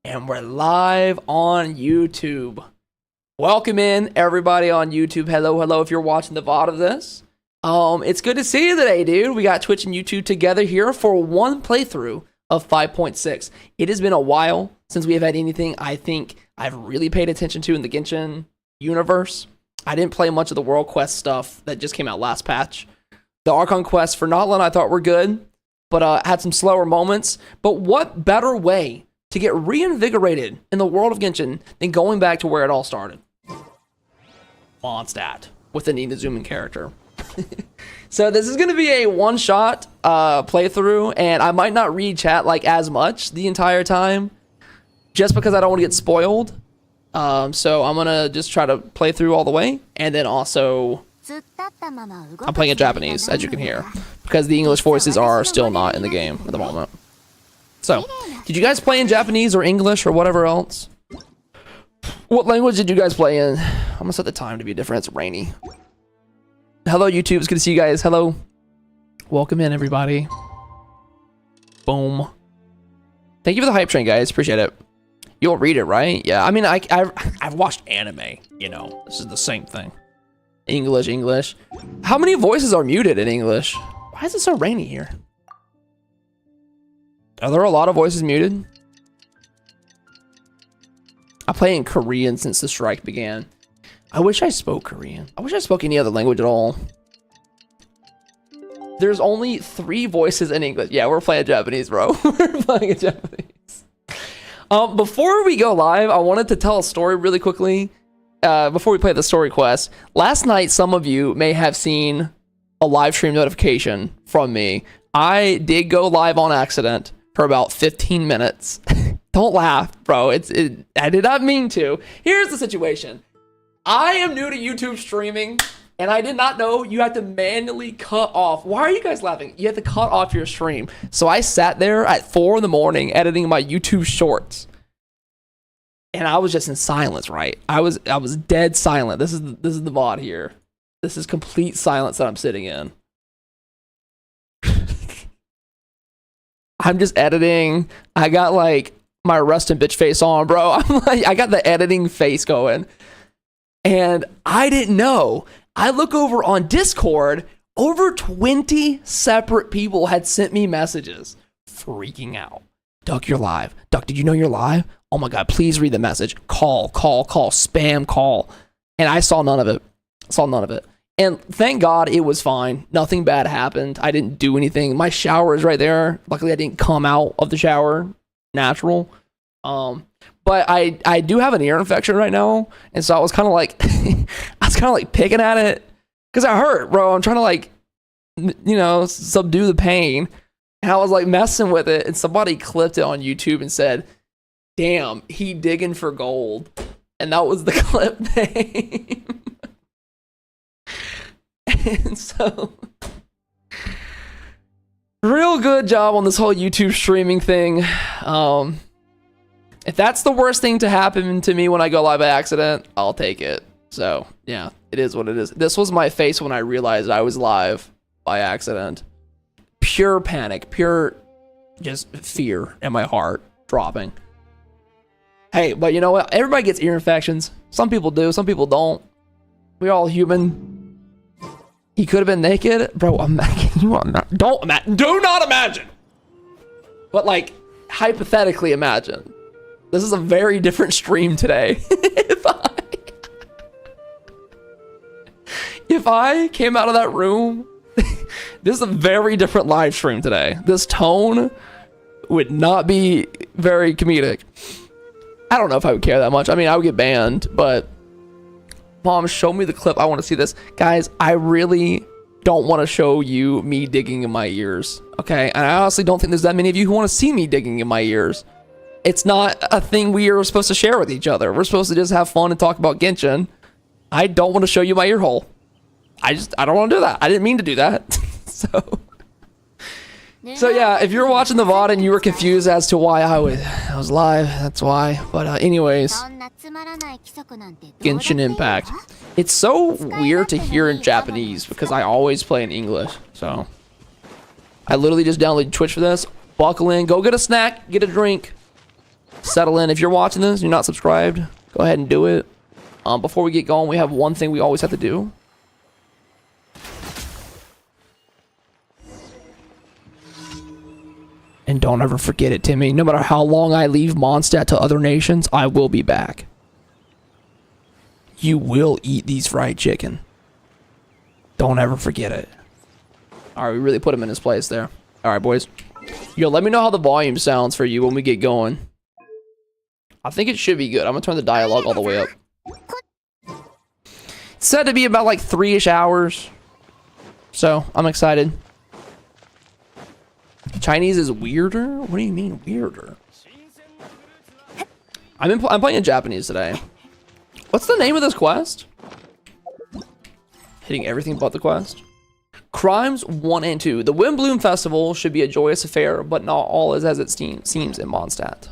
and we're live on YouTube. Welcome in everybody on YouTube. Hello if you're watching the VOD of this. It's good to see you today, dude. We got Twitch and YouTube together here for one playthrough of 5.6. It has been a while since we have had anything I think I've really paid attention to in the Genshin universe. I didn't play much of the World Quest stuff that just came out last patch. The Archon quests for Notland I thought were good, but had some slower moments. But what better way to get reinvigorated in the world of Genshin than going back to where it all started? Mondstadt with an Inazuman character. So this is going to be a one-shot playthrough, and I might not read chat like as much the entire time just because I don't want to get spoiled. So I'm going to just try to play through all the way, and then also I'm playing in Japanese, as you can hear, because the English voices are still not in the game at the moment. So, did you guys play in Japanese or English or whatever else? What language did you guys play in? I'm gonna set the time to be different. It's rainy. Hello, YouTube. It's good to see you guys. Hello. Welcome in, everybody. Boom. Thank you for the hype train, guys. Appreciate it. You'll read it, right? Yeah. I mean, I've watched anime. You know, this is the same thing. English. How many voices are muted in English? Why is it so rainy here? Are there a lot of voices muted? I play in Korean since the strike began. I wish I spoke Korean. I wish I spoke any other language at all. There's only 3 voices in English. Yeah, we're playing Japanese, bro. We're playing in Japanese. Before we go live, I wanted to tell a story really quickly. Before we play the story quest. Last night, some of you may have seen a live stream notification from me. I did go live on accident for about 15 minutes. Don't laugh, bro. I did not mean to. Here's the situation. I am new to YouTube streaming, and I did not know you have to manually cut off. Why are you guys laughing? You have to cut off your stream. So I sat there at 4 in the morning editing my YouTube shorts. And I was just in silence, right? I was dead silent. This is the VOD here. This is complete silence that I'm sitting in. I'm just editing. I got like my rust and bitch face on, bro. I'm like, I got the editing face going. And I didn't know. I look over on Discord, over 20 separate people had sent me messages freaking out. Duck, you're live. Duck, did you know you're live? Oh my God, please read the message. Call, spam call. And I saw none of it. And thank God it was fine. Nothing bad happened. I didn't do anything. My shower is right there. Luckily, I didn't come out of the shower. Natural. But I do have an ear infection right now. And so I was kind of like, picking at it. Because it hurt, bro. I'm trying to like, subdue the pain. And I was like messing with it. And somebody clipped it on YouTube and said, damn, he digging for gold. And that was the clip name. And so, real good job on this whole YouTube streaming thing. If that's the worst thing to happen to me when I go live by accident, I'll take it. So, yeah, it is what it is. This was my face when I realized I was live by accident. Pure panic, pure just fear in my heart dropping. Hey, but you know what? Everybody gets ear infections. Some people do, some people don't. We're all human. He could have been naked, bro. Do not imagine. But like, hypothetically imagine. This is a very different stream today. if I came out of that room, this is a very different live stream today. This tone would not be very comedic. I don't know if I would care that much. I mean, I would get banned, but Mom, show me the clip. I want to see this. Guys, I really don't want to show you me digging in my ears, okay? And I honestly don't think there's that many of you who want to see me digging in my ears. It's not a thing we are supposed to share with each other. We're supposed to just have fun and talk about Genshin. I don't want to show you my ear hole. I don't want to do that. I didn't mean to do that. So yeah, if you're watching the VOD and you were confused as to why I was live, that's why. But anyways, Genshin Impact. It's so weird to hear in Japanese because I always play in English. So I literally just downloaded Twitch for this. Buckle in, go get a snack, get a drink. settle in. If you're watching this, you're not subscribed, go ahead and do it. Before we get going, we have one thing we always have to do. And don't ever forget it, Timmy. No matter how long I leave Mondstadt to other nations, I will be back. You will eat these fried chicken. Don't ever forget it. Alright, we really put him in his place there. Alright, boys. Yo, let me know how the volume sounds for you when we get going. I think it should be good. I'm gonna turn the dialogue all the way up. It's said to be about like 3-ish hours. So, I'm excited. Chinese is weirder? What do you mean weirder? I'm playing in Japanese today. What's the name of this quest? Hitting everything but the quest. Crimes 1 and 2. The Windbloom Festival should be a joyous affair, but not all is as it seems in Mondstadt.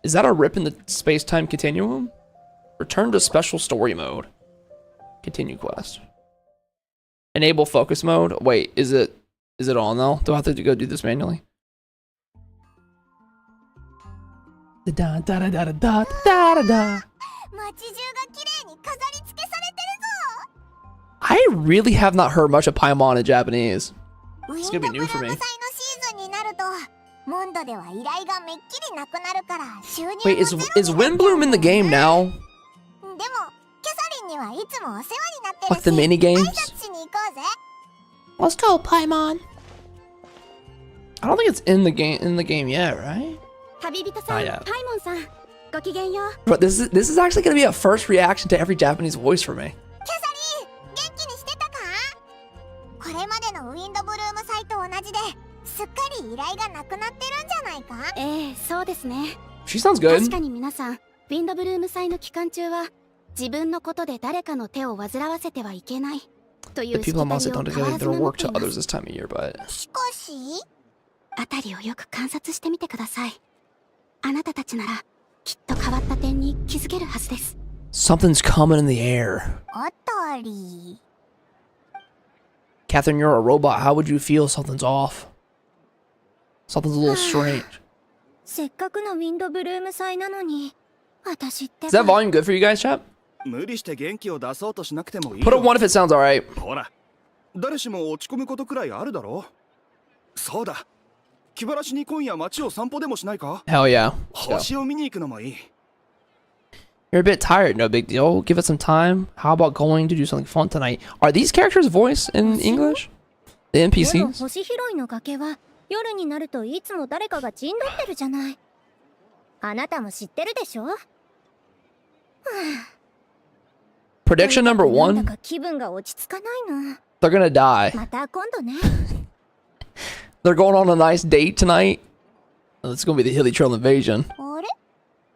Is that a rip in the space-time continuum? Return to special story mode. Continue quest. Enable focus mode. Wait, is it on though? Do I have to go do this manually? Da da da da da da da da. I really have not heard much of Paimon in Japanese. It's gonna be new for me. Wait, is Windbloom in the game now? Like the mini games? Let's go, Paimon. I don't think it's in the game yet, right? Not yet. But this is actually gonna be a first reaction to every Japanese voice for me. She sounds good. The people in Mondstadt don't dedicate their work to others this time of year, but... Something's coming in the air. Catherine, you're a robot. How would you feel something's off? Something's a little strange. Is that volume good for you guys, chat? Put a 1 if it sounds alright. Hell yeah. You're a bit tired, no big deal. Give it some time. How about going to do something fun tonight? Are these characters voiced in English? The NPCs? Prediction number 1. They're gonna die. They're going on a nice date tonight. Oh, it's gonna be the Hilly Trail invasion.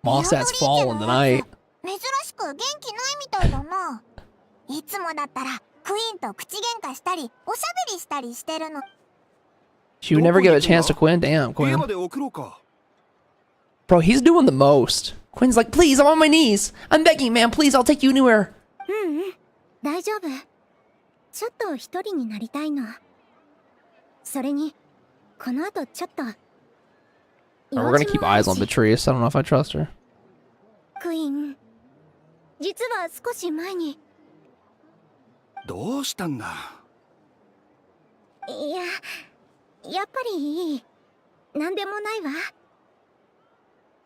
Mondstadt's falling tonight. She would never give a chance to Quinn. Damn, Quinn. Bro, he's doing the most. Quinn's like, please, I'm on my knees. I'm begging, man. Please, I'll take you anywhere. Alright, we're gonna keep eyes on Beatrice. I don't know if I trust her. Queen.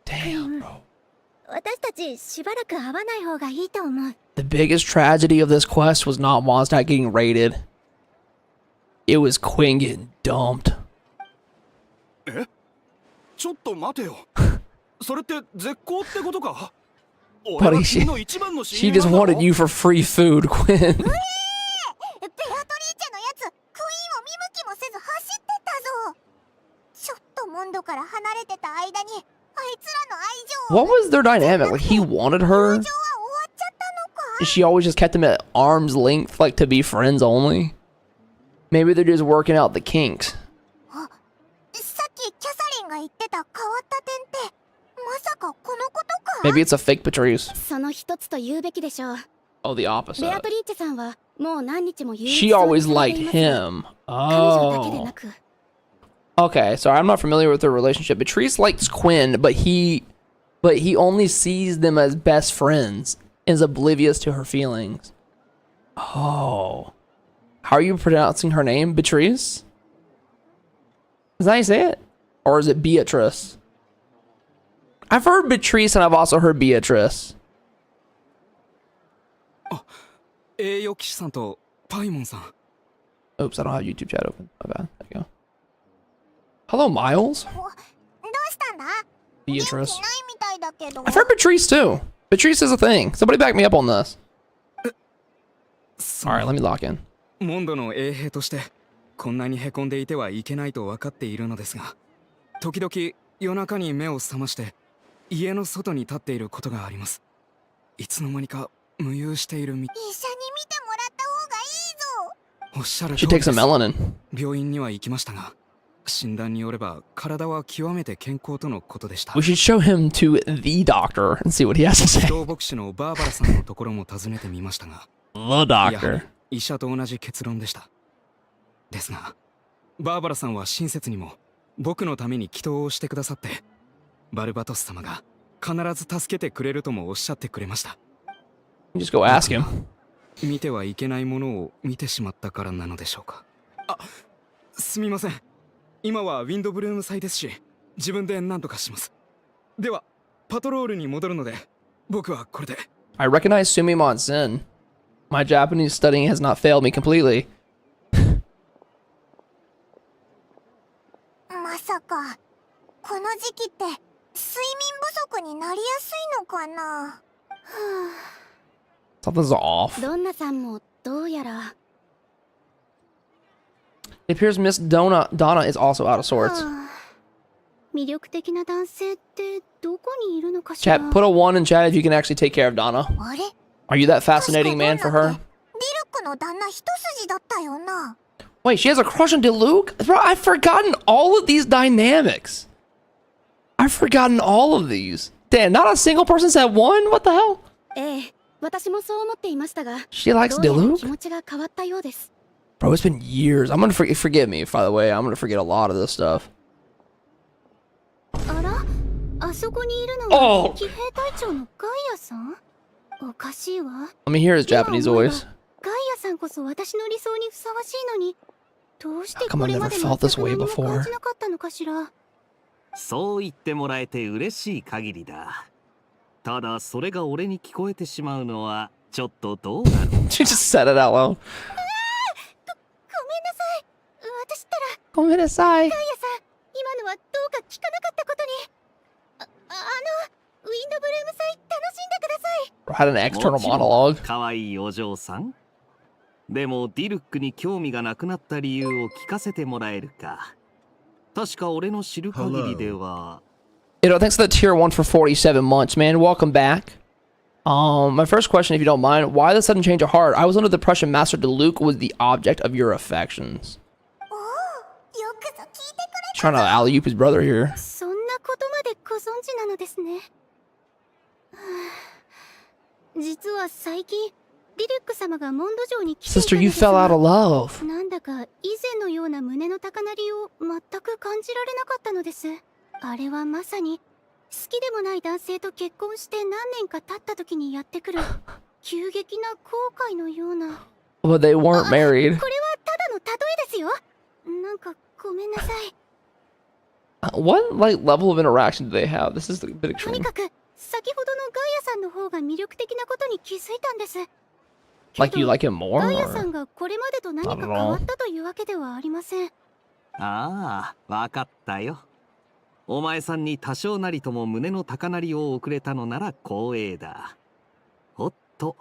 Damn, bro. The biggest tragedy of this quest was not Mondstadt getting raided. It was Quinn getting dumped. Buddy, she just wanted you for free food, Quinn. What was their dynamic? Like, he wanted her? She always just kept him at arm's length, like, to be friends only? Maybe they're just working out the kinks. Maybe it's a fake Patrice. Oh, the opposite. She always liked him. Oh. Okay, sorry, I'm not familiar with their relationship. Beatrice likes Quinn, but he only sees them as best friends and is oblivious to her feelings. Oh. How are you pronouncing her name? Beatrice? Is that how you say it? Or is it Beatrice? I've heard Beatrice and I've also heard Beatrice. Oops, I don't have YouTube chat open. My bad. There you go. Hello, Miles. Beatrice. I've heard Beatrice too. Beatrice is a thing. Somebody back me up on this. Alright, let me lock in. モンドの衛兵としてこんなにへこんでいてはいけないと分かっているのですが、時々夜中に目を覚まして家の外に立っていることがあります。いつの間にか無遊しているみ。一緒に見てもらった方がいいぞ。おっしゃる通りです。病院には行きましたが、診断によれば体は極めて健康とのことでした。We should show him to the doctor and see what he has to say. 動牧師のバーバラさんのところも訪ねてみましたが、The doctor. 医者と同じ結論でした。ですが、バーバラさんは親切にも僕のために祈祷をしてくださって、バルバトス様が必ず助けてくれるともおっしゃってくれました。Just go ask him. 見てはいけないものを見てしまったからなのでしょうか。あ、すみません。今はウィンドブルーム祭ですし、自分で何とかします。では、パトロールに戻るので、僕はこれで。I recognize Sumimon's sin. My Japanese studying has not failed me completely. まさかこの時期って睡眠不足になりやすいのかな。Something's off. ドンナさんもどうやら。It appears Miss Donna is also out of sorts. 魅力的な男性ってどこにいるのかしら。 Chat, put a 1 in chat if you can actually take care of Donna. あれ Are you that fascinating man for her? ディルクの旦那一筋だったよな。 Wait, she has a crush on Diluc? Bro, I've forgotten all of these dynamics. I've forgotten all of these. Damn, not a single person said one? What the hell? ええ、私もそう思っていましたが、 She likes どうやら Diluc? 気持ちが変わったようです。 Bro, it's been years. I'm gonna forgive me, by the way. I'm gonna forget a lot of this stuff. あら、あそこにいるのは騎兵隊長のガイアさん？おかしいわ。 Let me hear his Japanese voice. ガイアさんこそ私の理想にふさわしいのに、どうして How come こ I've れま never で felt 全 this く way 何も before? 感じなかったのかしら。そう言ってもらえて嬉しい限りだ。ただそれが俺に聞こえてしまうのはちょっとどうだろう。 She just said it out loud. ごめんなさい。私ったらごめんなさい。ガイアさん、今のはどうか聞かなかったことに。ウィンドブルーム祭楽しんでください。 Had an external monologue. かわいいお嬢さん。でもディルックに興味がなくなった理由を聞かせてもらえるか。確か俺の知る限りでは。Thanks for the tier 1 for 47 months, man. Welcome back. My first question, if you don't mind, why the sudden change of heart? I was under the impression Master DeLuke was the object of your affections. He's trying to alley-oop his brother here. そんなことまでご存知なのですね。実は最近ディルック様がモンド城に来ていたの Sister, you ですが、 fell out of love. なんだか以前のような胸の高鳴りを全く感じられなかったのです。あれはまさに好きでもない男性と結婚して何年か経った時にやってくる急激な後悔のような。But they weren't married. これはただの例えですよ。なんかごめんなさい。What level of interaction do they have? This is a bit とに extreme. かく先ほどのガイアさんの方が魅力的なことに気づいたんです。 Like you like him more? ガイアさ Or? んがこれまでと何か変わったというわけではありません。ああ、わかったよ。お前さんに多少なりとも胸の高鳴りを送れたのなら光栄だ。おっと。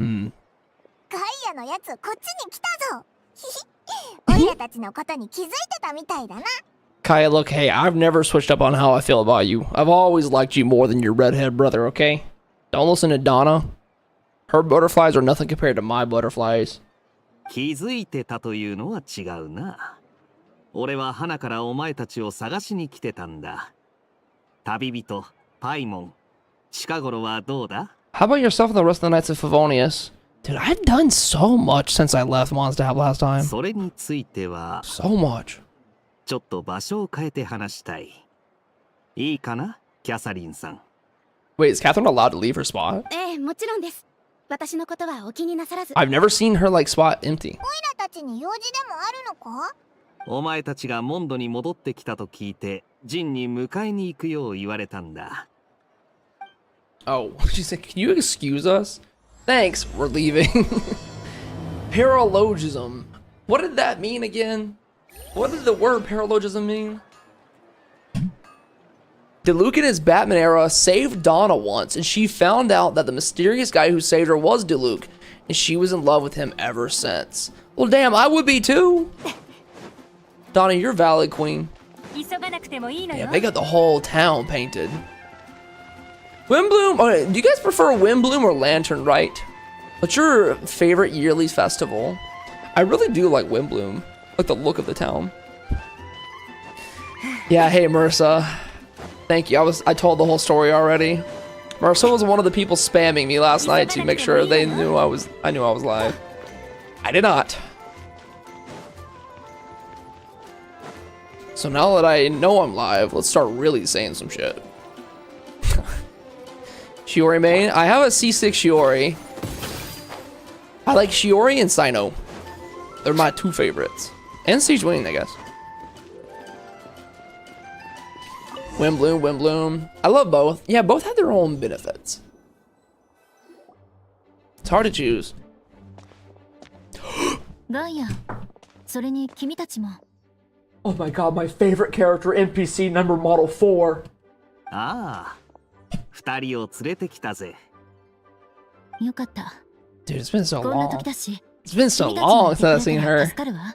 Hmm. ガイアのやつこっちに来たぞ。俺らたちのことに気づいてたみたいだな。 Kaya, look, hey, I've never switched up on how I feel about you. I've always liked you more than your redhead brother, okay? Don't listen to Donna. Her butterflies are nothing compared to my butterflies. 気づいてたというのは違うな。俺は花からお前たちを探しに来てたんだ。旅人、パイモン、近頃はどうだ？ How about yourself and the rest of the Knights of Favonius? Dude, I've done so much since I left Mondstadt last time. それについては So much. ちょっと場所を変えて話したい。いいかな、キャサリンさん。 Wait, is Catherine allowed to leave her spot? ええ、もちろんです。私のことはお気になさらず。 I've never seen her like spot empty. オイラたちに用事でもあるのか？お前たちがモンドに戻ってきたと聞いて、ジンに迎えに行くよう言われたんだ。Oh, she said, can you excuse us? Thanks, we're leaving. Paralogism. What did that mean again? What did the word paralogism mean? Diluc in his Batman era saved Donna once, and she found out that the mysterious guy who saved her was Diluc, and she was in love with him ever since. Well, damn, I would be too. Donna, you're valid, queen. Yeah, they got the whole town painted. Windbloom? Okay, do you guys prefer Windbloom or Lantern Rite? What's your favorite yearly festival? I really do like Windbloom. Like the look of the town. Yeah, hey Marissa. Thank you. I told the whole story already. Marissa was one of the people spamming me last night to make sure they knew I knew I was live. I did not. So now that I know I'm live, let's start really saying some shit. Shiori main. I have a C6 Shiori. I like Shiori and Sino. They're my two favorites. And Siege Wing, I guess. Windbloom, Windbloom. I love both. Yeah, both have their own benefits. It's hard to choose. ガイア、それに君たちも。Oh my god, my favorite character, NPC number model 4. ああ、二人を連れてきたぜ。よかった。Dude, it's been so こんな long. 時だし。 It's been so long since I've seen her. 助かるわ。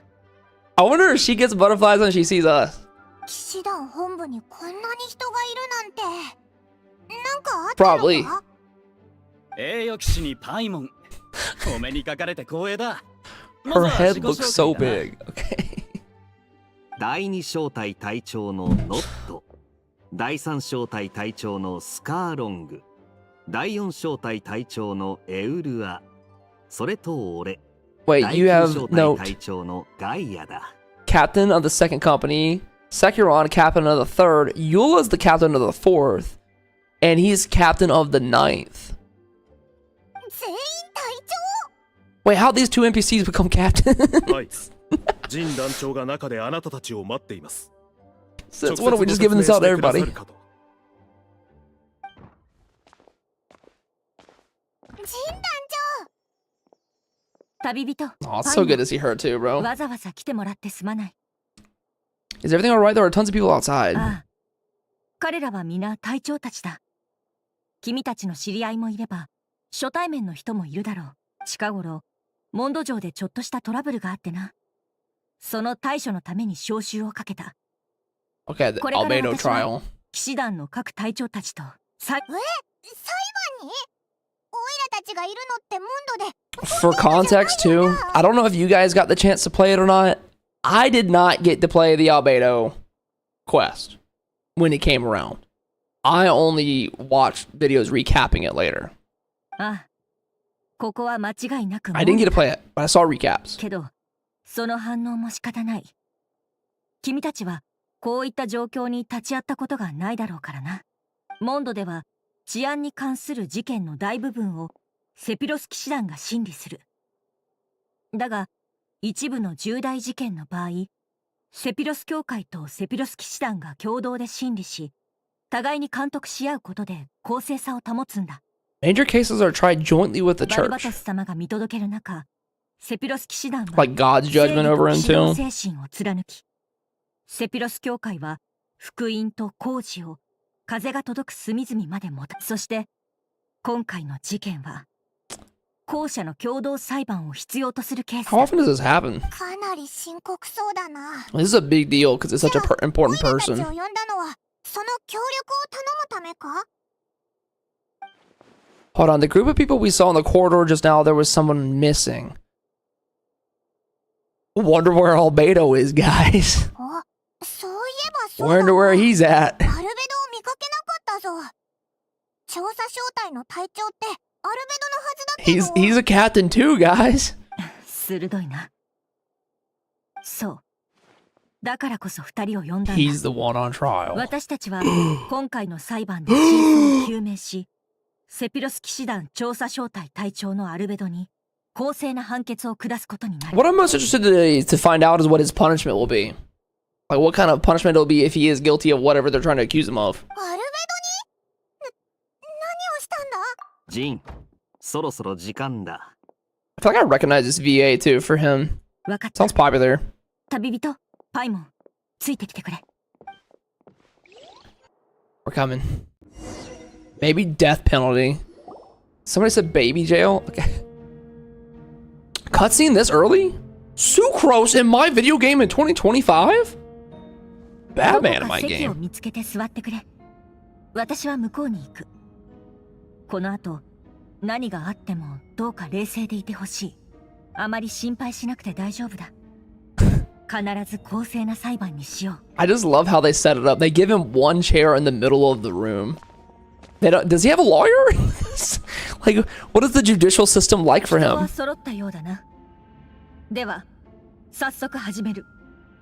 I wonder if she gets butterflies when she sees us. 騎士団本部にこんなに人がいるなんて。なんかあったのか？ Probably. 栄誉騎士にパイモン。お目にかかれて光栄だ。 Her head looks so big. Okay. 第二小隊隊長のノット、第三小隊隊長のスカーロング、第四小隊隊長のエウルア、それと俺、 Wait, 第 you 九 have 小隊 note. 隊長のガイアだ。 Captain of the second company, Sekiron, captain of the third, Eula's the captain of the fourth, and he's captain of the ninth. 全員隊 Wait, how'd these two NPCs become captains? はい。ジン団長が中であなたたちを待っています。 Since when are we just giving this out to everybody? 長。ジン団長。旅人。 Oh, it's so good to see her too, bro. わざわざ来てもらってすまない。 Is everything alright? There are tons of people outside. ああ。彼らは皆隊長たちだ。君たちの知り合いもいれば、初対面の人もいるだろう。近頃、モンド城でちょっとしたトラブルがあってな。その対処のために招集をかけた。 Okay, the これから Albedo 私は trial. 騎士団の各隊長たちと裁判に？オイラたちがいるのってモンドで。 For context too, I don't know if you guys got the chance to play it or not. I did not get to play the Albedo quest when it came around. I only watched videos recapping it later. ああ。ここは間違いなく。 I didn't get to play it, but I saw recaps. けど、その反応も仕方ない。君たちはこういった状況に立ち会ったことがないだろうからな。モンドでは治安に関する事件の大部分をセピロス騎士団が審理する。だが、一部の重大事件の場合、セピロス教会とセピロス騎士団が共同で審理し、互いに監督し合うことで公正さを保つんだ。Major cases are tried jointly with the バルバ church. トス様が見届ける中、セピロス騎士団は Like God's judgment over him 正 too. 義と騎士道精神を貫き、セピロス教会は福音と工事を風が届く隅々までもた。そして今回の事件は後者の共同裁判を必要とするケース How だ。 often does this happen? かなり深刻そうだな。 This is a big deal because it's such an important オイラたちを person. 呼んだのはその協力を頼むためか？ Hold on, the group of people we saw in the corridor just now, there was someone missing. Wonder where Albedo is, guys. あ、そういえばそうだな。 Wonder where he's at. アルベドを見かけなかったぞ。調査小隊の隊長って He's a captain too, guys. 鋭いな。そう。だからこそ二人を呼んだんだ。 He's the one on trial. 私たちは今回の裁判で真相を究明し、セピロス騎士団調査小隊隊長のアルベドに公正な判決を下すことになる。 What I'm most interested to find out is what his punishment will be. Like what kind of punishment it'll be if he is guilty of whatever they're trying to accuse him of. アルベドに何をしたんだ？ジン、そろそろ時間だ。 I feel like I recognize this VA too for him. わかった。 Sounds popular. 旅人、パイモン、ついてきてくれ。 We're coming. Maybe death penalty. Somebody said baby jail? Okay. Cutscene this early? Sucrose in my video game in 2025? Batman in my 席を game. 見つけて座ってくれ。私は向こうに行く。この後、何があってもどうか冷静でいてほしい。あまり心配しなくて大丈夫だ。必ず公正な裁判にしよう。 I just love how they set it up. They give him one chair in the middle of the room. They don't, does he have a lawyer? Like, what is the judicial system like for 人は him? 揃ったようだな。では、早速始める。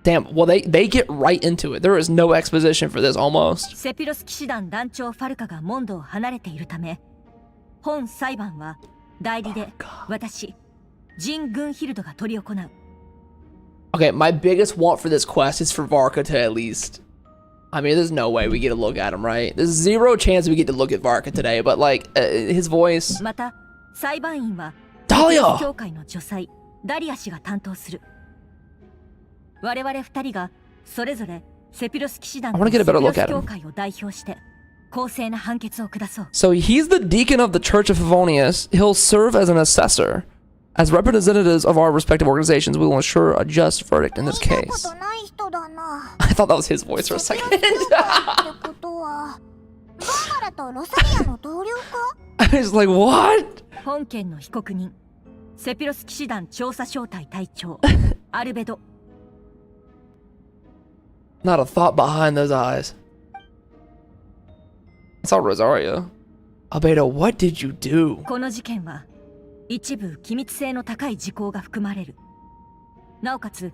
Damn, well, they get right into it. There is no exposition for this almost. セピロス騎士団団長ファルカがモンドを離れているため、本裁判は代理で私、ジン・グンヒルドが執り行う。 Okay, my biggest want for this quest is for Varka to at least... I mean, there's no way we get to look at him, right? There's zero chance we get to look at Varka today, but like, his voice... また、裁判員は、ダリア協会の女裁、ダリア氏が担当する。我々二人が、それぞれ、セピロス騎士団 I の wanna セ get a ピ better ロ look ス at 協 him. 会を代表して、公正な判決を下そう。 So he's the deacon of the Church of Favonius. He'll serve as an assessor. As representatives of our respective organizations, we will ensure a just verdict in this 見たこ case. とない人だな。 I thought that was his voice for a セピ second. ロス協会ってことは、バーバラとロサリアの同僚か？ I was like, what? 本件の被告人、セピロス騎士団調査小隊隊長、アルベド。 Not a thought behind those eyes. It's all Rosario. Albedo, what did you do? この事件は一部機密性の高い事項が含まれる。なおかつ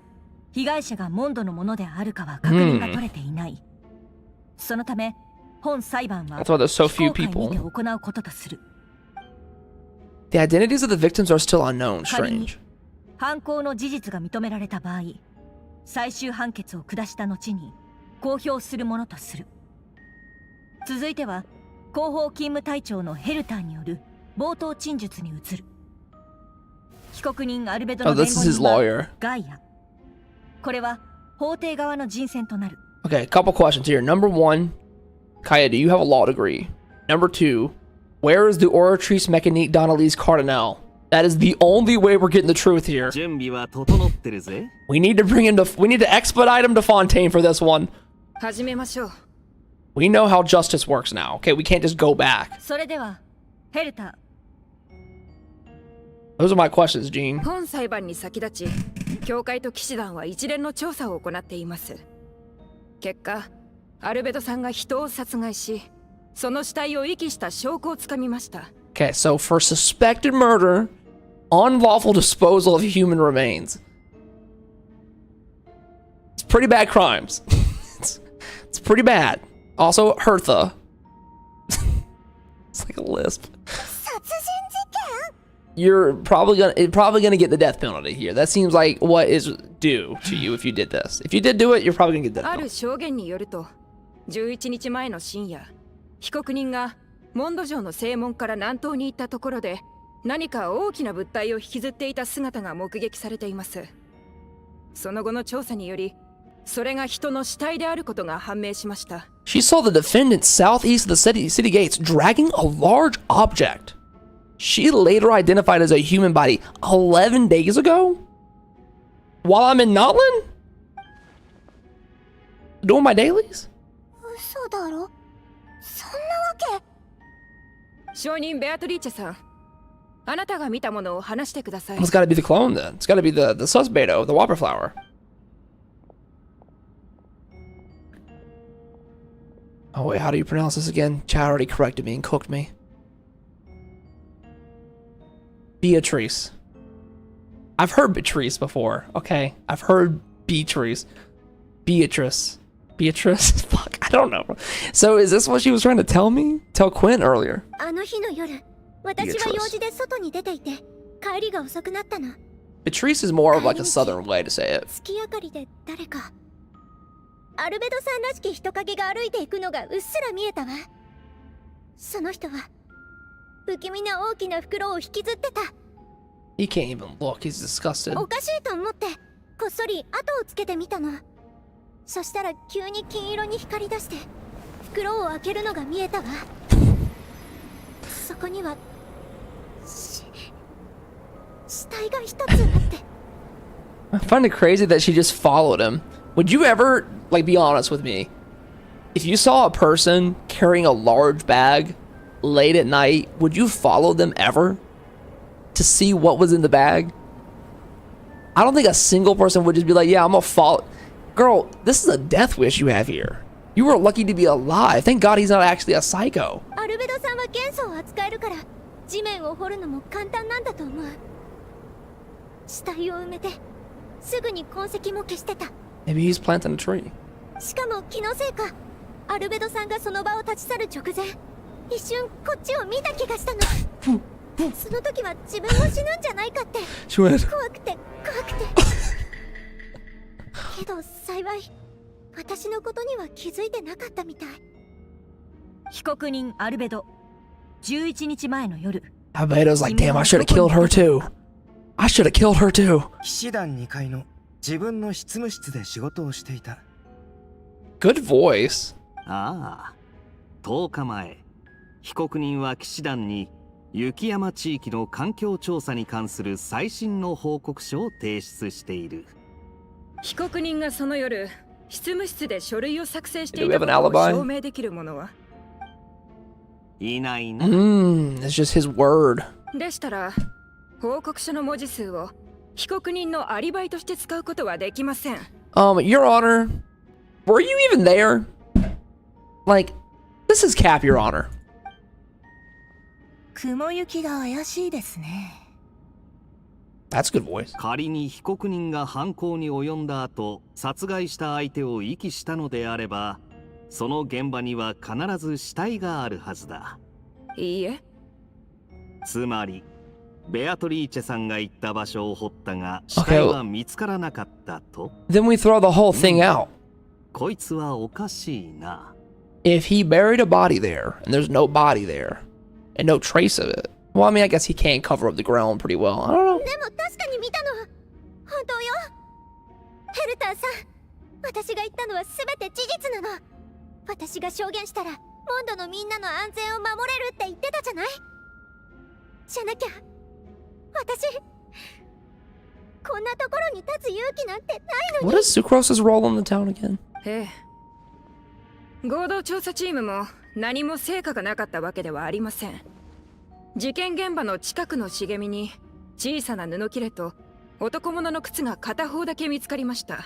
被害者がモンドのものであるかは確認が取れていない。そのため本裁判は That's why there's so 非 few 公開に people. て行うこととする。 The identities of the victims are still unknown. 仮に Strange. 犯行の事実が認められた場合、最終判決を下した後に公表するものとする。続いては広報勤務隊長のヘルターによる冒頭陳述に移る。被告人アルベド Oh, の this 弁 is 護 his 人は lawyer. ガイア。これは法廷側の人選となる。 Okay, a couple questions here. Number one, Kaya, do you have a law degree? Number two, where is the Oratrice Mécanique Donnelly's Cardinal? That is the only way we're getting the truth here. 準備は整ってるぜ。 We need to expedite him to Fontaine for this one. 始めましょう。 We know how justice works now. Okay, we can't just go back. それではヘルタ Those are my questions, Gene. 本裁判に先立ち、教会と騎士団は一連の調査を行っています。結果、アルベドさんが人を殺害し、その死体を遺棄した証拠をつかみました。 Okay, so for suspected murder, unlawful disposal of human remains. It's pretty bad crimes. it's pretty bad. Also, Hertha. It's like a lisp. 殺人事件？ You're probably gonna get the death penalty here. That seems like what is due to you if you did this. If you did do it, you're probably gonna get the death あ penalty. る証言によると、11日前の深夜、被告人がモンド城の正門から南東に行ったところで、何か大きな物体を引きずっていた姿が目撃されています。その後の調査により、それが人の死体であることが判明しました。 She saw the defendant southeast of the city gates dragging a large object. She later identified as a human body 11 days ago? While I'm in Notland? Doing my dailies? 嘘だろ？そんなわけ？証人ベアトリーチェさん、あなたが見たものを話してください。 It's gotta be the clone then. It's gotta be the Susbedo, the Whopperflower. Oh wait, how do you pronounce this again? Chad already corrected me and cooked me. Beatrice. I've heard Beatrice before. Okay, I've heard Beatrice. Beatrice. Fuck, I don't know. So is this what she was trying to tell me? Tell Quinn earlier. あの日の夜、私は用事で外に出ていて、帰りが遅くなったの。Beatrice is more of like a southern way to say it. 月明かりで誰か。アルベドさんらしき人影が歩いていくのがうっすら見えたわ。その人は不気味な大きな袋を引きずってた。He can't even look. He's disgusted. おかしいと思ってこっそり後をつけてみたの。そしたら急に金色に光り出して袋を開けるのが見えたわ。そこには死体が一つあって。I find it crazy that she just followed him. Would you ever, like, be honest with me? If you saw a person carrying a large bag late at night, would you follow them ever to see what was in the bag? I don't think a single person would just be like, yeah, I'm gonna follow. Girl, this is a death wish you have here. You were lucky to be alive. Thank God he's not actually a psycho. アルベドさんは元素を扱えるから地面を掘るのも簡単なんだと思う。死体を埋めてすぐに痕跡も消してた。 Maybe he's planting a tree. しかも気のせいかアルベドさんがその場を立ち去る直前一瞬こっちを見た気がしたの。その時は自分も死ぬんじゃないかって怖くて怖くてけど幸い私のことには気づいてなかったみたい。被告人アルベド、11日前の夜。 Albedo's like, damn, I should have killed her too. I should have killed her too. 騎士団2階の自分の執務室で仕事をしていた。 Good voice. ああ、10日前、被告人は騎士団に雪山地域の環境調査に関する最新の報告書を提出している。被告人がその夜執務室で書類を作成してい Do we た have an ことを alibi? 証明できるものは。いないな。It's just his word. でしたら報告書の文字数を被告人のアリバイとして使うことはできません。Your Honor, were you even there? Like, this is cap, Your Honor. 雲行きが怪しいですね。That's good voice. 仮に被告人が犯行に及んだ後、殺害した相手を遺棄したのであれば、その現場には必ず死体があるはずだ。いいえ。つまり、ベアトリーチェさんが行った場所を掘ったが、死体は見つからなかったと。Then we throw the whole thing out. こいつはおかしいな。If he buried a body there, and there's no body there, and no trace of it, well, I mean, I guess he can cover up the ground pretty well. I don't know. でも確かに見たの。本当よ。ヘルターさん、私が言ったのは全て事実なの。私が証言したらモンドのみんなの安全を守れるって言ってたじゃない。じゃなきゃ私こんなところに立つ勇気なんてないのに。 What is Sucrose's role in the town again? ええ。合同調査チームも何も成果がなかったわけではありません。事件現場の近くの茂みに小さな布切れと男物の靴が片方だけ見つかりました。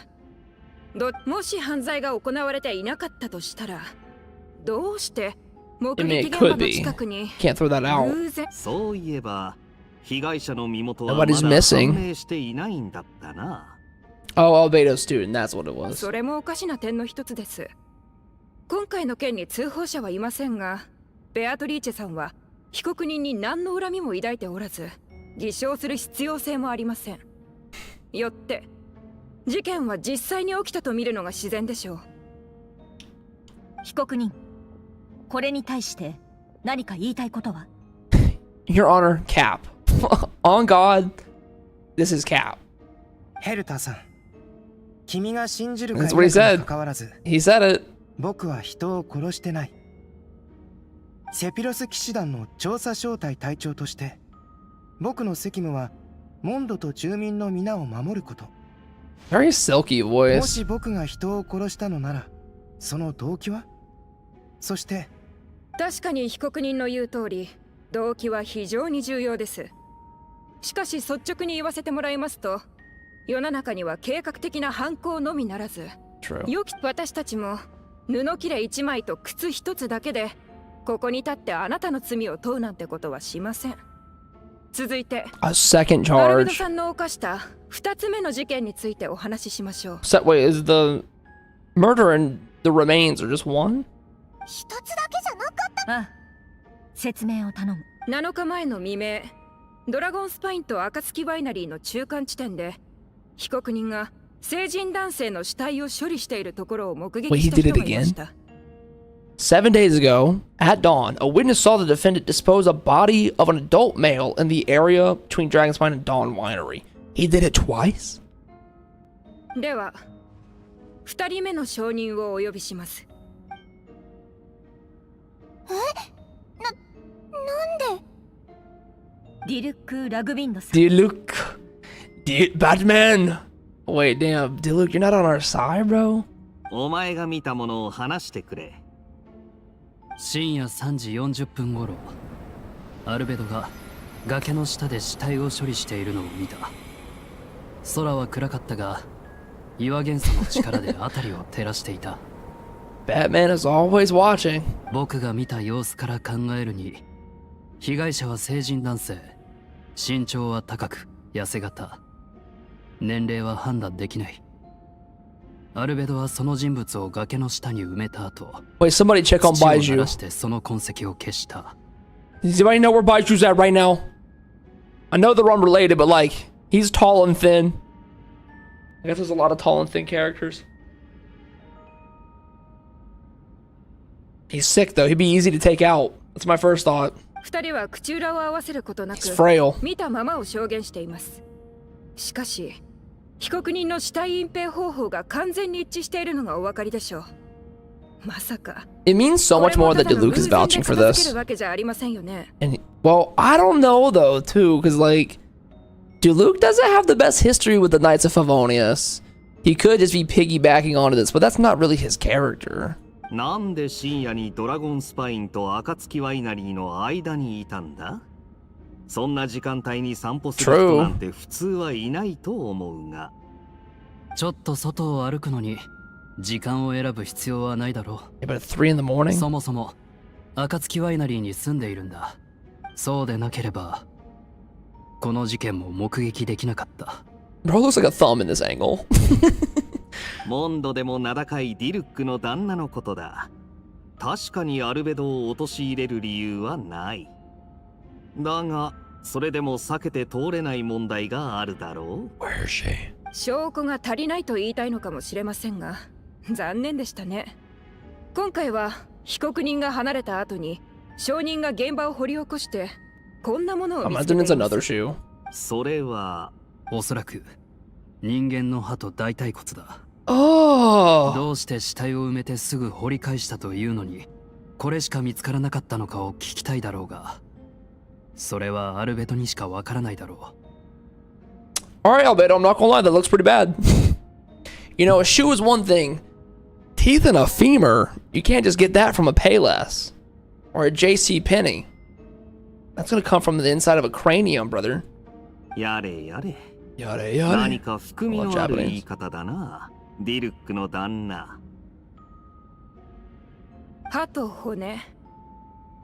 もし犯罪が行われていなかったとしたら、どうして目撃現場の近くに Can't throw that out. 偶然。そういえば、被害者の身元は Nobody's まだ missing. 判明していないんだったな。Oh, Albedo student, that's what it was. それもおかしな点の一つです。今回の件に通報者はいませんが、ベアトリーチェさんは被告人に何の恨みも抱いておらず、偽証する必要性もありません。よって事件は実際に起きたと見るのが自然でしょう。被告人、これに対して何か言いたいことは？ Your Honor, cap. On God, this is cap. ヘルターさん、君が信じるか否 That's what he か said. に関わらず、 He said it. 僕は人を殺してない。セピロス騎士団の調査小隊隊長として、僕の責務はモンドと住民の皆を守ること。 Very silky も voice. し僕が人を殺したのなら、その動機は？そして確かに被告人の言う通り、動機は非常に重要です。しかし率直に言わせてもらいますと、世の中には計画的な犯行のみならず、 True. 良き私たちも布切れ1枚と靴1つだけでここに立ってあなたの罪を問うなんてことはしません。続いて A second アルベド charge. さんの犯した2つ目の事件についてお話ししましょう。 Wait, is the murder and the remains are just one? 一つだけじゃなかった。ああ、説明を頼む。7日前の未明、ドラゴンスパインと暁ワイナリーの中間地点で被告人が成人男性の死体を処理しているところを目撃した人がいました。 7 days ago, at dawn, a witness saw the defendant dispose a body of an adult male in the area between Dragonspine and Dawn Winery. He did it twice? では、2人目の証人をお呼びします。なんでディルック・ラグビンドさん。 Diluc. Batman! Wait, damn. Diluc, you're not on our side, bro? お前が見たものを話してくれ。深夜3時40分頃、アルベドが崖の下で死体を処理しているのを見た。空は暗かったが、岩元素の力で辺りを照らしていた。Batman is always watching. 僕が見た様子から考えるに、被害者は成人男性、身長は高く痩せ型、年齢は判断できない。アルベドはその人物を崖の下に埋めた後、 Wait, somebody check on 土を Baiju. 鳴らしてその痕跡を消した。 Does anybody know where Baiju's at right now? I know they're unrelated, but like, he's tall and thin. I guess there's a lot of tall and thin characters. He's sick though. He'd be easy to take out. That's my first thought. 2人は口裏を合わせることなく He's frail. 見たままを証言しています。しかし、被告人の死体隠蔽方法が完全に一致しているのがお分かりでしょう。まさか。 It means so much more that Diluc is vouching for this. わけじゃありませんよね。 And well, I don't know though too, because like, Diluc doesn't have the best history with the Knights of Favonius. He could just be piggybacking onto this, but that's not really his character. なんで深夜にドラゴンスパインと暁ワイナリーの間にいたんだ？そんな時間帯に散歩する人なんて普通はいないと思うが。ちょっと外を歩くのに時間を選ぶ必要はないだろう。 Yeah, but at 3 in the morning? そもそも暁ワイナリーに住んでいるんだ。そうでなければこの事件も目撃できなかった。 Bro looks like a thumb in this angle. モンドでも名高いディルックの旦那のことだ。確かにアルベドを陥れる理由はない。だが、それでも避けて通れない問題があるだろう。 Where is she? 証拠が足りないと言いたいのかもしれませんが、残念でしたね。今回は被告人が離れた後に証人が現場を掘り起こしてこんなものを見つけてい Imagine ま it's す。 another shoe. それはおそらく人間の歯と大腿骨だ。 Oh. どうして死体を埋めてすぐ掘り返したというのにこれしか見つからなかったのかを聞きたいだろうが、それはアルベトにしかわからないだろう。 Alright, Albedo, I'm not gonna lie, that looks pretty bad. You know, a shoe is one thing. Teeth and a femur, you can't just get that from a Payless. Or a JC Penney. That's gonna come from the inside of a cranium, brother. やれやれ。 Yada yada. 何か含みのある言い方だな。ディルックの旦那。歯と骨。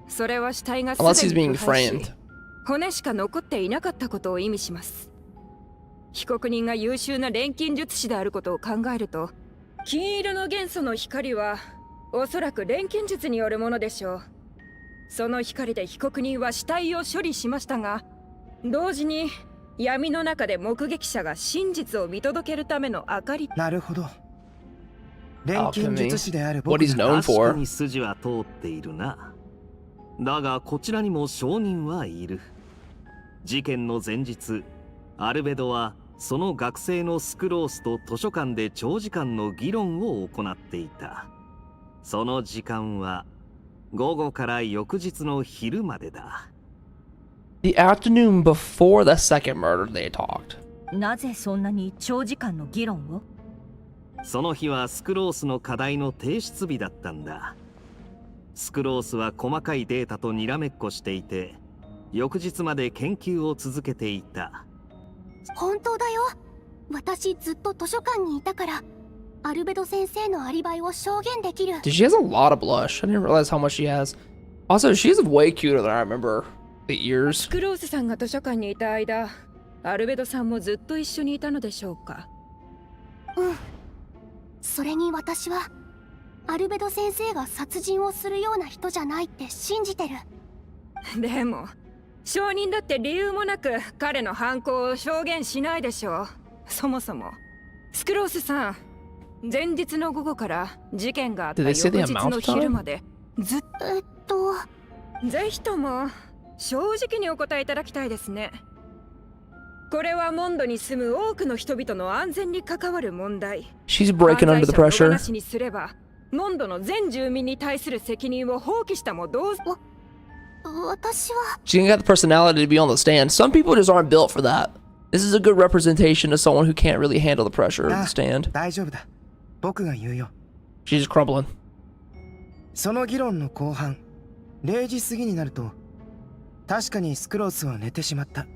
それは死体が Unless す he's でに being 腐敗し framed. 骨しか残っていなかったことを意味します。被告人が優秀な錬金術師であることを考えると、金色の元素の光はおそらく錬金術によるものでしょう。その光で被告人は死体を処理しましたが、同時に闇の中で目撃者が真実を見届けるための明かり。なるほど。錬金術師である What 僕 he's が known 確か for. に筋は通っているな。だがこちらにも証人はいる。事件の前日、アルベドはその学生のスクロースと図書館で長時間の議論を行っていた。その時間は午後から翌日の昼までだ。The afternoon before the second murder they talked. なぜそんなに長時間の議論を？その日はスクロースの課題の提出日だったんだ。スクロースは細かいデータとにらめっこしていて、翌日まで研究を続けていた。本当だよ。私ずっと図書館にいたから、アルベド先生のアリバイを証言できる。 Dude, she has a lot of blush. I didn't realize how much she has. Also, she's way cuter than I remember. The ears. スクロースさんが図書館にいた間、アルベドさんもずっと一緒にいたのでしょうか。それに私はアルベド先生が殺人をするような人じゃないって信じてる。でも証人だって理由もなく彼の犯行を証言しないでしょう。そもそもスクロースさん、前日の午後から事件があった Did they 翌 say the 日 amount の of 昼 time? までずっぜひとも正直にお答えいただきたいですね。これはモンドに住む多くの人々の安全に関わる問題。 She's breaking under the 犯罪者 pressure. を野放しにすればモンドの全住民に対する責任を放棄したも同然。私は She ain't got the personality to be on the stand. Some people just aren't built for that. This is a good representation of someone who can't really handle the pressure of the stand. 大丈夫だ。僕が言うよ。 She's just crumbling. その議論の後半、0時過ぎになると、確かにスクロースは寝てしまった。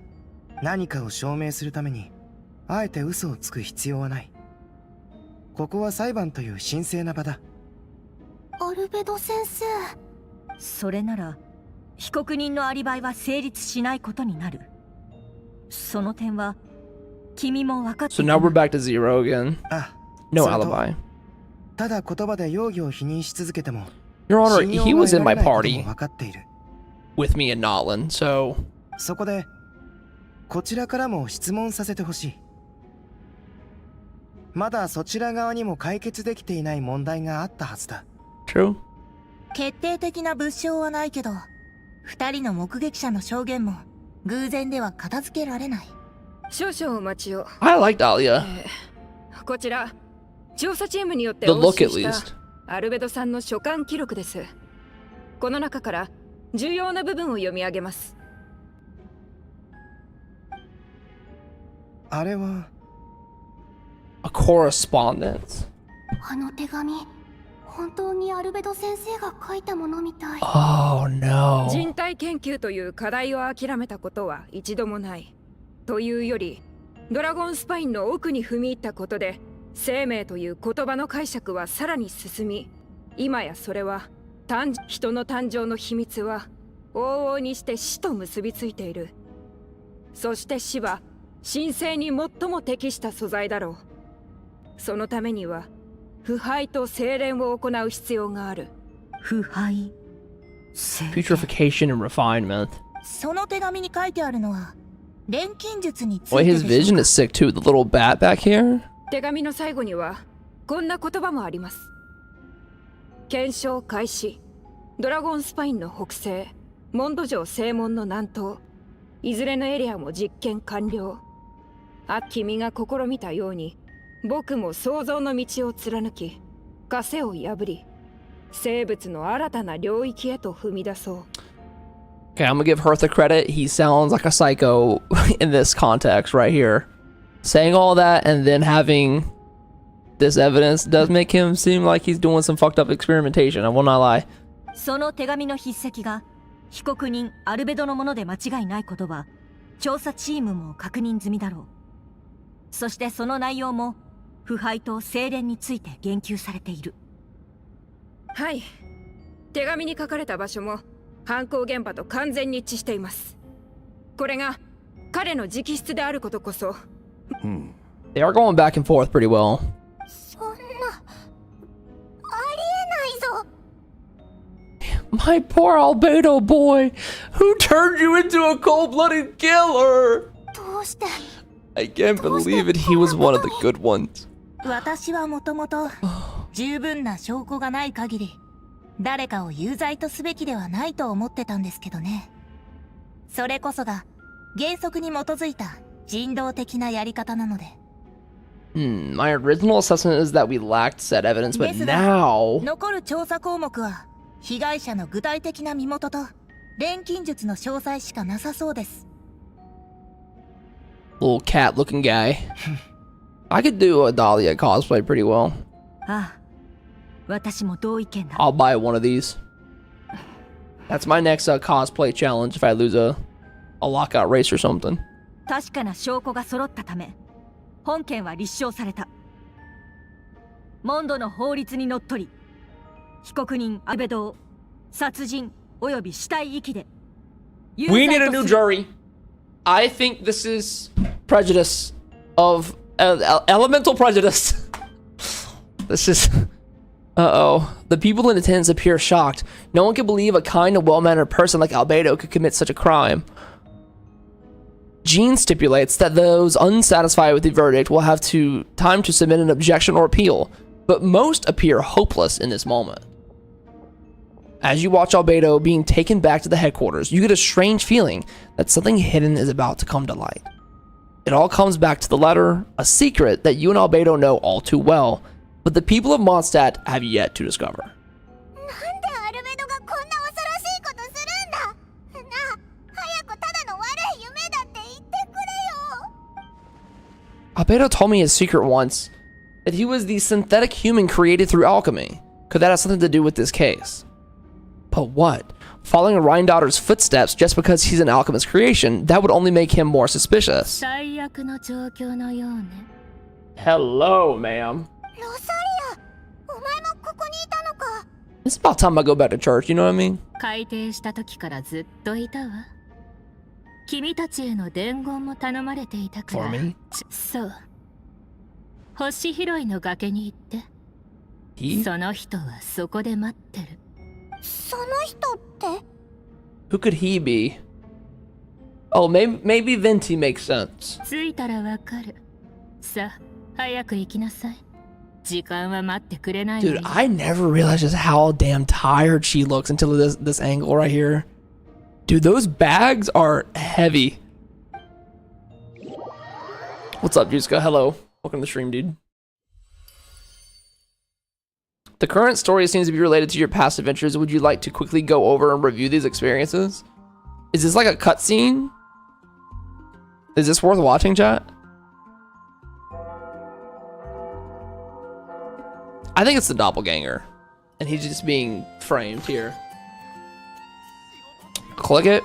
何かを証明するために、あえて嘘をつく必要はない。ここは裁判という神聖な場だ。アルベド先生。それなら被告人のアリバイは成立しないことになる。その点は君も分かって So い now る we're back to zero again. あ、 No それと alibi. ただ言葉で容疑を否認し続けても、 Your Honor, 信用 he が was 得 in ら my れないことも party 分かっている。 with me in Notland, so そこでこちらからも質問させてほしい。まだそちら側にも解決できていない問題があったはずだ。 true. 決定的な物証はないけど、二人の目撃者の証言も偶然では片付けられない。少々お待ちを。 I like Dahlia. こちら調査チームによって The 押 look 収 at し least. たアルベドさんの書簡記録です。この中から重要な部分を読み上げます。あれは A correspondence. あの手紙、本当にアルベド先生が書いたものみたい。 Oh no. 人体研究という課題を諦めたことは一度もない。というより、ドラゴンスパインの奥に踏み入ったことで、生命という言葉の解釈はさらに進み、今やそれは人の誕生の秘密は往々にして死と結びついている。そして死は神聖に最も適した素材だろう。そのためには腐敗と精錬を行う必要がある。腐敗、精錬。 Putrefaction and refinement. その手紙に書いてあるのは錬金術につい Wait, て his でしょ vision う is sick too. The little bat back here. 手紙の最後にはこんな言葉もあります。検証開始。ドラゴンスパインの北西、モンド城正門の南東、いずれのエリアも実験完了。君が試みたように、僕も想像の道を貫き、枷を破り、生物の新たな領域へと踏み出そう。Okay, I'm gonna give Hearth a credit. He sounds like a psycho in this context right here. Saying all that and then having this evidence does make him seem like he's doing some fucked up experimentation. I will not lie. その手紙の筆跡が被告人アルベドのもので間違いないことは調査チームも確認済みだろう。そしてその内容も腐敗と精錬について言及されている。はい。手紙に書かれた場所も犯行現場と完全に一致しています。これが彼の直筆であることこそ。They are going back and forth pretty well. そんな、ありえないぞ。 My poor Albedo boy, who turned you into a cold-blooded killer? どうして I can't believe it. He was one of the good ones. 私はもともと十分な証拠がない限り誰かを有罪とすべきではないと思ってたんですけどね。それこそが原則に基づいた人道的なやり方なので。My original assessment is that we lacked said evidence, but ですが now... 残る調査項目は被害者の具体的な身元と錬金術の詳細しかなさそうです。Little cat-looking guy. I could do a Dahlia cosplay pretty well. ああ、私も同意見だ。 I'll buy one of these. That's my next cosplay challenge if I lose a lockout race or something. 確かな証拠が揃ったため本件は立証された。モンドの法律にのっとり被告人アルベドを殺人および死体遺棄で We need a new jury. I think this is prejudice of elemental prejudice. This is. Uh-oh. The people in attendance appear shocked. No one can believe a kind and well-mannered person like Albedo could commit such a crime. Jean stipulates that those unsatisfied with the verdict will have time to submit an objection or appeal, but most appear hopeless in this moment. As you watch Albedo being taken back to the headquarters, you get a strange feeling that something hidden is about to come to light. It all comes back to the letter, a secret that you and Albedo know all too well, but the people of Mondstadt have yet to discover. Albedo told me his secret once, that he was the synthetic human created through alchemy. Could that have something to do with this case? But what? Following Rhindaughter's footsteps just because he's an alchemist creation, that would only make him more suspicious. Hello, ma'am. It's about time I go back to church, you know what I mean? 改定した時からずっといたわ。君たちへの伝言も頼まれていたから。For me? そう。星拾いの崖に行って。He? その人はそこで待ってる。その人って Who could he be? Oh, maybe Venti makes sense. 着いたらわかる。さあ、早く行きなさい。時間は待ってくれないわよ。 Dude, I never realized just how damn tired she looks until this angle right here. Dude, those bags are heavy. What's up, Juska? Hello. Welcome to the stream, dude. The current story seems to be related to your past adventures. Would you like to quickly go over and review these experiences? Is this like a cutscene? Is this worth watching, chat? I think it's the doppelganger. And he's just being framed here. Click it.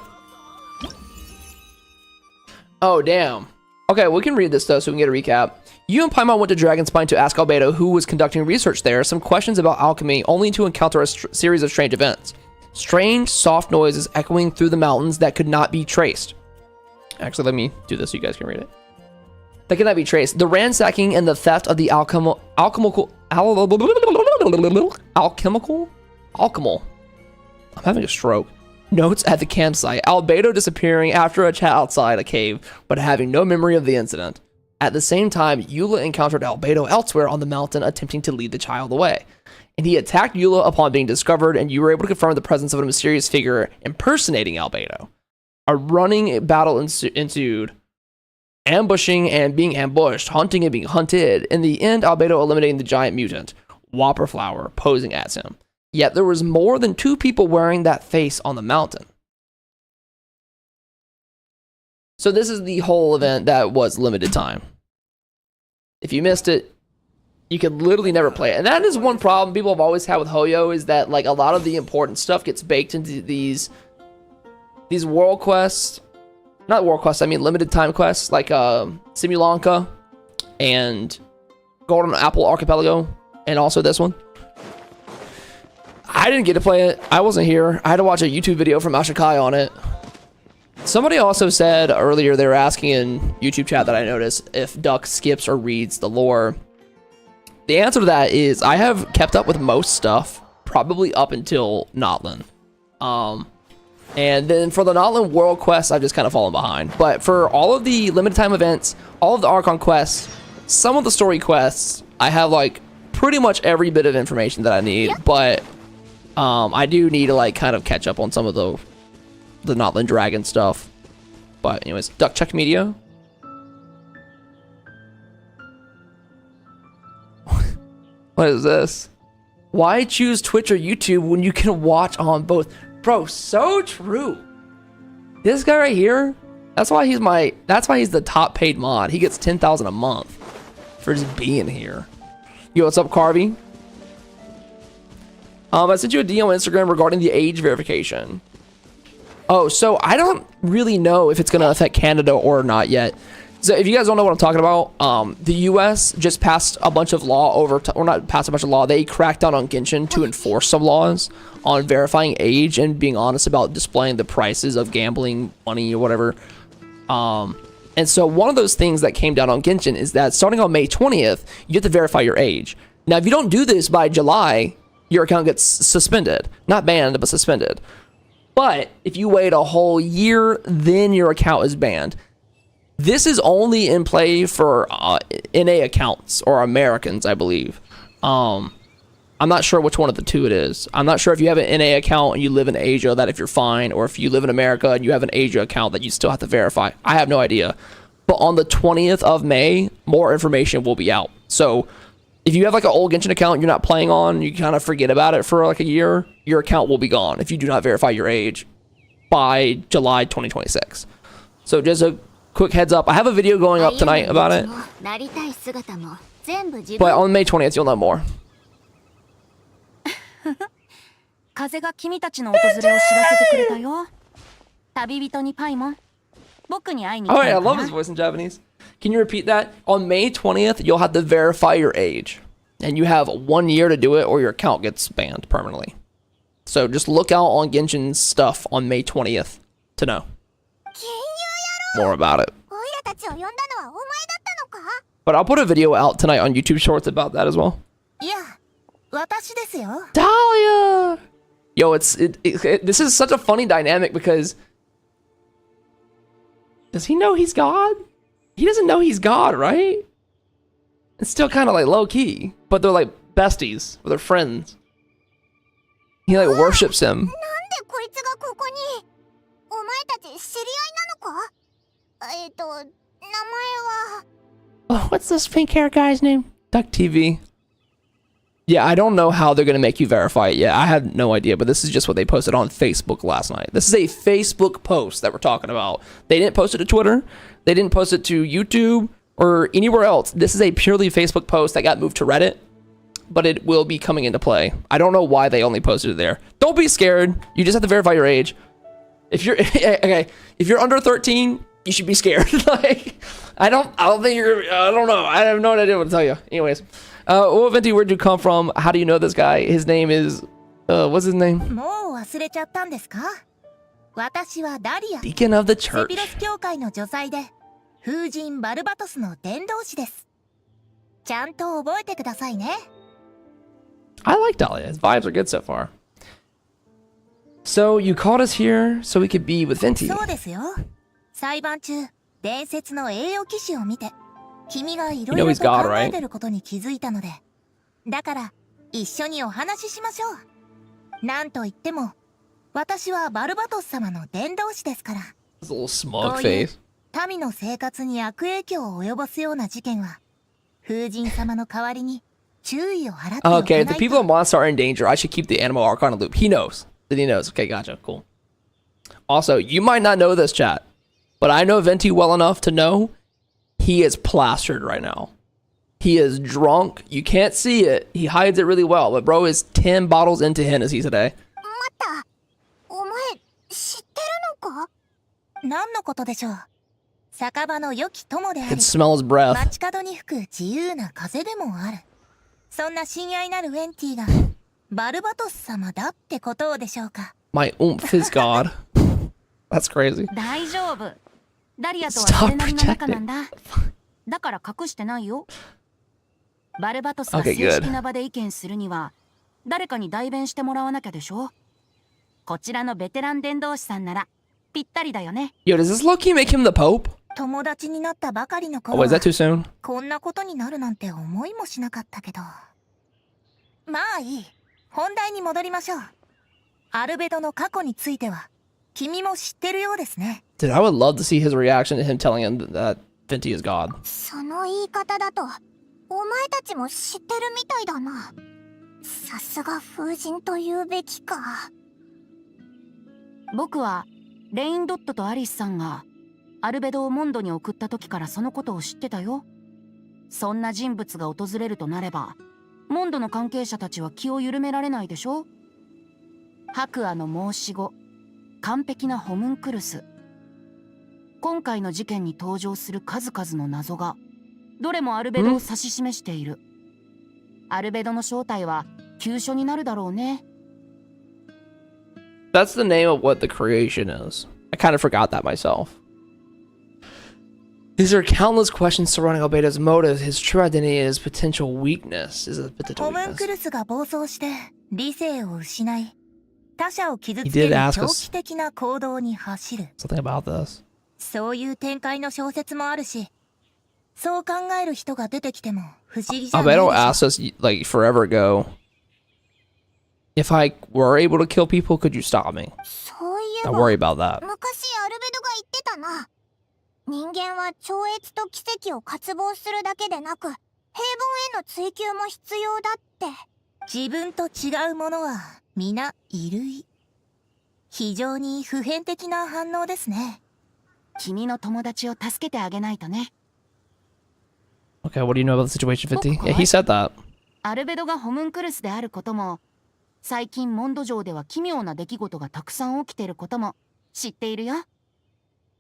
Oh, damn. Okay, we can read this though so we can get a recap. You and Paimon went to Dragonspine to ask Albedo, who was conducting research there, some questions about alchemy, only to encounter a series of strange events. Strange, soft noises echoing through the mountains that could not be traced. Actually, let me do this so you guys can read it. That cannot be traced. The ransacking and the theft of the alchemical. I'm having a stroke. Notes at the campsite. Albedo disappearing after a chat outside a cave, but having no memory of the incident. At the same time, Eula encountered Albedo elsewhere on the mountain, attempting to lead the child away. And he attacked Eula upon being discovered, and you were able to confirm the presence of a mysterious figure impersonating Albedo. A running battle ensued. Ambushing and being ambushed, hunting and being hunted. In the end, Albedo eliminating the giant mutant, Whopperflower, posing as him. Yet there was more than 2 people wearing that face on the mountain. So this is the whole event that was limited time. If you missed it, you could literally never play it. And that is one problem people have always had with Hoyo, is that like a lot of the important stuff gets baked into these world quests. Not world quests, I mean limited time quests, like Simulanka and Golden Apple Archipelago, and also this one. I didn't get to play it. I wasn't here. I had to watch a YouTube video from Ashikai on it. Somebody also said earlier, they were asking in YouTube chat that I noticed if Duck skips or reads the lore. The answer to that is I have kept up with most stuff, probably up until Notland. And then for the Notland World Quests, I've just kind of fallen behind. But for all of the limited time events, all of the Archon quests, some of the story quests, I have like pretty much every bit of information that I need. But I do need to like kind of catch up on some of the Notland Dragon stuff. But anyways, Duck Check Media. What is this? Why choose Twitch or YouTube when you can watch on both? Bro, so true. This guy right here, that's why he's the top paid mod. He gets 10,000 a month for just being here. Yo, what's up, Carby? I sent you a DM on Instagram regarding the age verification. Oh, so I don't really know if it's going to affect Canada or not yet. So if you guys don't know what I'm talking about, the U.S. just passed a bunch of law or not passed a bunch of law. They cracked down on Genshin to enforce some laws on verifying age and being honest about displaying the prices of gambling, money, or whatever. And so one of those things that came down on Genshin is that starting on May 20th, you have to verify your age. Now, if you don't do this by July, your account gets suspended. Not banned, but suspended. But if you wait a whole year, then your account is banned. This is only in play for NA accounts or Americans, I believe. I'm not sure which one of the two it is. I'm not sure if you have an NA account and you live in Asia, that if you're fine, or if you live in America and you have an Asia account that you still have to verify. I have no idea. But on the 20th of May, more information will be out. So if you have like an old Genshin account you're not playing on, you kind of forget about it for like a year, your account will be gone if you do not verify your age by July 2026. So just a quick heads up. I have a video going up tonight about it. But on May 20th, you'll know more. 風が君たちの訪れを知らせてくれたよ。旅人にパイモン。僕に会いに来 Oh た yeah, I のか love な his voice in Japanese. Can you repeat that? On May 20th, you'll have to verify your age. And you have 1 year to do it or your account gets banned permanently. So just look out on Genshin's stuff on May 20th to know more about it. But I'll put a video out tonight on YouTube Shorts about that as well. いや、私ですよ。 Dahlia! Yo, this is such a funny dynamic because does he know he's God? He doesn't know he's God, right? It's still kind of like low key, but they're like besties, or they're friends. He like worships him. Oh, what's this pink hair guy's name? DukTV. Yeah, I don't know how they're going to make you verify it yet. I had no idea, but this is just what they posted on Facebook last night. This is a Facebook post that we're talking about. They didn't post it to Twitter. They didn't post it to YouTube or anywhere else. This is a purely Facebook post that got moved to Reddit, but it will be coming into play. I don't know why they only posted it there. Don't be scared. You just have to verify your age. If you're okay, if you're under 13, you should be scared. Like, I don't think you're. I don't know. I have no idea what to tell you. Anyways. Well, Venti, where'd you come from? How do you know this guy? His name is, what's his name? もう忘れちゃったんですか？私はダリア。 Deacon of the セ church. ピロス教会の女祭で、風神バルバトスの伝道師です。ちゃんと覚えてくださいね。I like Dahlia. His vibes are good so far. So, you called us here so we could be with Venti. そうですよ。裁判中、伝説の栄誉騎士を見て、君がいろいろと考えてることに気づいたので、だから一緒にお話ししましょう。なんといっても、私はバルバトス様の伝道師ですから。His little smug face. 民の生活に悪影響を及ぼすような事件は、風神様の代わりに注意を払っておかないと。 Okay, if the people of Mondstadt are in danger, I should keep the animal Archon in loop. He knows. That he knows. Okay, gotcha. Cool. Also, you might not know this, chat, but I know Venti well enough to know he is plastered right now. He is drunk. You can't see it. He hides it really well, but bro is 10 bottles into Hennessy today. 何のことでしょう。酒場の良き友であ I can り、 smell his breath. 街角に吹く自由な風でもある。そんな親愛なるウェンティがバルバトス様だってことでしょうか。 My oomph is God. That's crazy. 大丈夫。ダリアとは Stop それなりの仲なんだ。だから隠してないよ。バルバトスが Okay, 正 good. 式な場で意見するには、誰かに代弁してもらわなきゃでしょ。こちらのベテラン伝道師さんならぴったりだよね。Yo, does this low-key make him the Pope? 友達になったばかりの Oh, 頃 wait, is that は too soon? こんなことになるなんて思いもしなかったけど。まあいい。本題に戻りましょう。アルベドの過去については君も知ってるようですね。 Dude, I would love to see his reaction to him telling him that Venti is God. その言い方だと、お前たちも知ってるみたいだな。さすが風神と言うべきか。僕はレインドットとアリスさんがアルベドをモンドに送った時からそのことを知ってたよ。そんな人物が訪れるとなれば、モンドの関係者たちは気を緩められないでしょ。白亜の申し子、完璧なホムンクルス。今回の事件に登場する数々の謎がどれもアルベドを指し示している。アルベドの正体は急所になるだろうね。That's the name of what the creation is. I kind of forgot that myself. These are countless questions surrounding Albedo's motive, his true identity, and his potential weakness. Is a potential ホムンク weakness. ルスが暴走して理性を失い、他者を傷つ He け did る ask 狂 us 気的な行動に走る。 something about this. そういう展開の小説もあるし、そう考える人が出てきても不思議じゃないでし Albedo ょ。 asked us like forever ago. If I were able to kill people, could you stop me? そういえ Don't ば worry about that. 昔アルベドが言ってたな。人間は超越と奇跡を渇望するだけでなく、平凡への追求も必要だって。自分と違うものは皆異類。非常に普遍的な反応ですね。君の友達を助けてあげないとね。Okay, what do you know about the situation, 50? Yeah, he said that. アルベドがホムンクルスであることも、最近モンド上では奇妙な出来事がたくさん起きてることも知っているよ。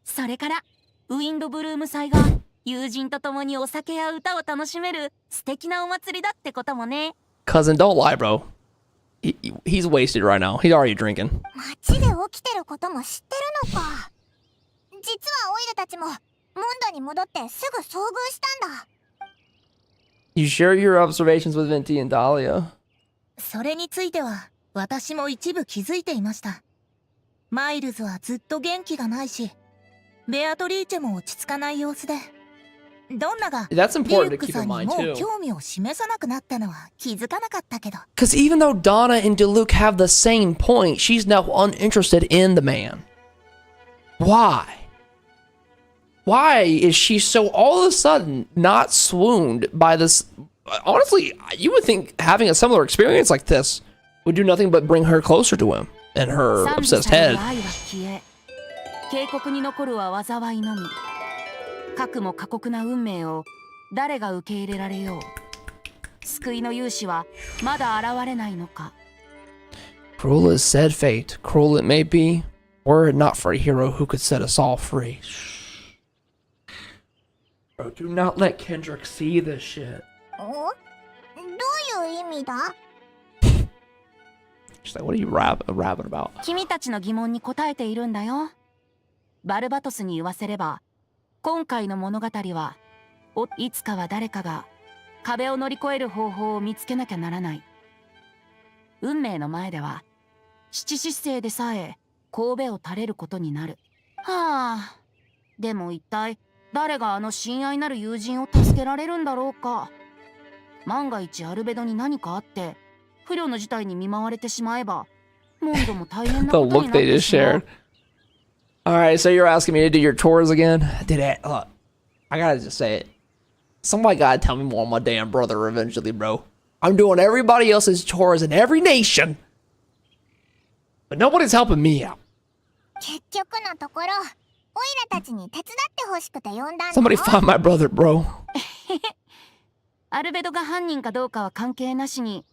それからウィンドブルーム祭が友人と共にお酒や歌を楽しめる素敵なお祭りだってこともね。 Cousin, don't lie, bro. He's wasted right now. He's already drinking. 街で起きてることも知ってるのか。実はオイラたちもモンドに戻ってすぐ遭遇したんだ。You share your observations with Venti and Dahlia. それについては私も一部気づいていました。マイルズはずっと元気がないし、ベアトリーチェも落ち着かない様子で、ドンナが That's リ important ュ to ック keep さ in んに mind もう too. 興味を示さなくなったのは気づかなかったけど。 Because even though Donna and Diluc have the same point, she's now uninterested in the man. Why? Why is she so all of a sudden not swooned by this? Honestly, you would think having a similar experience like this would do nothing but bring her closer to him in her 賛美 obsessed され head. る愛は消え、警告に残るは災いのみ。核も過酷な運命を誰が受け入れられよう。救いの勇士はまだ現れないのか。 Cruel is said fate, cruel it may be, were it not for a hero who could set us all free. Bro, do not let Kendrick see this shit. お？どういう意味だ？ She's like, what are you rapping about? 君たちの疑問に答えているんだよ。バルバトスに言わせれば、今回の物語はいつかは誰かが壁を乗り越える方法を見つけなきゃならない。運命の前では七失星でさえ神戸を垂れることになる。はあ、でも一体誰があの親愛なる友人を助けられるんだろうか。万が一アルベドに何かあって不慮の事態に見舞われてしまえば、モンドも大変な The こと look になっ they て just しまう。 shared. Alright, so you're asking me to do your chores again? Did it? Look, I gotta just say it. Somebody gotta tell me more on my damn brother eventually, bro. I'm doing everybody else's chores in every nation, but nobody's helping me out. 結局のところ、オイラたちに手伝ってほしくて呼んだんだ。 Somebody find my brother, bro. アルベドが犯人かどうかは関係なしに、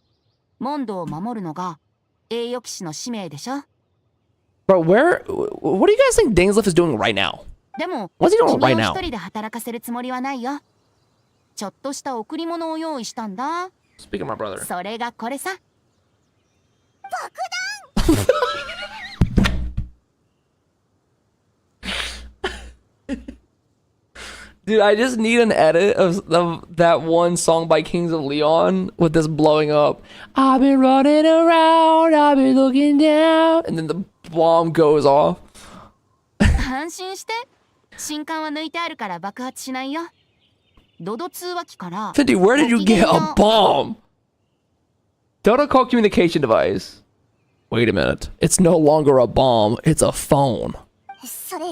モンドを守るのが栄誉騎士の使命でしょ。 Bro, what do you guys think Dainsleif is doing right now? でも、 What's he doing 君 right を now? 一人で働かせるつもりはないよ。ちょっとした贈り物を用意したんだ。 Speaking of my brother. それがこれさ。 Dude, I just need an edit of that one song by Kings of Leon with this blowing up. I've been running around, I've been looking down, and then the bomb goes off. 安心して。新刊は抜いてあるから爆発しないよ。ドド通話機から。 50, where did you get a bomb? Protocol communication device. Wait a minute. It's no longer a bomb, it's a phone. それ、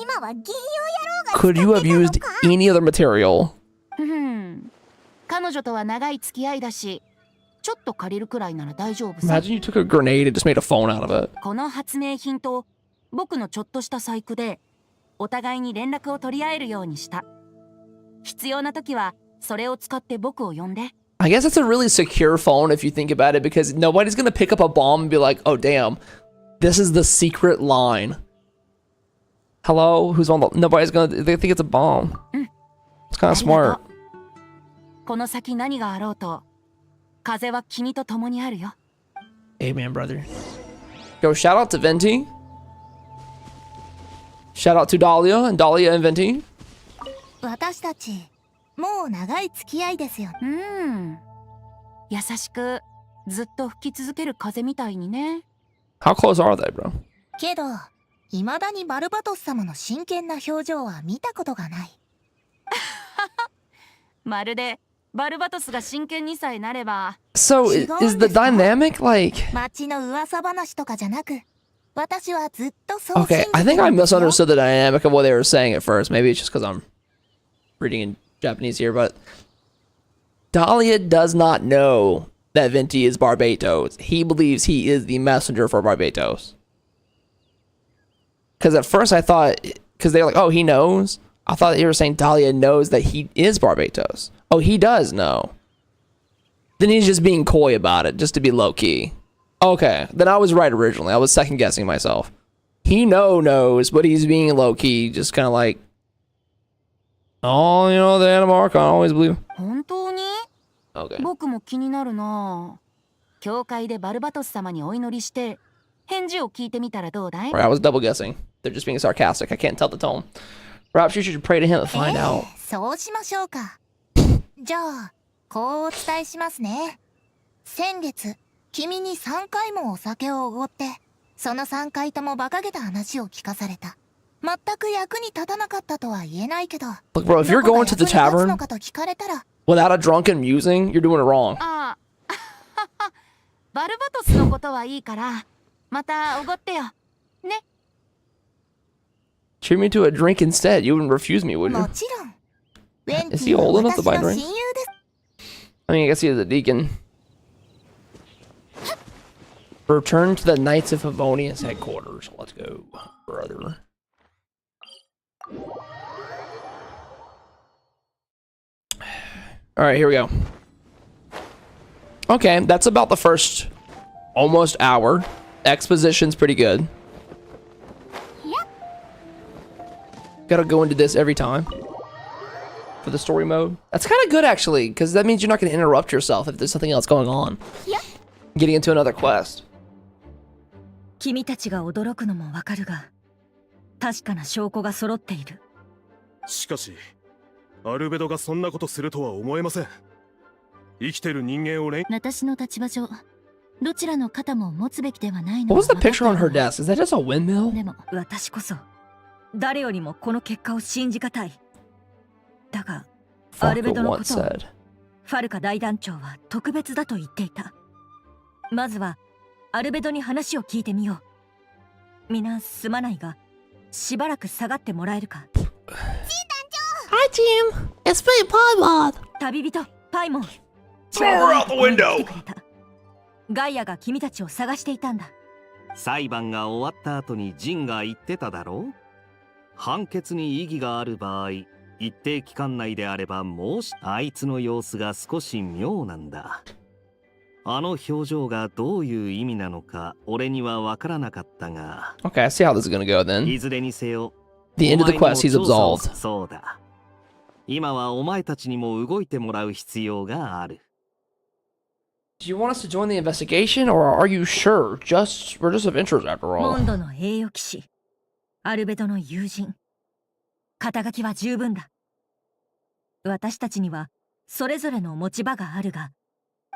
今は銀曜野郎が Could you have used any other material? 彼女とは長い付き合いだし、ちょっと借りるくらいなら大丈夫さ。 Imagine you took a grenade and just made a phone out of it. この発明品と僕のちょっとした細工でお互いに連絡を取り合えるようにした。必要な時はそれを使って僕を呼んで。 I guess it's a really secure phone if you think about it, because nobody's gonna pick up a bomb and be like, oh damn, this is the secret line. Hello? Who's on the... Nobody's gonna... They think it's a bomb. It's kind of smart. この先何があろうと、風は君と共にあるよ。Amen, brother. Yo, shout out to Venti. Shout out to Dahlia and Venti. 私たちもう長い付き合いですよ。優しくずっと吹き続ける風みたいにね。How close are they, bro? けど未だにバルバトス様の真剣な表情は見たことがない。まるでバルバトスが真剣にさえなれば。So, is the dynamic like... 街の噂話とかじゃなく、私はずっとそう信じ Okay, てる I think ん I ですよ。 misunderstood the dynamic of what they were saying at first. Maybe it's just because I'm reading in Japanese here, but Dahlia does not know that Venti is Barbatos. He believes he is the messenger for Barbatos. Because at first I thought, because they were like, oh, he knows. I thought you were saying Dahlia knows that he is Barbatos. Oh, he does know. Then he's just being coy about it, just to be low-key. Okay, then I was right originally. I was second-guessing myself. He knows, but he's being low-key, just kind of like, oh, you know, the Anima Archon, I always believe. 本当に？ Okay. 僕も気になるな。教会でバルバトス様にお祈りして返事を聞いてみたらどうだい？ Right, I was double-guessing. They're just being sarcastic. I can't tell the tone. Perhaps you should pray to him to find out. そうしましょうか。じゃあこうお伝えしますね。先月君に3回もお酒をおごって、その3回とも馬鹿げた話を聞かされた。全く役に立たなかったとは言えないけど。 Look, bro, if you're going to the どこが役に立つ tavern のかと聞かれたら、 without a drunken musing, you're doing it wrong. ああ、バルバトスのことはいいから、またおごってよ。ね。Treat me to a drink instead. You wouldn't refuse me, would you? もちろん。ウェンテ Is ィ he は old enough to 私 buy の drinks? 親友です。 I mean, I guess he is a deacon. Return to the Knights of Favonius headquarters. Let's go, brother. All right, here we go. Okay, that's about the first almost hour. Exposition's pretty good. Gotta go into this every time for the story mode. That's kind of good, actually, because that means you're not going to interrupt yourself if there's something else going on. Getting into another quest. 君たちが驚くのもわかるが、確かな証拠が揃っている。しかしアルベドがそんなことするとは思えません。生きてる人間を連。私の立場上、どちらの肩も持つべきではないの。 What was the picture on her desk? Is that just a windmill? でも私こそ誰よりもこの結果を信じがたい。だが、アルベ Fuck ドの what ことを said. ファルカ大団長は特別だと言っていた。まずはアルベドに話を聞いてみよう。皆すまないが、しばらく下がってもらえるか。Hi, team. It's me, Paimon. 旅人パイモン。 Throw her out the window! ガイアが君たちを探していたんだ。裁判が終わった後にジンが言ってただろう。判決に異議がある場合、一定期間内であればあいつの様子が少し妙なんだ。あの表情がどういう意味なのか俺には分からなかったが。 Okay, I see how this is gonna go then. いずれにせよ。 The end of the quest, he's absolved. そうだ。今はお前たちにも動いてもらう必要がある。Do you want us to join the investigation, or are you sure? We're just adventurers after モ all. ンドの栄誉騎士、アルベドの友人。肩書きは十分だ。私たちにはそれぞれの持ち場があるが、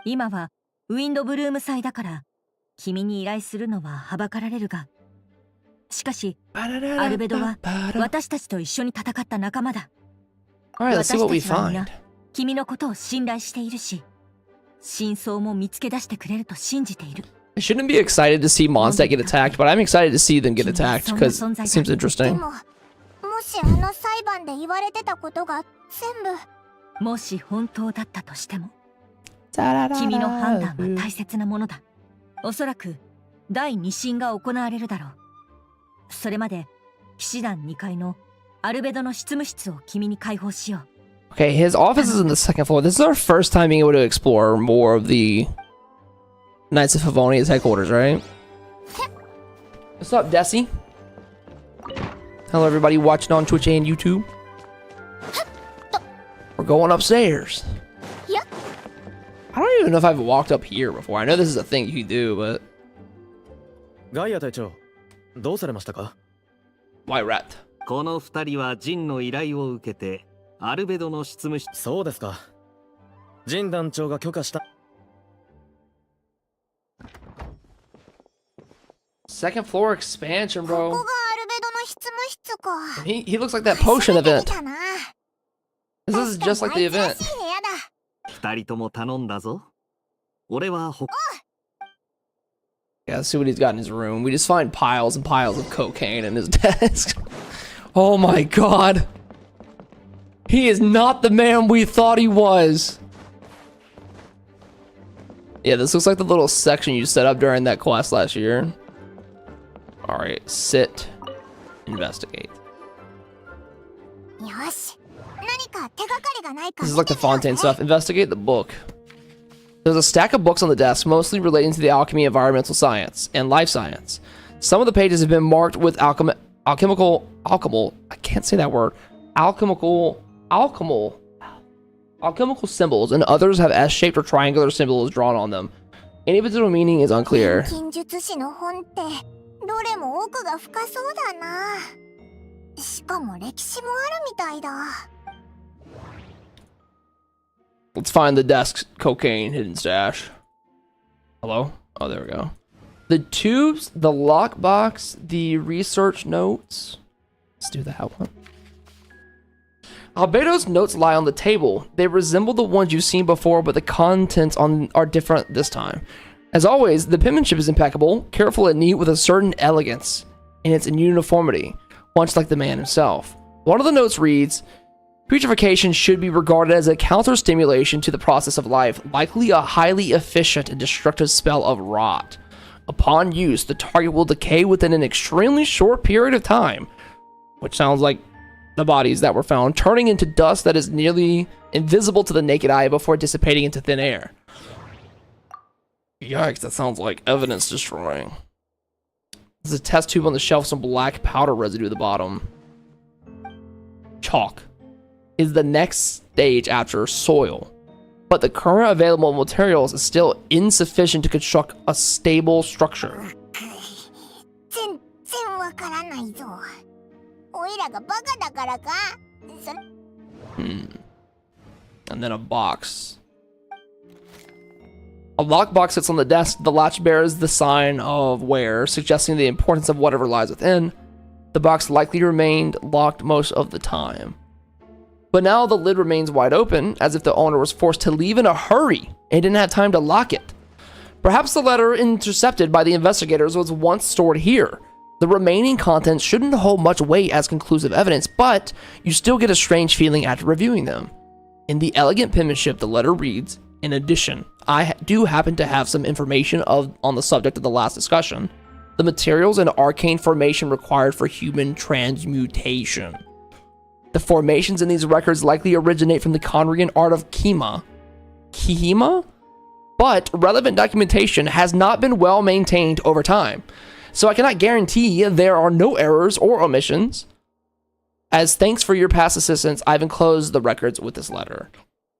今はウィンドブルーム祭だから君に依頼するのははばかられるが、しかしアルベドは私たちと一緒に戦った仲間だ。 All right, let's see what we 私たちは find. 皆君のことを信頼しているし、真相も見つけ出してくれると信じている。 I shouldn't be excited to see Mondstadt get attacked, but I'm excited to see them get attacked because it seems interesting. もしあの裁判で言われてたことが全部。もし本当だったとしても、君の判断は大切なものだ。おそらく第2審が行われるだろう。それまで騎士団2階のアルベドの執務室を君に開放しよう。 Okay, his office is on the second floor. This is our first time being able to explore more of the Knights of Favonius headquarters, right? What's up, Desi? Hello, everybody watching on Twitch and YouTube. We're going upstairs. Yep. I don't even know if I've walked up here before. I know this is a thing you can do, but... ガイア隊長、どうされましたか? Why rat? この二人はジンの依頼を受けてアルベドの執務室。そうですか。ジン団長が許可した。 Second floor expansion, こ bro. こがアルベドの執務室か。 He looks like that potion 初めて event. 見たな。 This is just like the 確かに event. 愛くらしい部屋だ。二人とも頼んだぞ。俺はほ Yeah, let's see what he's got in his room. We just find piles and piles of cocaine in his desk. Oh my god. He is not the man we thought he was. Yeah, this looks like the little section you set up during that quest last year. Alright, sit. Investigate. よし。何か手がかりがないか This 見 is て like the みようぜ。 Fontaine stuff. Investigate the book. There's a stack of books on the desk, mostly relating to the alchemy, environmental science, and life science. Some of the pages have been marked with alchemical, I can't say that word, alchemical symbols, and others have S-shaped or triangular symbols drawn on them. Any particular meaning is unclear. 錬金術師の本ってどれも奥が深そうだな。しかも歴史もあるみたいだ。 Let's find the desk's cocaine hidden stash. Hello? Oh, there we go. The tubes, the lockbox, the research notes. Let's do that one. Albedo's notes lie on the table. They resemble the ones you've seen before, but the contents are different this time. As always, the penmanship is impeccable, careful and neat with a certain elegance in its uniformity, much like the man himself. One of the notes reads, putrefaction should be regarded as a counter-stimulation to the process of life, likely a highly efficient and destructive spell of rot. Upon use, the target will decay within an extremely short period of time, which sounds like the bodies that were found, turning into dust that is nearly invisible to the naked eye before dissipating into thin air. Yikes, that sounds like evidence destroying. There's a test tube on the shelf, some black powder residue at the bottom. Chalk is the next stage after soil, but the current available materials is still insufficient to construct a stable structure. 全然わからないぞ。おいらがバカだからか。それ And then a box. A lockbox sits on the desk. The latch bears the sign of wear, suggesting the importance of whatever lies within. The box likely remained locked most of the time. But now the lid remains wide open, as if the owner was forced to leave in a hurry and didn't have time to lock it. Perhaps the letter intercepted by the investigators was once stored here. The remaining contents shouldn't hold much weight as conclusive evidence, but you still get a strange feeling after reviewing them. In the elegant penmanship, the letter reads, in addition, I do happen to have some information on the subject of the last discussion. The materials and arcane formation required for human transmutation. The formations in these records likely originate from the Conrian art of Kihima, but relevant documentation has not been well maintained over time, so I cannot guarantee there are no errors or omissions. As thanks for your past assistance, I've enclosed the records with this letter.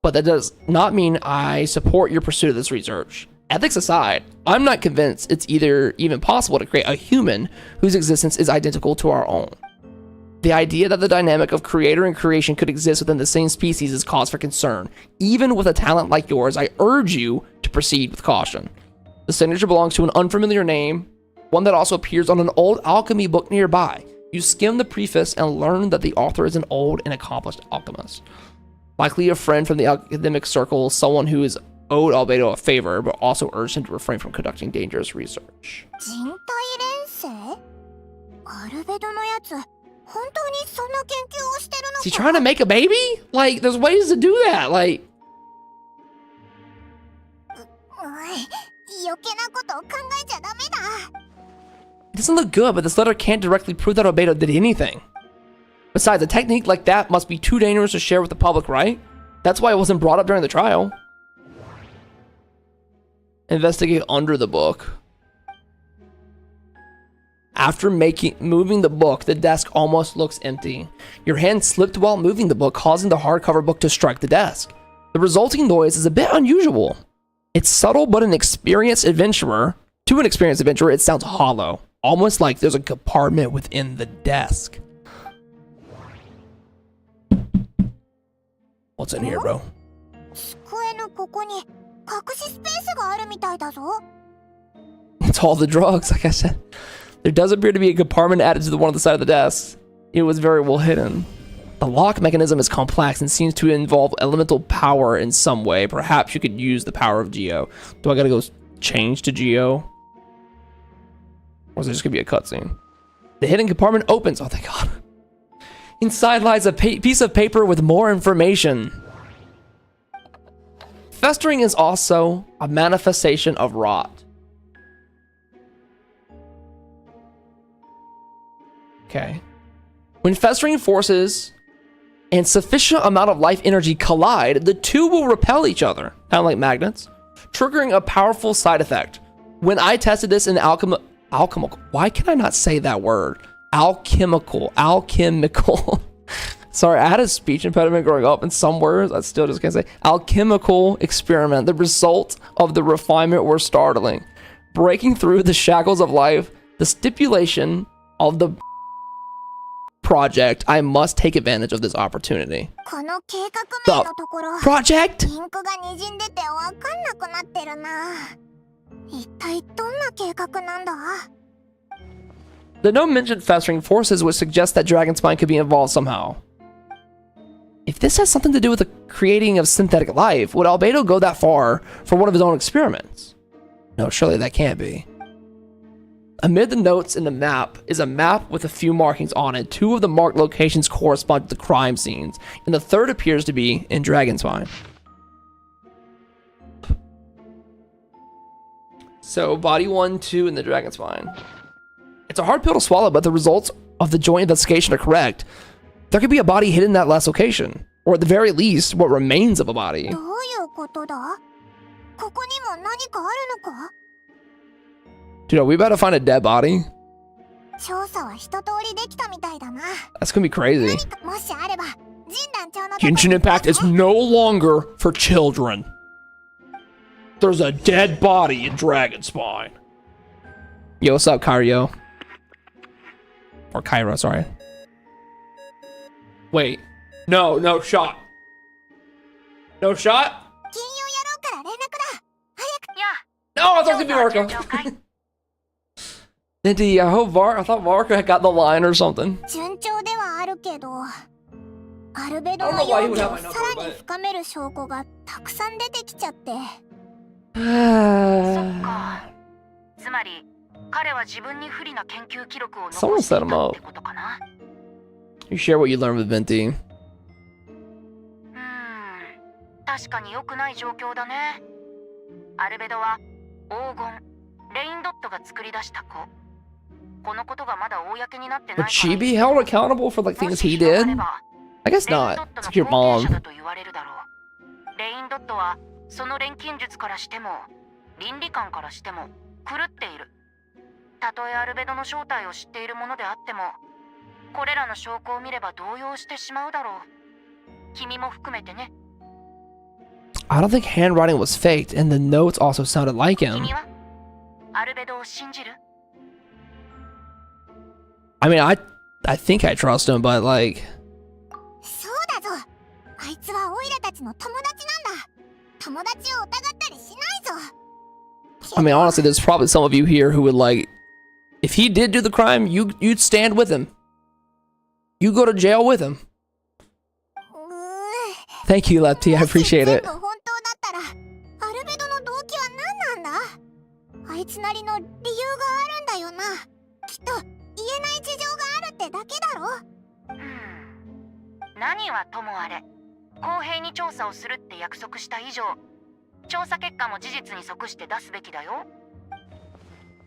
But that does not mean I support your pursuit of this research. Ethics aside, I'm not convinced it's even possible to create a human whose existence is identical to our own. The idea that the dynamic of creator and creation could exist within the same species is cause for concern. Even with a talent like yours, I urge you to proceed with caution. The signature belongs to an unfamiliar name, one that also appears on an old alchemy book nearby. You skim the preface and learn that the author is an old and accomplished alchemist. Likely a friend from the academic circle, someone who has owed Albedo a favor, but also urged him to refrain from conducting dangerous research. 人体錬成？アルベドのやつ、本当にそんな研究をしてるのか？ Is he trying to make a baby? Like, there's ways to do that. Like, 余計なことを考えちゃダメだ。 it doesn't look good, but this letter can't directly prove that Albedo did anything. Besides, a technique like that must be too dangerous to share with the public, right? That's why it wasn't brought up during the trial. Investigate under the book. After moving the book, the desk almost looks empty. Your hand slipped while moving the book, causing the hardcover book to strike the desk. The resulting noise is a bit unusual. It's subtle, but to an experienced adventurer, it sounds hollow, almost like there's a compartment within the desk. What's in here, bro? 机のここに隠しスペースがあるみたいだぞ。 It's all the drugs, like I said. There does appear to be a compartment added to the one on the side of the desk. It was very well hidden. The lock mechanism is complex and seems to involve elemental power in some way. Perhaps you could use the power of Geo. Do I gotta go change to Geo? Or is it just gonna be a cutscene? The hidden compartment opens. Oh, thank God. Inside lies a piece of paper with more information. Festering is also a manifestation of rot. Okay. When festering forces and sufficient amount of life energy collide, the two will repel each other, kind of like magnets, triggering a powerful side effect. When I tested this in alchemical, why can I not say that word? Alchemical. Sorry, I had a speech impediment growing up, and some words I still just can't say. Alchemical experiment. The result of the refinement were startling. Breaking through the shackles of life, the stipulation of the project, I must take advantage of this opportunity. この計画名のところ、 project? インクが滲んでてわかんなくなってるな。一体どんな計画なんだ? The note mentioned festering forces would suggest that Dragonspine could be involved somehow. If this has something to do with the creating of synthetic life, would Albedo go that far for one of his own experiments? No, surely that can't be. Amid the notes in the map is a map with a few markings on it. Two of the marked locations correspond to the crime scenes, and the third appears to be in Dragonspine. So, body 1, 2 in the Dragonspine. It's a hard pill to swallow, but the results of the joint investigation are correct. There could be a body hidden in that last location, or at the very least, what remains of a body. どういうことだ? ここにも何かあるのか? Dude, are we about to find a dead body? 調査は一通りできたみたいだな。 That's gonna be crazy. 何かもしあれば、神団長の Genshin Impact is no longer for children. There's a dead body in Dragonspine. Yo, what's up, Kyrio? Or Kyra, sorry. Wait. No shot. No shot? 金曜野郎から連絡だ。早く。 No, I thought it was gonna be Varka. Indeed, I thought Varka had got the line or something. 順調ではあるけど、アルベド I の don't know why he 容 would 疑 have を my さ number, らに深める証拠がたくさん出てきちゃって。そっか。つまり彼は自分に不利な研究記録を残していたってことかな。You share what you learned with Venti. 確かに良くない状況だね。アルベドは黄金、レインドットが作り出した子。このことがまだ公になってないから。Would she be held accountable for like things he did? I guess not. It's like your mom. レインドットはその錬金術からしても倫理観からしても狂っている。たとえアルベドの正体を知っているものであっても、これらの証拠を見れば動揺してしまうだろう。君も含めてね。I don't think handwriting was faked, and the notes also sounded like him. 君はアルベドを信じる? I mean, I think I trust him, but like. そうだぞ。あいつはオイラたちの友達なんだ。友達を疑ったりしないぞ。 I mean, honestly, there's probably some of you here who would like, if he did do the crime, you'd stand with him. You go to jail with him. Thank you, Lepti. I appreciate it. 本当だったら、アルベドの動機は何なんだ? あいつなりの理由があるんだよな。きっと言えない事情があるってだけだろ。何はともあれ、公平に調査をするって約束した以上、調査結果も事実に即して出すべきだよ。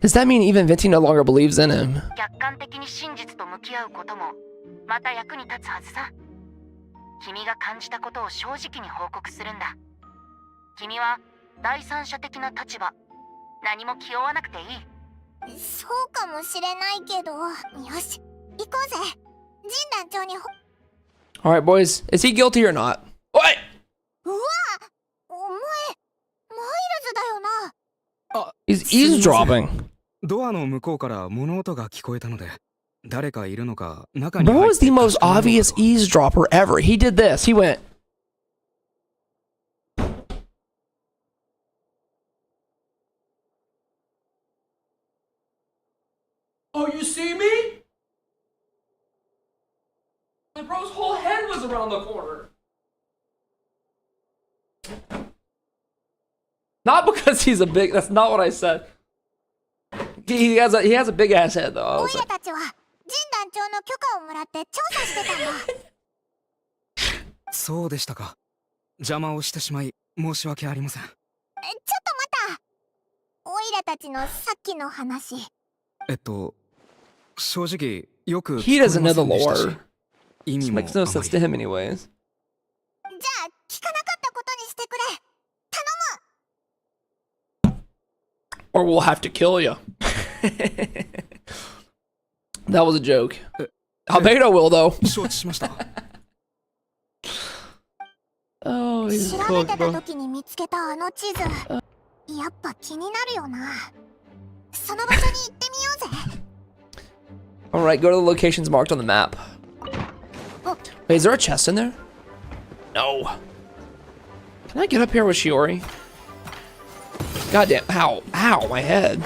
Does that mean even Venti no longer believes in him? 客観的に真実と向き合うこともまた役に立つはずさ。君が感じたことを正直に報告するんだ。君は第三者的な立場、何も気負わなくていい。そうかもしれないけど、よし、行こうぜ。ジン団長に。 All right, boys. Is he guilty or not? What? うわ、お前、マイルズだよな。He's eavesdropping. ドアの向こうから物音が聞こえたので、誰かいるのか中に Bro 入っ is て the 確 most かめようかと。 obvious eavesdropper ever. He did this. He went. Oh, you see me? My bro's whole head was around the corner. Not because he's a big. That's not what I said. He has a big ass head though. I オ was イ like, ラたちはジン団長の許可をもらって調査してたんだ。そうでしたか。邪魔をしてしまい申し訳ありません。ちょっと待った。オイラたちのさっきの話。正直よく he doesn't know the 聞こえませんでしたし lore. 意味 This も makes no あま sense り to him anyways. じゃあ聞かなかったことにしてくれ。 Or we'll have to kill you. That was a joke. Albedo will though. 承知しました。Oh, he's 調べ cooked, てた bro. 時に見つけたあの地図。やっぱ気になるよな。その場所に行ってみようぜ。 All right, go to the locations marked on the map. Wait, is there a chest in there? No. Can I get up here with Shiori? Goddamn! Ow! Ow! My head.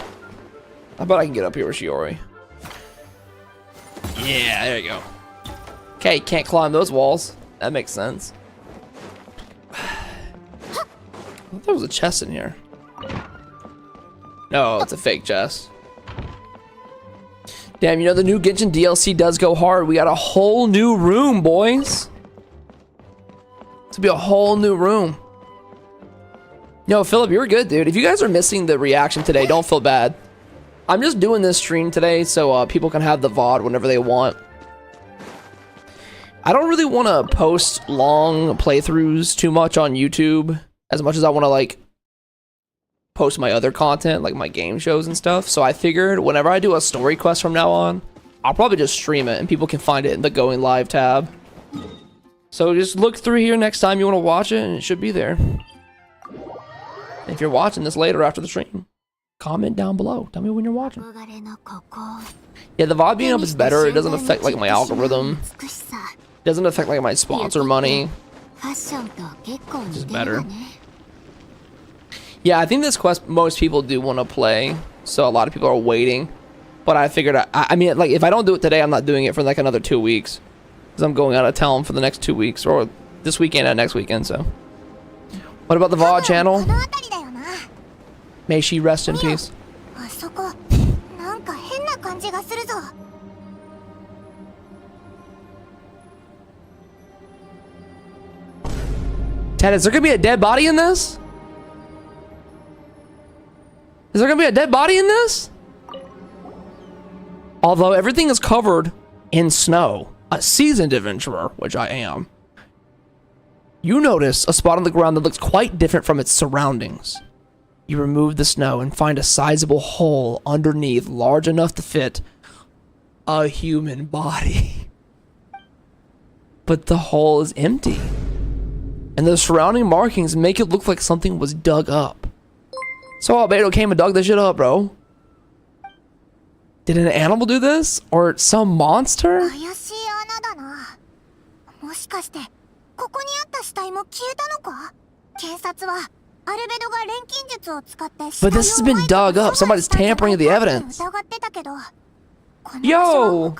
I bet I can get up here with Shiori. Yeah, there you go. Okay, can't climb those walls. That makes sense. I thought there was a chest in here. No, it's a fake chest. Damn, you know the new Genshin DLC does go hard. We got a whole new room, boys. It's gonna be a whole new room. Yo, Philip, you're good, dude. If you guys are missing the reaction today, don't feel bad. I'm just doing this stream today so people can have the VOD whenever they want. I don't really want to post long playthroughs too much on YouTube as much as I want to, like, post my other content, like my game shows and stuff. So I figured whenever I do a story quest from now on, I'll probably just stream it and people can find it in the Going Live tab. So just look through here next time you want to watch it and it should be there. If you're watching this later after the stream, comment down below. Tell me when you're watching. Yeah, the VOD being up is better. It doesn't affect like my algorithm. It doesn't affect like my sponsor money. It's just better. Yeah, I think this quest most people do want to play, so a lot of people are waiting. But I figured, I mean, like if I don't do it today, I'm not doing it for like another 2 weeks, because I'm going out of town for the next 2 weeks, or this weekend and next weekend. So, what about the VOD channel? May she rest in peace. Ted, is there gonna be a dead body in this? Is there gonna be a dead body in this? Although everything is covered in snow, a seasoned adventurer, which I am, you notice a spot on the ground that looks quite different from its surroundings. You remove the snow and find a sizable hole underneath large enough to fit a human body. But the hole is empty, and the surrounding markings make it look like something was dug up. So Albedo came and dug this shit up, bro. Did an animal do this? Or some monster? But this has been dug up. Somebody's tampering with the evidence. Yo!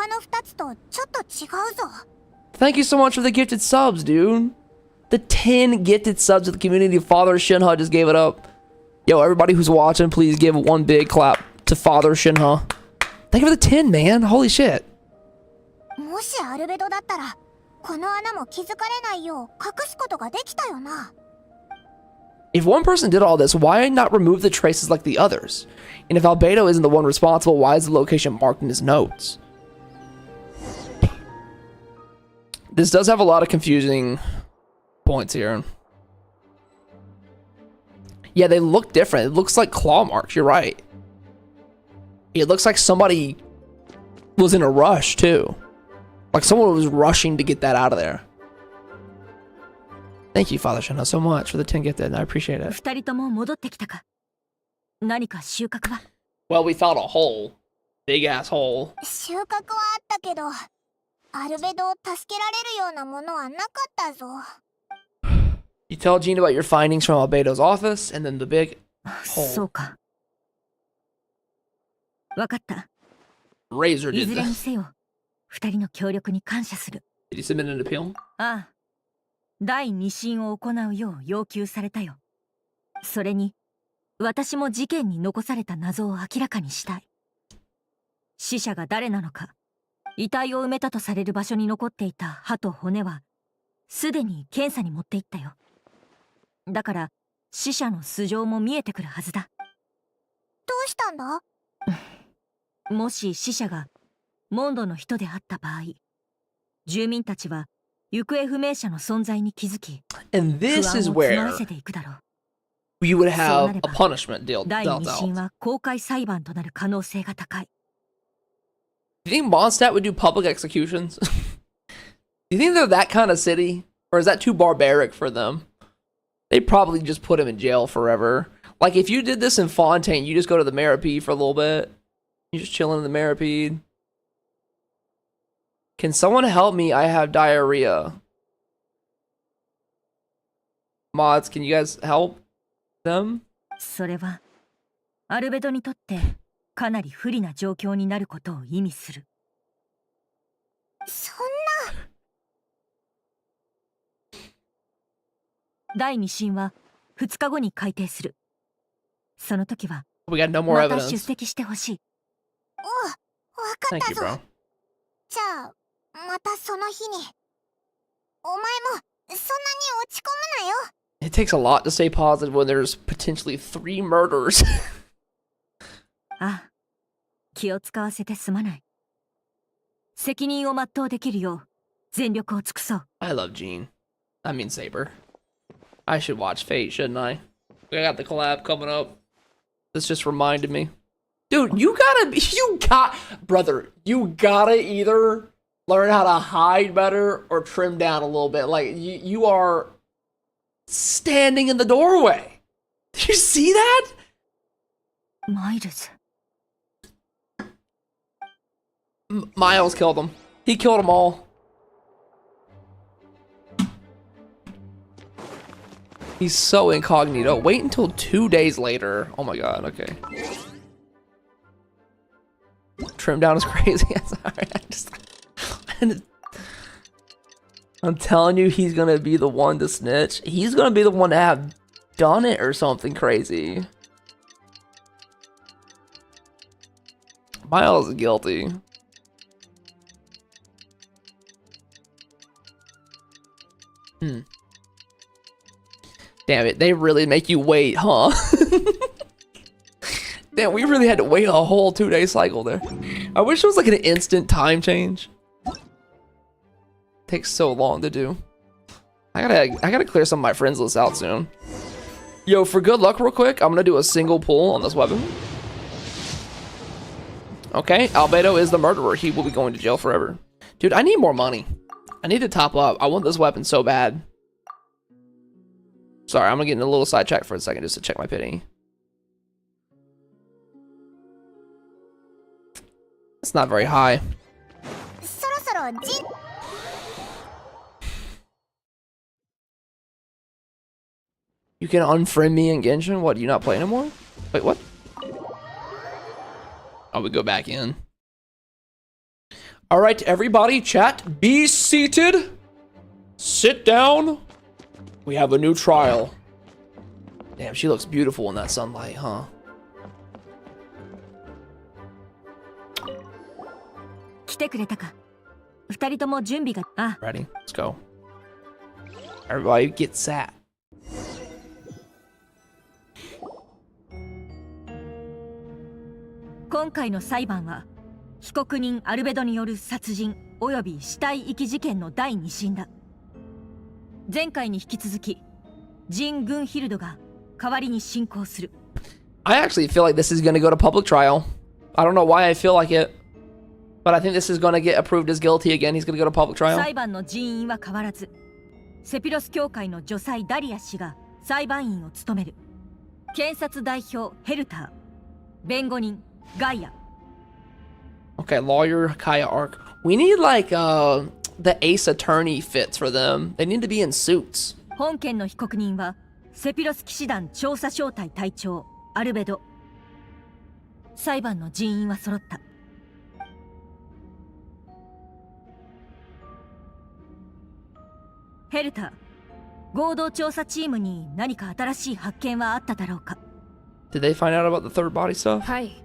Thank you so much for the gifted subs, dude. The 10 gifted subs of the community. Father Shinha just gave it up. Yo, everybody who's watching, please give one big clap to Father Shinha. Thank you for the 10, man. Holy shit. If one person did all this, why not remove the traces like the others? And if Albedo isn't the one responsible, why is the location marked in his notes? This does have a lot of confusing points here. Yeah, they look different. It looks like claw marks. You're right. It looks like somebody was in a rush too. Like someone was rushing to get that out of there. Thank you, Father Shana, so much for the 10 gifted. I appreciate it. 二人とも戻ってきたか。何か収穫は？ Well, we found a hole. Big ass hole. 収穫はあったけど、アルベドを助けられるようなものはなかったぞ。You tell Jean about your findings from Albedo's office, and then the big hole. そうか。わかった。 Razor い did ずれに this. せよ、二人の協力に感謝する。 Did he submit an appeal? ああ、第二審を行うよう要求されたよ。それに、私も事件に残された謎を明らかにしたい。死者が誰なのか、遺体を埋めたとされる場所に残っていた歯と骨は、すでに検査に持っていったよ。だから、死者の素性も見えてくるはずだ。どうしたんだ？もし死者がモンドの人であった場合、住民たちは行方不明者の存在に気づき、 And 不 this 安 is を募 where らせていくだろう。 we would そうな have れ a ば punishment dealt 第 dealt 二審 out. は公開裁判となる可能性が高い。 Do you think Mondstadt would do public executions? Do you think they're that kind of city? Or is that too barbaric for them? They'd probably just put him in jail forever. Like, if you did this in Fontaine, you just go to the Maripede for a little bit. You're just chilling in the Maripede. Can someone help me? I have diarrhea. Mods, can you guys help them? それは、アルベドにとってかなり不利な状況になることを意味する。そん第二審は2日後に改定する。その時は、 We got no more また出 evidence. 席してほしい。わかっ Thank た you, ぞ。 bro. じゃあ、またその日に。お前もそんなに落ち込むなよ。It takes a lot to stay positive when there's potentially 3 murders. ああ、気を使わせてすまない。責任を全うできるよう全力を尽くそう。 I love Jean. I mean Saber. I should watch Fate, shouldn't I? I got the collab coming up. This just reminded me. Dude, you gotta either learn how to hide better or trim down a little bit. Like, you are standing in the doorway. Did you see that? マイルズ。Miles killed him. He killed them all. He's so incognito. Wait until 2 days later. Oh my god, okay. Trim down is crazy. Sorry, I'm telling you, he's gonna be the one to snitch. He's gonna be the one to have done it or something crazy. Miles is guilty. Damn it, they really make you wait, huh? Damn, we really had to wait a whole 2-day cycle there. I wish it was like an instant time change. Takes so long to do. I gotta clear some of my friends list out soon. Yo, for good luck real quick, I'm gonna do a single pull on this weapon. Okay, Albedo is the murderer. He will be going to jail forever. Dude, I need more money. I need to top up. I want this weapon so bad. Sorry, I'm gonna get in a little sidetracked for a second just to check my pity. It's not very high. そろそろジン。You can unfriend me in Genshin? What, do you not play anymore? Wait, what? Oh, we go back in. Alright, everybody, chat, be seated. Sit down. We have a new trial. Damn, she looks beautiful in that sunlight, huh? 来てくれたか。二人とも準備が。あ、 Ready? Let's go. Everybody get sat. 今回の裁判は被告人アルベドによる殺人および死体遺棄事件の第二審だ。前回に引き続きジン・グンヒルドが代わりに進行する。 I actually feel like this is gonna go to public trial. I don't know why I feel like it, but I think this is gonna get approved as guilty again. He's gonna go to public trial. 裁判の人員は変わらず、セピロス教会の女裁ダリア氏が裁判員を務める。検察代表ヘルター、弁護人ガイア。Okay, lawyer Kaya Ark. We need like the ace attorney fits for them. They need to be in suits. 本件の被告人はセピロス騎士団調査小隊隊長アルベド。裁判の人員は揃った。ヘルター、合同調査チームに何か新しい発見はあっただろうか。 Did they find out about the third body stuff? はい。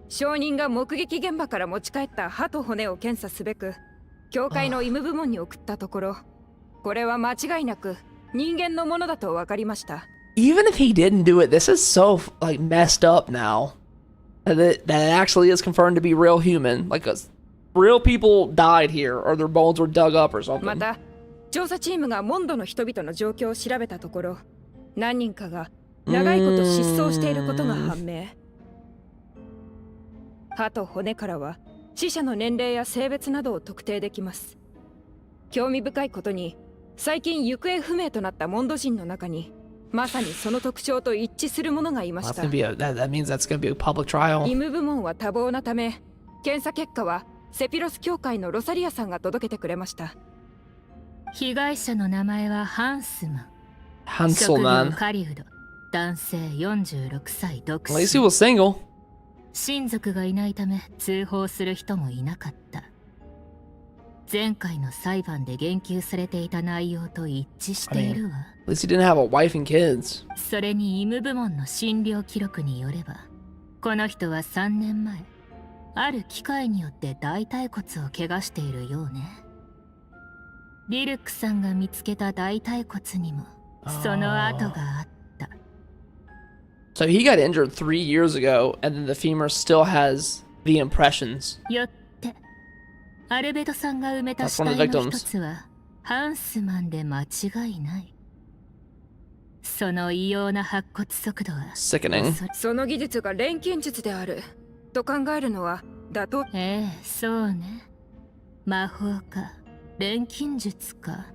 証人が目撃現場から持ち帰った歯と骨を検査すべく教会の医務部門に送ったところ、これは間違いなく人間のものだと分かりました。Even if he didn't do it, this is so like messed up now. That it actually is confirmed to be real human. Like real people died here, or their bones were dug up or something. また調査チームがモンドの人々の状況を調べたところ、何人かが長いこと失踪していることが判明。歯と骨からは死者の年齢や性別などを特定できます。興味深いことに、最近行方不明となったモンド人の中にまさにその特徴と一致するものがいました。 That means that's gonna be a public trial. 医務部門は多忙なため、検査結果はセピロス教会のロサリアさんが届けてくれました。被害者の名前はハンスマン。 Hanselman. 狩人、男性46歳独 At least he was single. 親族がいないため通報する人もいなかった。前回の裁判で言及されていた内容と一致しているわ。At least he didn't have a wife and kids. それに医務部門の診療記録によれば、この人は3年前、ある機械によって大腿骨を怪我しているようね。リルクさんが見つけた大腿骨にもその跡があった。So he got injured 3 years ago, and then the femur still has the impressions. よってアルベドさんが埋めた死体の一つはハンスマンで間違いない。その異様な白骨速度は Sickening. その技術が錬金術であると考えるのは妥当。ええ、そうね。魔法か錬金術か、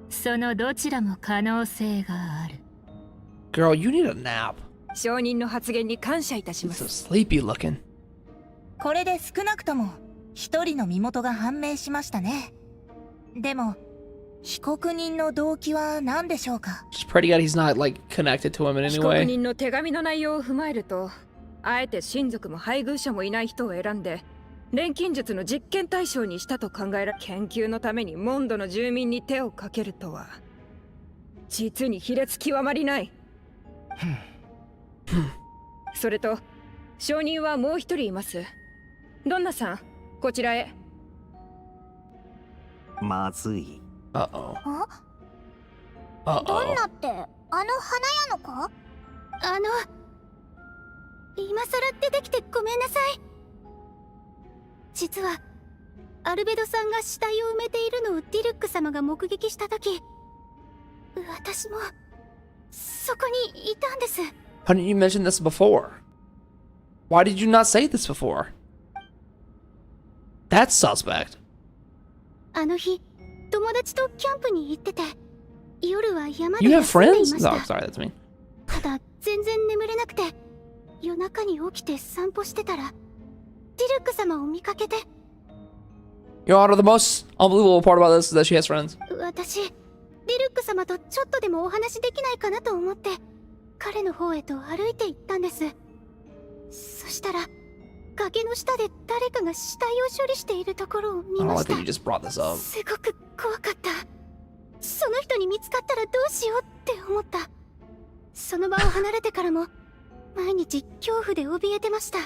そのどちらも可能性がある。 Girl, you need a nap. 証人の発言に感謝いたしま He's so す。 sleepy looking. これで少なくとも一人の身元が判明しましたね。でも被告人の動機は何でしょうか。 Just pray to God he's not like connected to him in 被 any 告 way. 人の手紙の内容を踏まえると、あえて親族も配偶者もいない人を選んで錬金術の実験対象にしたと考えられ、研究のためにモンドの住民に手をかけるとは実に卑劣極まりない。それと証人はもう一人います。ドンナさん、こちらへ。まずい。Uh-oh. どん Uh-oh. なってあの花屋のか？今さら出てきてごめんなさい。実はアルベドさんが死体を埋めているのをディルック様が目撃したとき、私もそこにいたんです。 How didn't you mention this before? Why did you not say this before? That's suspect. あの日、友達とキャンプに行ってて、夜は山で You have 休んでいま friends? し No, た。 sorry, that's me. ただ全然眠れなくて、夜中に起きて散歩してたらディルック様を見かけて。 Your Honor, the most unbelievable part about this is that she has friends. 私、ディルック様とちょっとでもお話できないかなと思って彼の方へと歩いて行ったんです。そしたら崖の下で誰かが死体を処理しているところを I 見 don't ま like した。 that you just brought this up. すごく怖かった。その人に見つかったらどうしようって思った。その場を離れてからも毎日恐怖で怯えてました。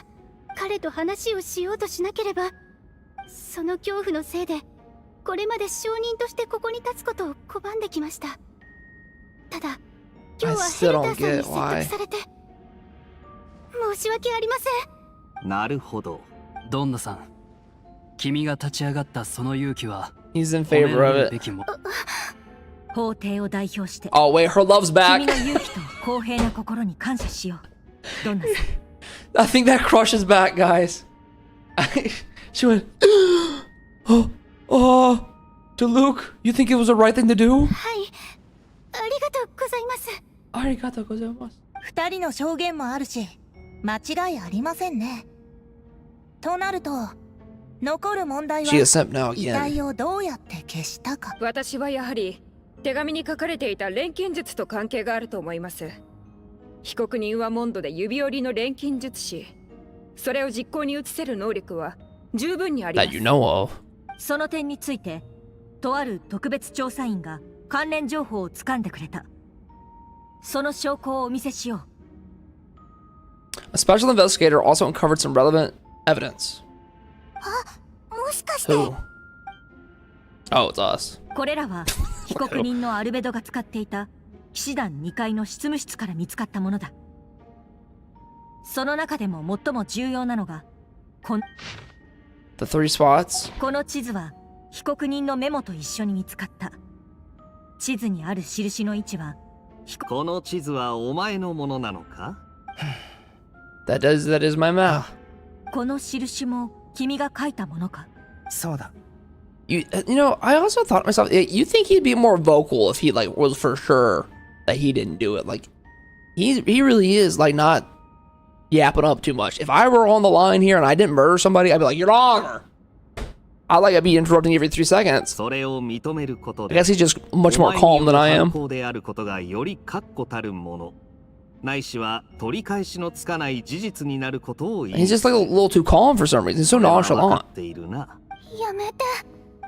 彼と話をしようとしなければ、その恐怖のせいでこれまで証人としてここに立つことを拒んできました。ただ今日はヘルターさんに説得されて申し訳ありません。なるほど。ドンナさん、君が立ち上がったその勇気は He's in 褒め favor ら of れる it. べきも。法廷を代表して Oh wait, her love's 君 back. の勇気と公平な心に感謝しよう。ドンナさん、I think that crush is back, guys. She went, oh, to Luke, you think it was the right thing to do? はい、ありがとうございます。ありがとうございます。二人の証言もあるし、間違いありませんね。となると、残る問題は She is simp now 遺 again. 体をどうやって消したか。私はやはり手紙に書かれていた錬金術と関係があると思います。被告人はモンドで指折りの錬金術師。それを実行に移せる能力は十分にありま That す。 you know of. その点についてとある特別調査員が関連情報を掴んでくれた。その証拠をお見せしよう。 A special investigator also uncovered some relevant evidence. もしかして Who? Oh, it's us. これらは被告人のアルベドが使っていた騎士団2階の執務室から見つかったものだ。その中でも最も重要なのがThe 3 spots. この地図は被告人のメモと一緒に見つかった。地図にある印の位置はこの地図はお前のものなのか？ That is my map. この印も君が書いたものか？そうだ。 You know, I also thought to myself, you think he'd be more vocal if he like was for sure that he didn't do it. Like he really is like not yapping up too much. If I were on the line here and I didn't murder somebody, I'd be like, "You're wrong." I'd be interrupting every 3 seconds. それを認めることで I guess he's just much more calm than I am. 犯行であることがより確固たるもの。ないしは取り返しのつかない事実になることを言 He's just like a little too calm for some reason. He's so 分か nonchalant. っているな。やめて。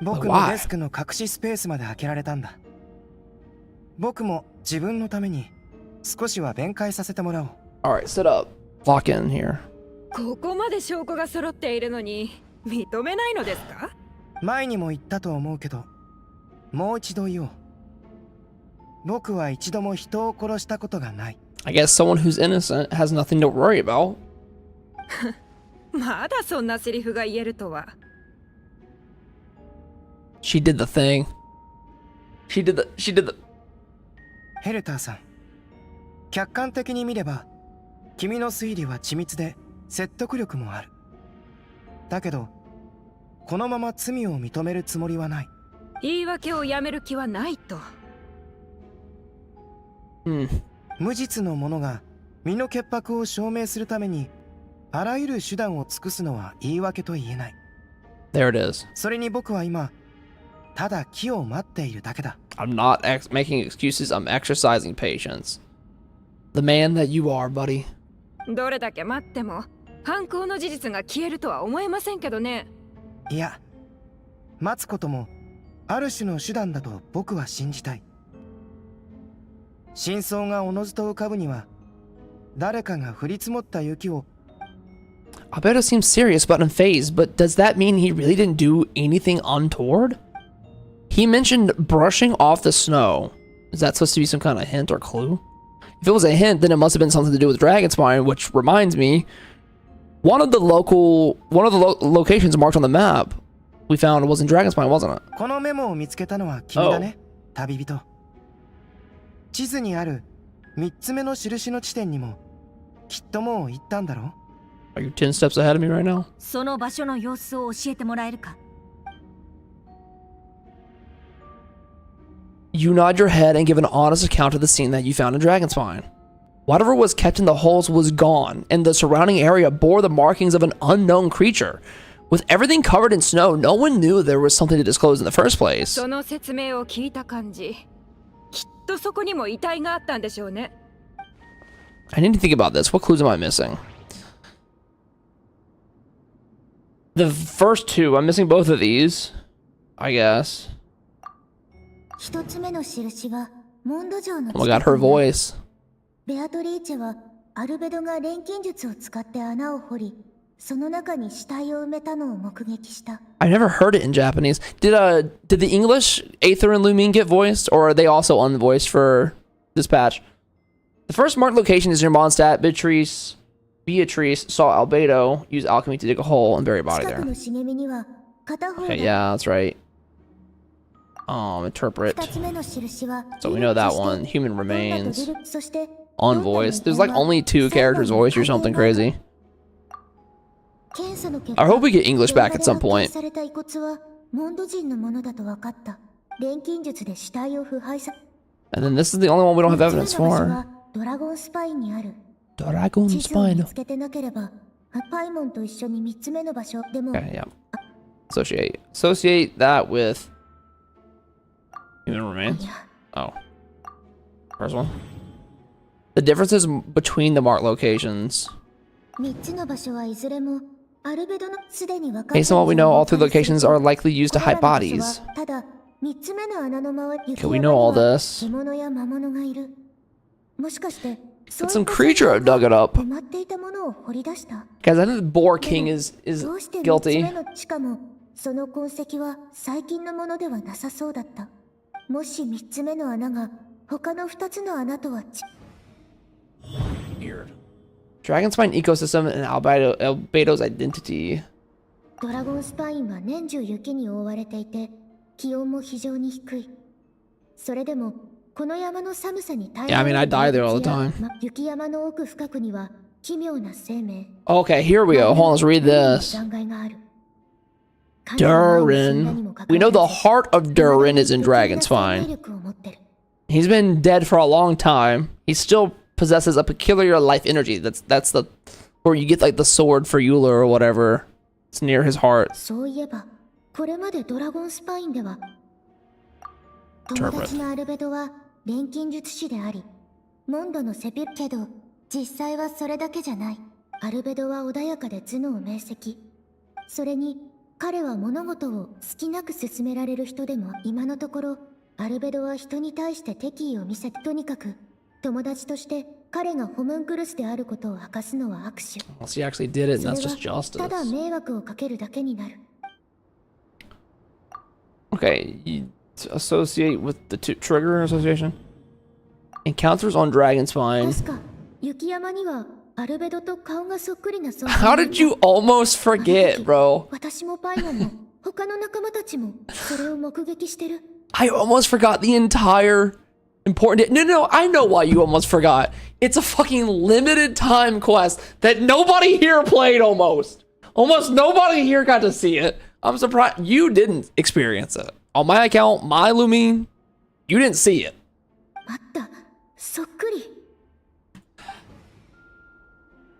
僕のデスクの隠しスペースまで開けられたんだ。僕も自分のために少しは弁解させてもらおう。 All right, sit up. Lock in here. ここまで証拠が揃っているのに認めないのですか？前にも言ったと思うけど、もう一度言おう。僕は一度も人を殺したことがない。I guess someone who's innocent has nothing to worry about. まだそんなセリフが言えるとは。She did the thing. She did the. ヘルターさん、客観的に見れば、君の推理は緻密で説得力もある。だけど、このまま罪を認めるつもりはない。言い訳をやめる気はないと。無実の者が身の潔白を証明するためにあらゆる手段を尽くすのは言い訳と言えない。 There it is. それに僕は今ただ機を待っているだけだ。 I'm not making excuses. I'm exercising patience. The man that you are, buddy. どれだけ待っても犯行の事実が消えるとは思えませんけどね。いや、待つこともある種の手段だと僕は信じたい。真相がおのずと浮かぶには誰かが降り積もった雪を Albedo seems serious but unfazed, but does that mean he really didn't do anything untoward? He mentioned brushing off the snow. Is that supposed to be some kind of hint or clue? If it was a hint, then it must have been something to do with Dragonspine, which reminds me, one of the locations marked on the map we found was in Dragonspine, wasn't it? このメモを見つけたのは君だね、旅人。地図にある3つ目の印の地点にもきっともう行ったんだろう。 Are you 10 steps ahead of me right now? その場所の様子を教えてもらえるか？ You nod your head and give an honest account of the scene that you found in Dragonspine. Whatever was kept in the holes was gone, and the surrounding area bore the markings of an unknown creature. With everything covered in snow, no one knew there was something to disclose in the first place. その説明を聞いた感じ、きっとそこにも遺体があったんでしょうね。I need to think about this. What clues am I missing? The first two, I'm missing both of these, I guess. 一つ目の印はモンド城の Oh my god, her voice. ベアトリーチェはアルベドが錬金術を使って穴を掘り、その中に死体を埋めたのを目撃した。 I never heard it in Japanese. Did the English Aether and Lumine get voiced, or are they also unvoiced for this patch? The first marked location is near Mondstadt. Beatrice saw Albedo use alchemy to dig a hole and bury a body there. 近くの茂みには片方が Okay, yeah, that's right. Interpret. 二つ目の印は So we know that one. Human ドンナと remains. ビル、そして Unvoiced. There's like only 2 characters voiced or something crazy. 検査の結果、 I hope we get English back at some 現場で point. 発見された遺骨はモンド人のものだと分かった。錬金術で死体を腐敗さ。 And then this is the only one we don't have 三つ目 evidence の場所 for. はドラゴンスパインにある。 Dragon 地図を見 Spine. つけてなければ、パイモンと一緒に三つ目の場所でも。 Okay, yeah. Associate that with human remains. いや、 Oh. First one. The differences between the marked locations. 三つの場所はいずれもアルベドのすでに分かっている Based on what we know, all three locations are likely used to hide これらの場 bodies. 所はただ三つ目の穴の周り、 Okay, we know all this. 獣や魔物がいる。もしかして But some creature dug it up. 埋まっていたものを掘り出した。 Guys, I think the Boar King is どうして三つ guilty. 目のしかもその痕跡は最近のものではなさそうだった。もし三つ目の穴が他の二つの穴とはWeird. Dragon Spine ecosystem and Albedo's identity. ドラゴンスパインは年中雪に覆われていて、気温も非常に低い。それでも、この山の寒さに耐え Yeah, I mean, I die there all 動 the 物や time. 雪山の奥深くには奇妙な生命。 Okay, here we go. Hold on, let's read this. 残骸がある。彼らは死んだにも Durin. かか We わ know ら the ず heart of Durin is in Dragon 生命 Spine. 力を持ってる。 He's been dead for a long time. He still possesses a peculiar life energy. That's the where you get like the sword for Euler or whatever. It's near his heart. そういえば、これまでドラゴンスパインでは、友達のアルベドは錬金術師であり、モンドのセピルけど、実際はそれだけじゃない。アルベドは穏やかで頭脳明晰。それに、彼は物事を好きなく進められる人でも、今のところ、アルベドは人に対して敵意を見せて、とにかく、友達として彼がホムンクルスであることを明かすのは握手。 Unless he actually did it, and そ that's れ just は justice. ただ迷惑をかけるだけになる。 Okay, you associate with the trigger association. Encounters on Dragon Spine. 確か雪山にはアルベドと顔がそっくりな存在 How did you almost forget, bro? 私もパイモンも他の仲間たちもそれを目撃してる。 I almost forgot the entire important. No, I know why you almost forgot. It's a fucking limited time quest that nobody here played almost. Almost nobody here got to see it. I'm surprised you didn't experience it. On my account, my Lumine, you didn't see it. あった、そっくり。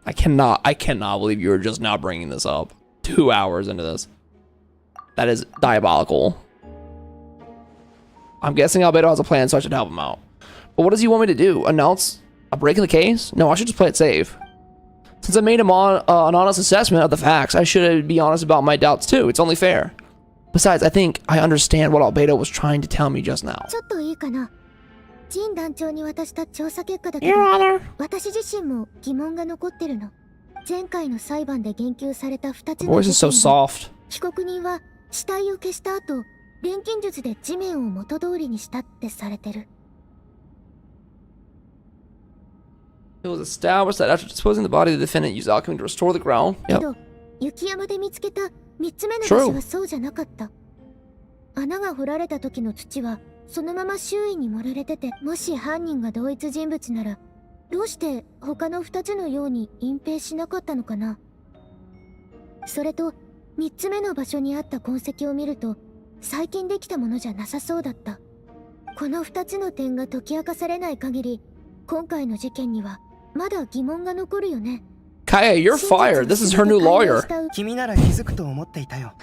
I cannot believe you are just now bringing this up 2 hours into this. That is diabolical. I'm guessing Albedo has a plan, so I should help him out. But what does he want me to do? Announce a break in the case? No, I should just play it safe. Since I made him an honest assessment of the facts, I should be honest about my doubts too. It's only fair. Besides, I think I understand what Albedo was trying to tell me just now. ちょっといいかな。ジン団長に渡した調査結果だけど、 Your Honor. 私自身も疑問が残ってるの。前回の裁判で言及された2つ The の voice is so 事件で soft. 被告人は死体を消した後、錬金術で地面を元通りにしたってされてる。 It was established that after disposing the body, the defendant used alchemy to restore the ground. け Yep. ど、雪山で見つけた3つ目の場所はそうじゃなかった。穴が掘られた時の土はそのまま周囲に盛られてて、もし犯人が同一人物なら、どうして他の2つのように隠蔽しなかったのかな。それと、3つ目の場所にあった痕跡を見ると、最近できたものじゃなさそうだった。この2つの点が解き明かされない限り、今回の事件にはまだ疑問が残るよね。 Kaya, you're fired. This is her new lawyer. 君なら気づくと思っていたよ。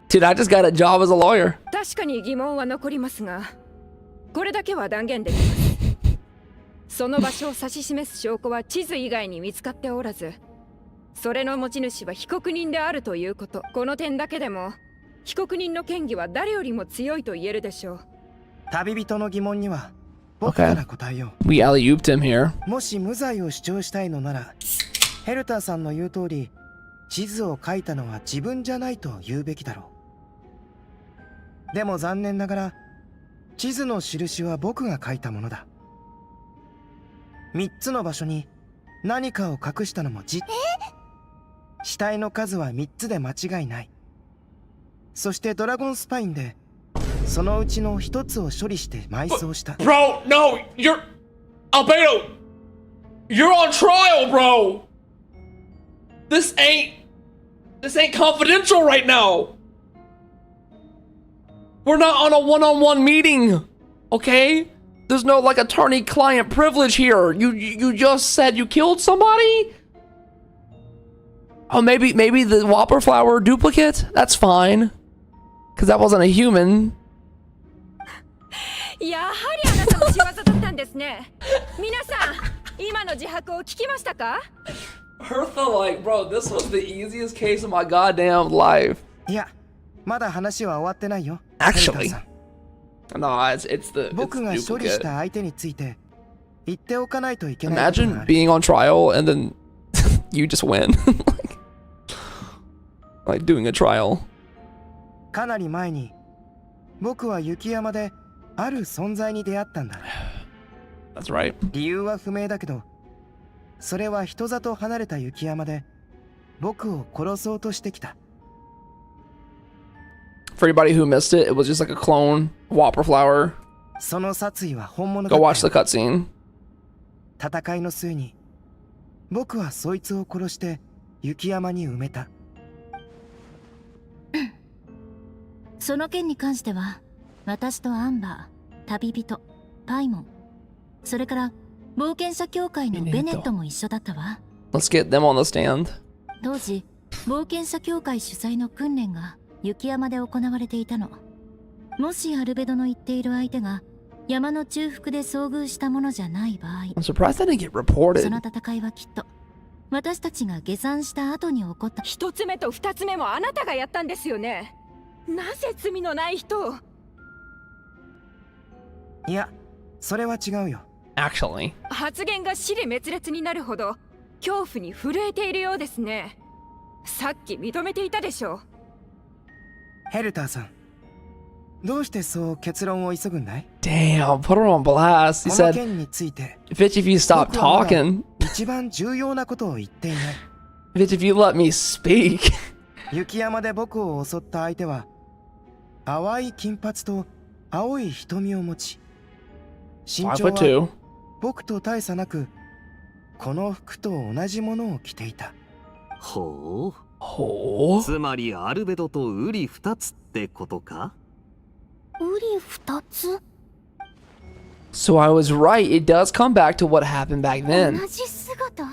Dude, I just got a job as a lawyer. 確かに疑問は残りますが、これだけは断言できます。その場所を指し示す証拠は地図以外に見つかっておらず、それの持ち主は被告人であるということ。この点だけでも被告人の嫌疑は誰よりも強いと言えるでしょう。旅人の疑問には僕から答えよう。 We alley-ooped him here. もし無罪を主張したいのなら、ヘルターさんの言う通り、地図を書いたのは自分じゃないと言うべきだろう。でも残念ながら、地図の印は僕が書いたものだ。3つの場所に何かを隠したのも死体の数は3つで間違いない。そしてドラゴンスパインでそのうちの1つを処理して埋葬した。 Bro, no, you're Albedo. You're on trial, bro. This ain't This ain't confidential right now. We're not on a one-on-one meeting, okay? There's no like attorney-client privilege here. You just said you killed somebody? Oh, maybe the Whopper Flower duplicate? That's fine. Because that wasn't a human. やはりあなたの仕業だったんですね。皆さん、今の自白を聞きましたか？ Hertha, like, bro, this was the easiest case of my goddamn life. いや、まだ話は終わってないよ。 Actually. ヘルターさん No, it's the 僕が処理し duplicate. た相手について言っておかないといけないことが Imagine ある。 being on trial and then you just win. like doing a trial. かなり前に僕は雪山である存在に出会ったんだ。 That's right. 理由は不明だけど、それは人里離れた雪山で僕を殺そうとしてきた。 For anybody who missed it, it was just like a clone Whopper Flower. その殺意は本物だ Go った watch the よ。 cutscene. 戦いの末に僕はそいつを殺して雪山に埋めた。その件に関しては、私とアンバー、旅人、パイモン、それから冒険者協会のベネットも一緒だったわ。 Let's get them on the stand. 当時、冒険者協会主催の訓練が雪山で行われていたの。もしアルベドの言っている相手が山の中腹で遭遇したものじゃない場合、 I'm surprised that didn't get そ reported. の戦いはきっと私たちが下山した後に起こった。一つ目と二つ目もあなたがやったんですよね。なぜ罪のない人を？いや、それは違うよ。 Actually. 発言が支離滅裂になるほど恐怖に震えているようですね。さっき認めていたでしょう。ヘルターさん、どうしてそう結論を急ぐんだい？ Damn, put her on blast. He この said, 件について Bitch, if you stop 僕はまだ talking. 一番重要なことを言っていない。 Bitch, if you let me speak. 雪山で僕を襲った相手は淡い金髪と青い瞳を持ち、身長は 5'2". 僕と大差なくこの服と同じものを着ていた。ほう。 Oh. つまりアルベドとウリ二つってことか？ウリ二つ So I was right. It does come back to what happened back then. 同じ姿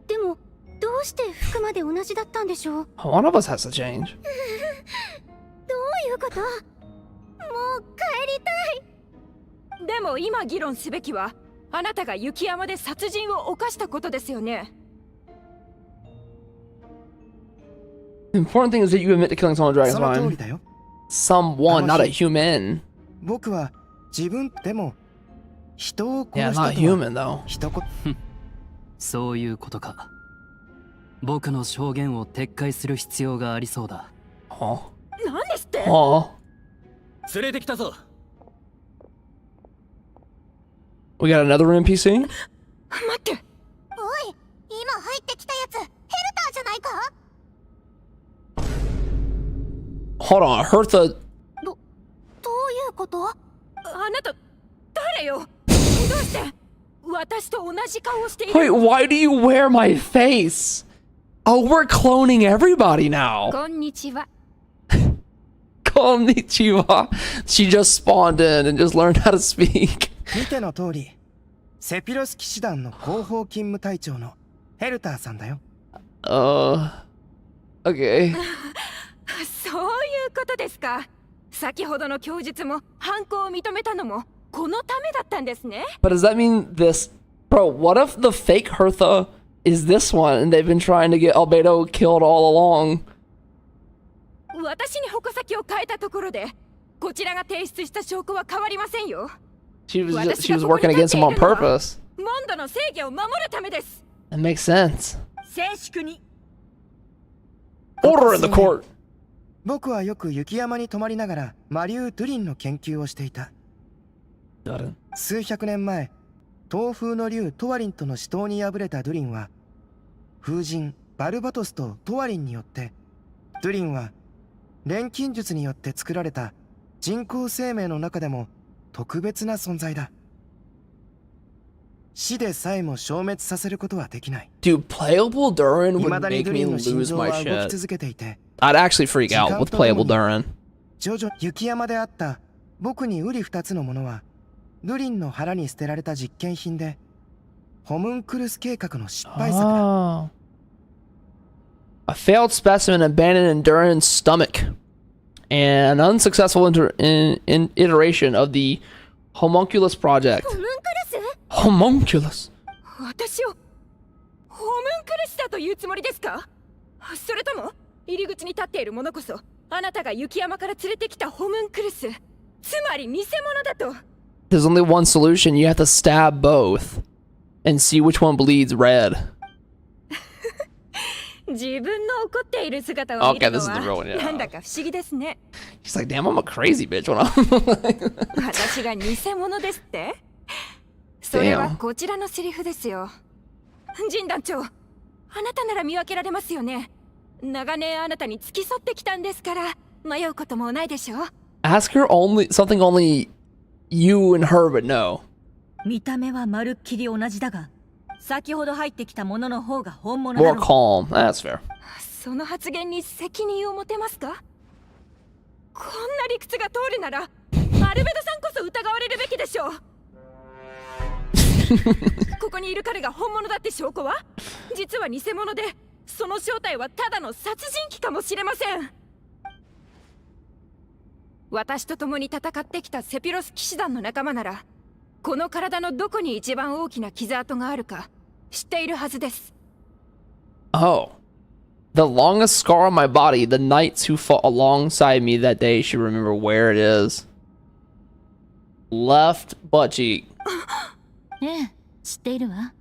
でもどうして服まで同じだったんでしょう？ One of us has to change. どういうこと？もう帰りたい。でも今議論すべきはあなたが雪山で殺人を犯したことですよね。 The important thing is that you admit to killing someone with そ Dragon's の通り Mind. だよ。 Someone, not a human. 僕は自分でも人を Yeah, 殺した not とは human though. 一言。そういうことか。僕の証言を撤回する必要がありそうだ。 Oh. なんですって？ Oh. 連れてきたぞ。 We got another NPC? 待って。おい、今入ってきたやつヘルターじゃないか？ Hold on, Hertha. どういうこと？あなた誰よ？どうして私と同じ顔をしている？ Wait, why do you wear my face? Oh, we're cloning everybody now. こんにちは。 Konnichiwa. She just spawned in and just learned how to speak. 見ての通り、セピロス騎士団の広報勤務隊長のヘルターさんだよ。Okay. そういうことですか。先ほどの供述も犯行を認めたのもこのためだったんですね。 But does that mean this? Bro, what if the fake Hertha is this one and they've been trying to get Albedo killed all along? 私に矛先を変えたところでこちらが提出した証拠は変わりませんよ。 She was working against him on purpose. モンドの正義を守るためです。 That makes sense. 静粛に。 Order in the court. 僕はよく雪山に泊まりながら魔竜ドゥリンの研究をしていた。数百年前、東風の竜トワリンとの死闘に敗れたドゥリンは風神バルバトスとトワリンによって、ドゥリンは錬金術によって作られた人工生命の中でも特別な存在だ。死でさえも消滅させることはできない。 Dude, playable Durin 未 would だに make ドゥ me リンの心 lose 情 my は動き shit. 続けていて、 I'd actually freak out with playable Durin. 徐々雪山であった僕に瓜二つのものはドゥリンの腹に捨てられた実験品で、ホムンクルス計画の失敗作だ。 Oh. A failed specimen abandoned in Durin's stomach. And an unsuccessful iteration of the homunculus project. ホムンクルス Homunculus. 私をホムンクルスだというつもりですか？それとも入り口に立っている者こそあなたが雪山から連れてきたホムンクルス、つまり偽物だと。 There's only one solution. You have to stab both and see which one bleeds red. 自分の怒っている姿を見るの Okay, this is the real one, は yeah. なんだか不思議ですね。 He's like, damn, I'm a crazy bitch. When I'm 私が偽物ですって？それはこちらのセリフですよ。陣団長、あなたなら見分けられますよね。長年あなたに付き添ってきたんですから迷うこともないでしょ。 Ask her something only you and her would know. 見た目はまるっきり同じだが、先ほど入ってきたものの方が本物だ More ろう。 calm. That's fair. その発言に責任を持てますか？こんな理屈が通るならアルベドさんこそ疑われるべきでしょう。ここにいる彼が本物だって証拠は？実は偽物で、その正体はただの殺人鬼かもしれません。私と共に戦ってきたセピロス騎士団の仲間なら、この体のどこに一番大きな傷跡があるか知っているはずです。 Oh. The longest scar on my body. The knights who fought alongside me that day should remember where it is. Left butt cheek. ええ、知っているわ。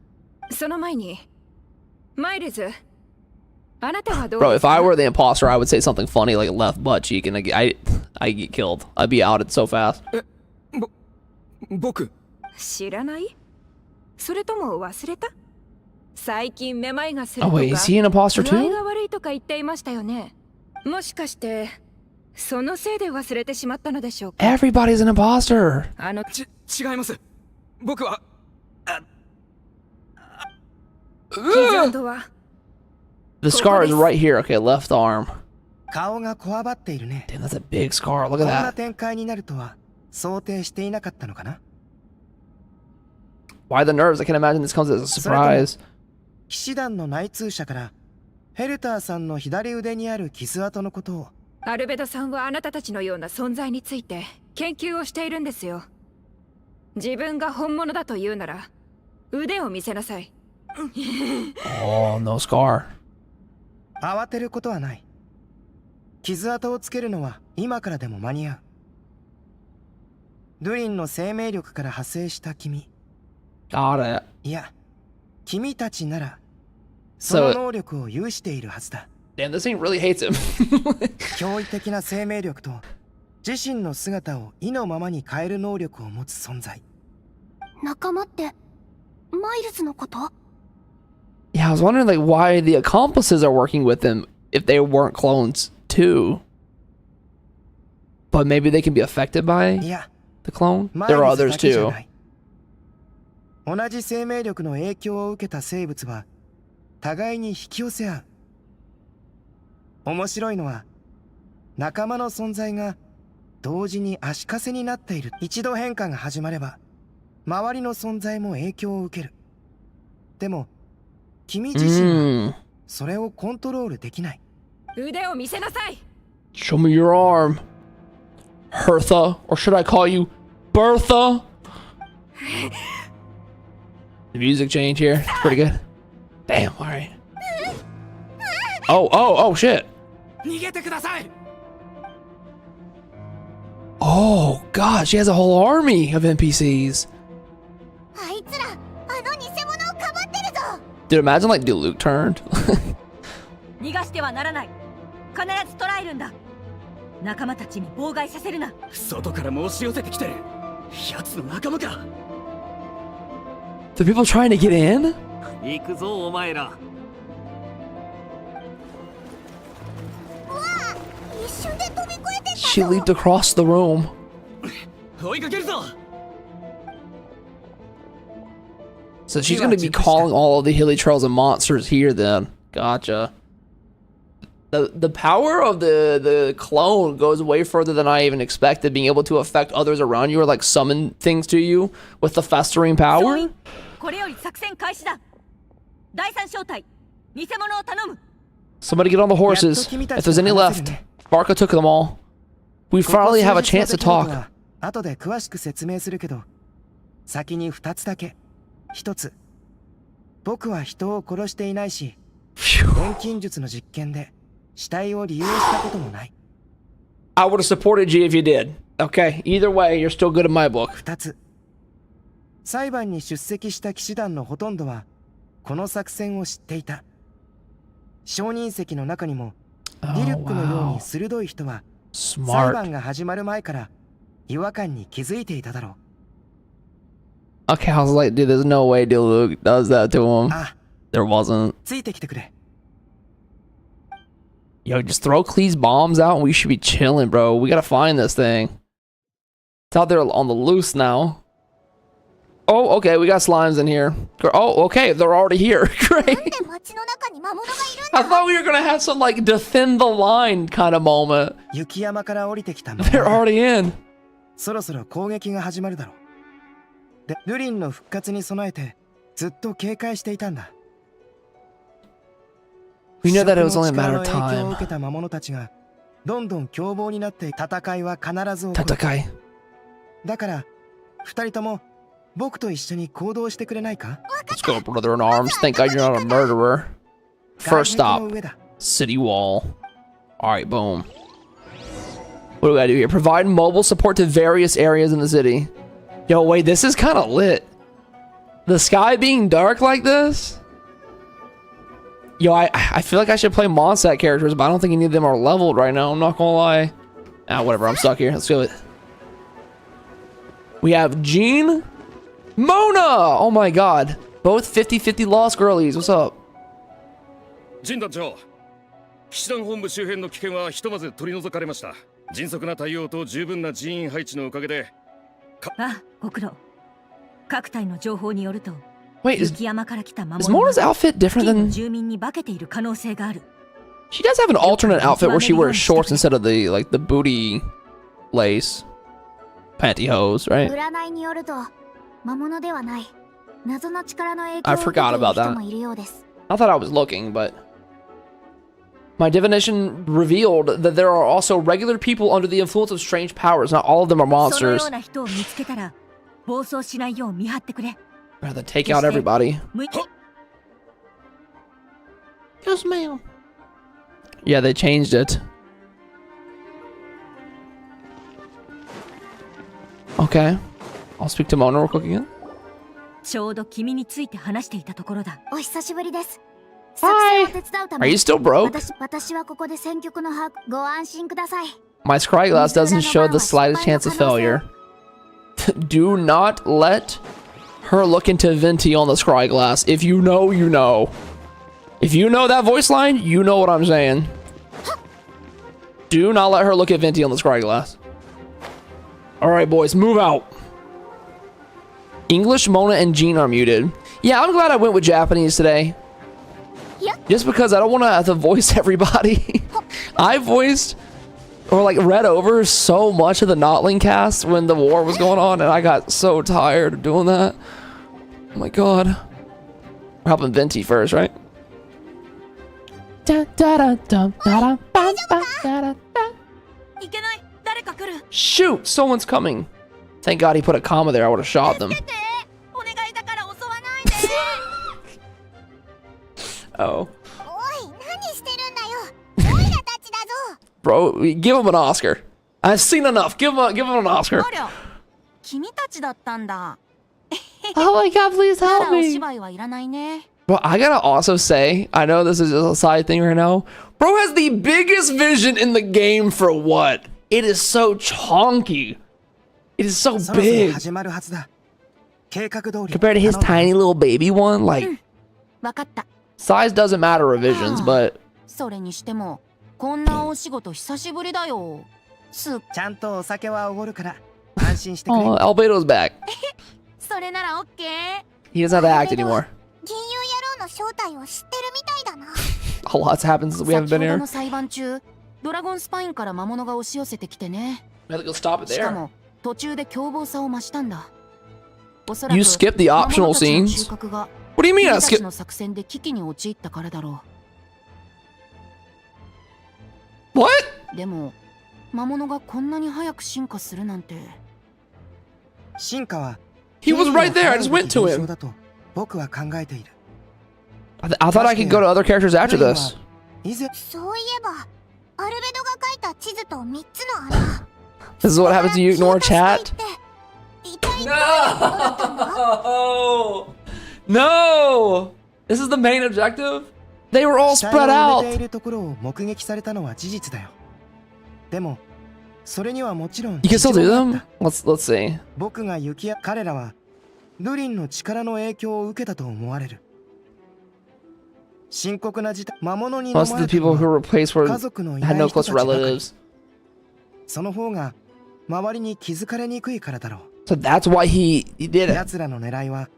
その前に、マイルズ、あなたはどう Bro, で if す I か？ were the imposter, I would say something funny like left butt cheek and I'd get killed. I'd be outed so fast. 僕知らない？それとも忘れた？最近めまいがする Oh とか、 wait, is he an imposter 具合 too? が悪いとか言っていましたよね。もしかしてそのせいで忘れてしまったのでしょうか？ Everybody's an imposter. あの違います。僕は傷跡は The scar is right here. Okay, left arm. 顔がこわばっているね。 Damn, that's a big scar. Look こ at んな that. 展開になるとは想定していなかったのかな。 Why the nerves? I can't imagine this comes as a surprise. 騎士団の内通者からヘルターさんの左腕にある傷跡のことを。アルベドさんはあなたたちのような存在について研究をしているんですよ。自分が本物だと言うなら腕を見せなさい。 Oh, no scar. 慌てることはない。傷跡をつけるのは今からでも間に合う。ドゥリンの生命力から派生した君。 Got it. いや、君たちならその So, 能力を有しているはずだ。 damn, this thing really hates him. 驚異的な生命力と自身の姿を意のままに変える能力を持つ存在。仲間ってマイルズのこと？ Yeah, I was wondering like why the accomplices are working with him if they weren't clones too. But maybe they can be affected by いや、 the clone. マイ There ル are ズ others だけじゃ too. ない。同じ生命力の影響を受けた生物は互いに引き寄せ合う。面白いのは仲間の存在が同時に足かせになっている。一度変化が始まれば周りの存在も影響を受ける。でも君自身はそれをコントロールできない。腕を見せなさい。 Show me your arm. Hertha, or should I call you Bertha? The music change here. It's pretty good. Damn, alright. Oh, shit. 逃げてください。 Oh, God, she has a whole army of NPCs. あいつらあの偽物をかばってるぞ。 Dude, imagine like Luke turned. 逃がしてはならない。必ず捕らえるんだ。仲間たちに妨害させるな。外からも押し寄せてきてる。奴の仲間か。The people trying to get in? 行くぞお前ら。一瞬で飛び越えてった She ぞ。 leaped across the room. 追いかけるぞ。So she's going to be calling all of the hilly trails of monsters here then. Gotcha. The power of the clone goes way further than I even expected, being able to affect others around you or like summon things to you with the festering power. これより作戦開始だ。第三小隊、偽物を頼む。 Somebody get on the horses. If there's any left. Barca took them all. We finally have a chance to talk. 後で詳しく説明するけど、先に2つだけ。1つ、僕は人を殺していないし、錬金術の実験で死体を利用したこともない。I would have supported you if you did. Okay, either way, you're still good in my book. 2つ、裁判に出席した騎士団のほとんどはこの作戦を知っていた。証人席の中にもリルックのように鋭い人は裁判が始まる前から違和感に気づいていただろう。 Okay, I was like, dude, there's no way Luke does that to him. There wasn't. ついてきてくれ。 Yo, just throw Clee's bombs out and we should be chilling, bro. We gotta find this thing. It's out there on the loose now. Oh, okay, we got slimes in here. Oh, okay, they're already here. Great. I thought we were gonna have some, like, defend the line kind of moment. 雪山から降りてきた。 They're already in. そろそろ攻撃が始まるだろう。で、ルリンの復活に備えてずっと警戒していたんだ。 We knew that it was only a matter of 影響を time. 受けた魔物たちがどんどん凶暴になって戦いは必ず起こる。戦い。だから二人とも僕と一緒に行動してくれないか？ Let's go, brother in arms. Thank God you're not a murderer. First stop, city wall. Alright, boom. What do we gotta do here? Provide mobile support to various areas in the city. Yo, wait, this is kind of lit. The sky being dark like this? Yo, I feel like I should play Mondstadt characters, but I don't think any of them are leveled right now. I'm not gonna lie. Ah, whatever. I'm stuck here. Let's do it. We have Jean. Mona! Oh my god. Both 50-50 lost girlies. What's up? ジン団長、騎士団本部周辺の危険はひとまず取り除かれました。迅速な対応と十分な人員配置のおかげで。あ、ご苦労。各隊の情報によると、 Wait, is 雪山から来た魔 Mona's 物 outfit different 付近の than... 住民に化けている可能性がある。 She does have an alternate outfit where she wears shorts instead of the, like, the booty lace pantyhose, right? 占いによると魔物ではない謎の力の影響 I を受けて forgot いる about 人 that. もいるようです。 I thought I was looking, but... My divination revealed that there are also regular people under the influence of strange powers. Not all of them are そのよ monsters. うな人を見つけたら暴走しないよう見張ってくれ。 Rather take out everybody. 向いて。 Yes, ma'am. Yeah, they changed it. Okay. I'll speak to Mona real quick again. ちょうど君について話していたところだ。お久しぶりです。作戦を手伝うた Are め you still broke? 私はここで戦局の把握ご安心ください。 My scry glass doesn't show the slightest chance of failure. Do not let her look into Venti on the scry glass. If you know, you know. If you know that voice line, you know what I'm saying. Do not let her look at Venti on the scry glass. Alright, boys, move out. English, Mona, and Jean are muted. Yeah, I'm glad I went with Japanese today. Just because I don't want to have to voice everybody. I voiced or like read over so much of the Notling cast when the war was going on, and I got so tired of doing that. Oh my god. We're helping Venti first, right? Shoot! Someone's coming. Thank God he put a comma there. I would have shot them. Oh. Bro, give him an Oscar. I've seen enough. Give him an Oscar. 君たちだったんだ。 Oh my god, please な help らお me. 芝居はいらないね。 Bro, I gotta also say, I know this is just a side thing right now. Bro has the biggest vision in the game for what? It is so chonky. It is so big. Compared to his tiny little baby one, like, わかった。 size doesn't matter revisions, but それにしても、こんなお仕事久しぶりだよ。ちゃんとお酒はおごるから安心してくれ。oh, Albedo's back. それならオッケー。He doesn't have to act anymore. 銀融野郎の正体を知ってるみたいだな。A lot's happened since we haven't 先 been ほど here. の裁判中ドラゴンスパインから魔物が押し寄せてきてね。 I think we'll stop it しか there. も途中で凶暴さを増したんだ。おそらく You skipped the 魔 optional 物たちの scenes. 収穫が What do you mean I 君たち skipped? の作戦で危機に陥ったからだろ What? う。でも魔物がこんなに早く進化するなんて。進化は He was right there. I just went to 現象 him. だと僕は考えている。 I thought I could go to other characters after this. 以前そういえば、アルベドが書いた地図と3つの穴。 This is what happens when you ignore chat. 一体どういうことだったんだ？ No! This is the main objective? They were all 死 spread 体を埋め out. ているところを目撃されたのは事実だよ。でもそれにはもちろん You can still 事 do 情があっ them? た。 Let's see. 僕が雪や彼らはルリンの力の影響を受けたと思われる。深刻な事態、魔物に飲ま Most れ of た the の people who は were replaced were 家族のい had ない no 人た close ちばかり。 relatives. その方が周りに気づかれにくいからだろう。 So that's why he did it. 奴らの狙いは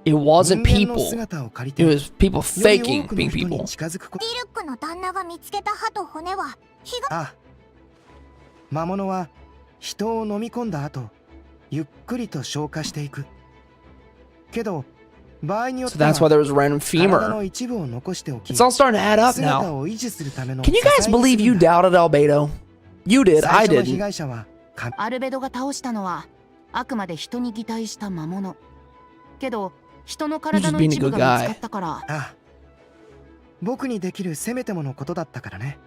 It wasn't 人間の people. 姿を借り It て was people より faking 多くの being 人 people. に近づくこと。ディルックの旦那が見つけた歯と骨は火が。ああ、魔物は人を飲み込んだ後ゆっくりと消化していく。けど場合によっ So ては that's why there was a random 体 femur. の一部を残しておき It's all starting to add up 姿 now. を維持するための Can you guys 支えに believe す you るんだ。 doubted Albedo? You did. 最 I 初の被 didn't. 害者はアルベドが倒したのはあくまで人に擬態した魔物。けど人の体の He's just being a 一部 good が見 guy. つかったから。ああ、僕にできるせめてものことだったからね。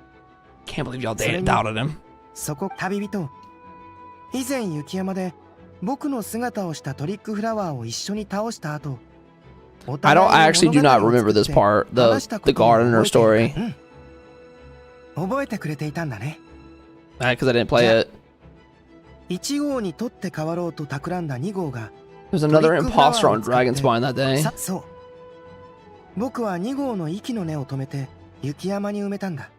Can't believe y'all それに doubted him. そこ旅人、以前雪山で僕の姿をしたトリックフラワーを一緒に倒した後、お I don't. 互 I い actually に do 物 not 語を remember 作 this って part. 話した The ことを gardener 覚えてい story. るか？覚えてくれていたんだね。Because I didn't play it. 1号に取って代わろうと企んだ2号が There's another imposter on Dragon's Spine that day. そう。僕は2号の息の根を止めて雪山に埋めたんだ。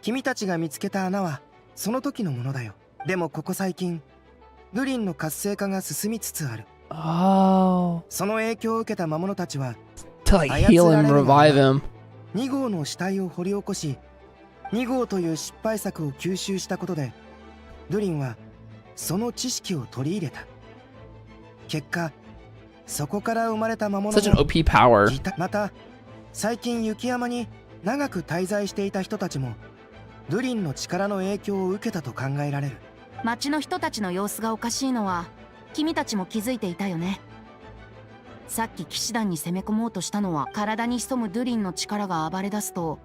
君たちが見つけた穴はその時のものだよ。でもここ最近ルリンの活性化が進みつつある。 Oh. その影響を受けた魔物たちは To like heal him, revive him. 2号の死体を掘り起こし2号という失敗作を吸収したことでルリンはその知識を取り入れた。結果そこから生まれた魔物 Such an も OP power. いた。また最近雪山に長く滞在していた人たちもルリンの力の影響を受けたと考えられる。町の人たちの様子がおかしいのは君たちも気づいていたよね。さっき騎士団に攻め込もうとしたのは体に潜むドゥリンの力が暴れ出すと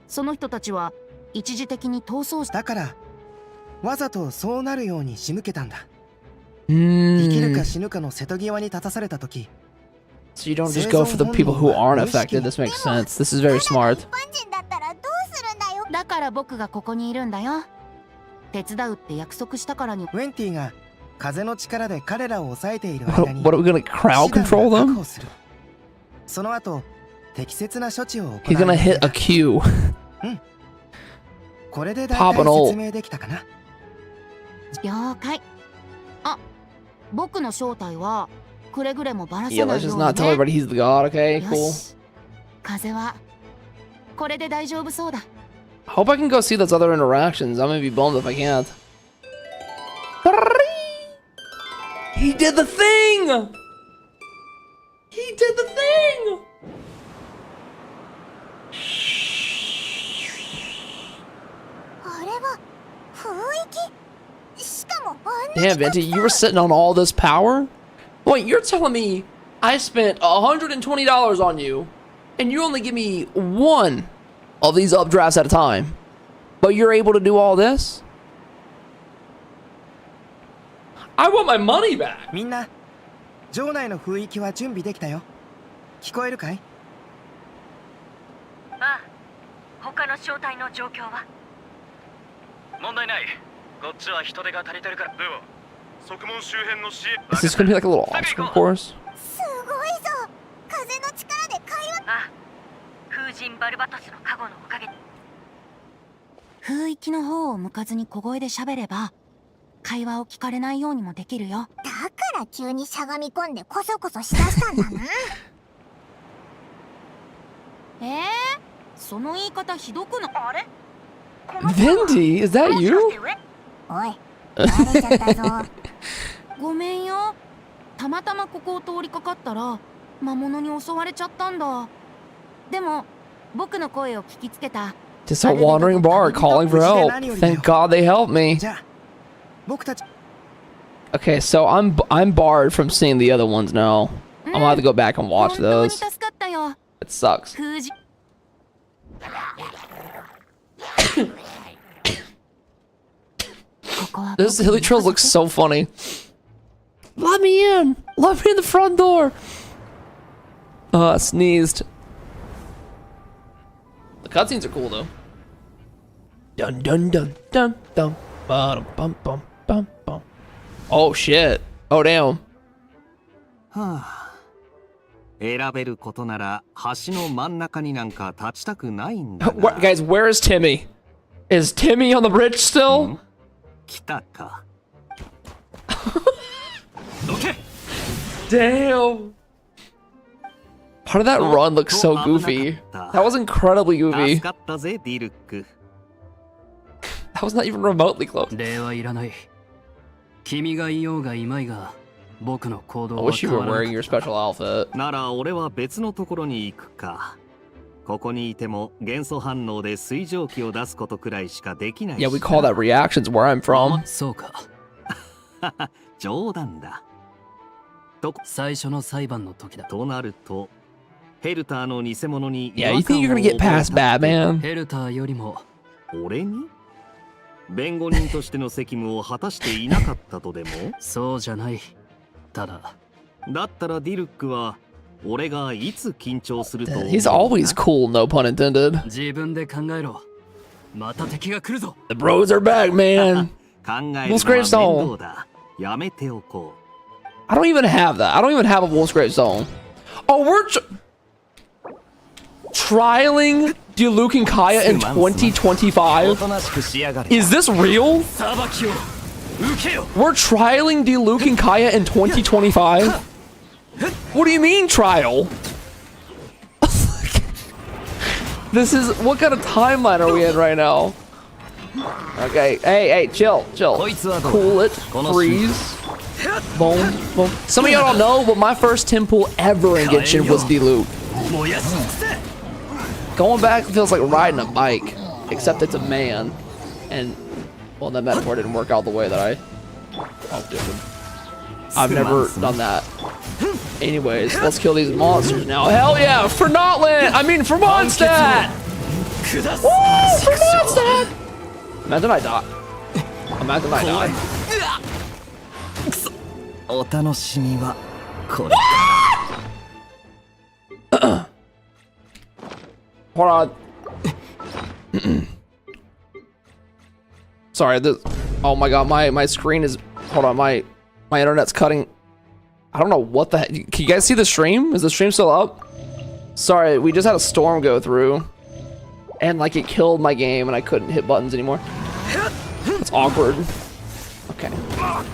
その人たちは一時的に逃走した。だからわざとそうなるように仕向けたんだ。生きるか Mm. 死ぬかの瀬戸際に立たされた時 So you don't just go for the people who aren't affected. This makes sense. This is very smart. 一般人だったらどうするんだよ。だから僕がここにいるんだよ。手伝うって約束したからに。ウェンティが風の力で彼らを抑えている What, 間に what are we gonna crowd 騎士団 control が確 them? 保する。その後適切な処置を行う。 He's gonna hit a Q. これで大 Pop 体 an ult. 説明できたかな。了解。あ、僕の正体はくれぐれもバラさ Yeah, な let's いよ just うに not tell ね。 everybody he's the god, okay? よ Cool. し。風はこれで大丈夫そうだ。 Hope I can go see those other interactions. I'm gonna be bummed if I can't. He did the thing! He did the thing! あれは風域。しかもあんな Damn, Venti, you were sitting on all this power? Wait, you're telling me I spent $120 on you, and you only give me one of these updrafts at a time, but you're able to do all this? I want my money back. みんな城内の雰囲気は準備できたよ。聞こえるかい？ああ、他の正体の状況は？問題ない。こっちは人手が足りてるから。では側門周辺の支援 Is this gonna be like a little obstacle course? すごいぞ。風の力で会話。ああ、風神バルバトスの加護のおかげ。風域の方を向かずに小声で喋れば会話を聞かれないようにもできるよ。だから急にしゃがみ込んでコソコソしだしたんだな。その言い方ひどくない？あれ Vindy, is that you? おい、バレちゃったぞ。ごめんよ。たまたまここを通りかかったら魔物に襲われちゃったんだ。でも僕の声を聞きつけた。 Just a wandering bard calling for help. Thank God they helped me. じゃあ僕たち Okay, so I'm barred from seeing the other ones now. I'm gonna have to go back and watch 本当に those. 助かったよ。 It sucks. 空時 This hilly trails looks so funny. Let me in! Let me in the front door! I sneezed. The cutscenes are cool though. Dun dun dun dun dun. Bum bum bum bum bum. Oh shit. Oh damn. はあ、選べることなら橋の真ん中になんか立ちたくないんだが。Guys, where is Timmy? Is Timmy on the bridge still? 来たか。Damn. Part of that run looks so goofy. That was incredibly goofy. 助かったぜ、ディルック。 That was not even remotely close. 礼はいらない。君がいようがいまいが、僕の行動 I は wish you 変 were わら wearing な your special outfit. なら俺は別のところに行くか。ここにいても元素反応で水蒸気を出すことくらいしかできないし。 Yeah, we call that reactions where I'm from. そうか。冗談だ。最初の裁判の時だ。となると、ヘルターの偽物に Yeah, you think you're gonna get past Batman? ヘルターよりも俺に弁護人としての責務を果たしていなかったとでもそうじゃない。ただだったらディルックは俺がいつ緊張すると He's always cool, no pun intended. 自分で考えろ。また敵が来るぞ。 The bros are back, man. 考えるのは Wolf's Grave 面 Stone. 倒だ。やめておこう。 I don't even have that. I don't even have a Wolf's Grave Stone. Oh, we're trialing Diluc and Kaya in 2025? Is this real? We're trialing Diluc and Kaya in 2025? What do you mean trial? This is, what kind of timeline are we in right now? Okay, hey, chill. Cool it, freeze. Boom, boom. Some of y'all don't know, but my first temple ever in Genshin was Diluc. Going back feels like riding a bike, except it's a man. And, well, that metaphor didn't work out the way that I hoped it would. I've never done that. Anyways, let's kill these monsters now. Hell yeah, for Notland! I mean, for Mondstadt! Woo, for Mondstadt! Imagine I die. Imagine I die. お楽しみはこれ。Hold on. Sorry, this. Oh my god, my screen is. Hold on, my internet's cutting. I don't know what the heck. Can you guys see the stream? Is the stream still up? Sorry, we just had a storm go through, and like it killed my game, and I couldn't hit buttons anymore. It's awkward. Okay. Ow.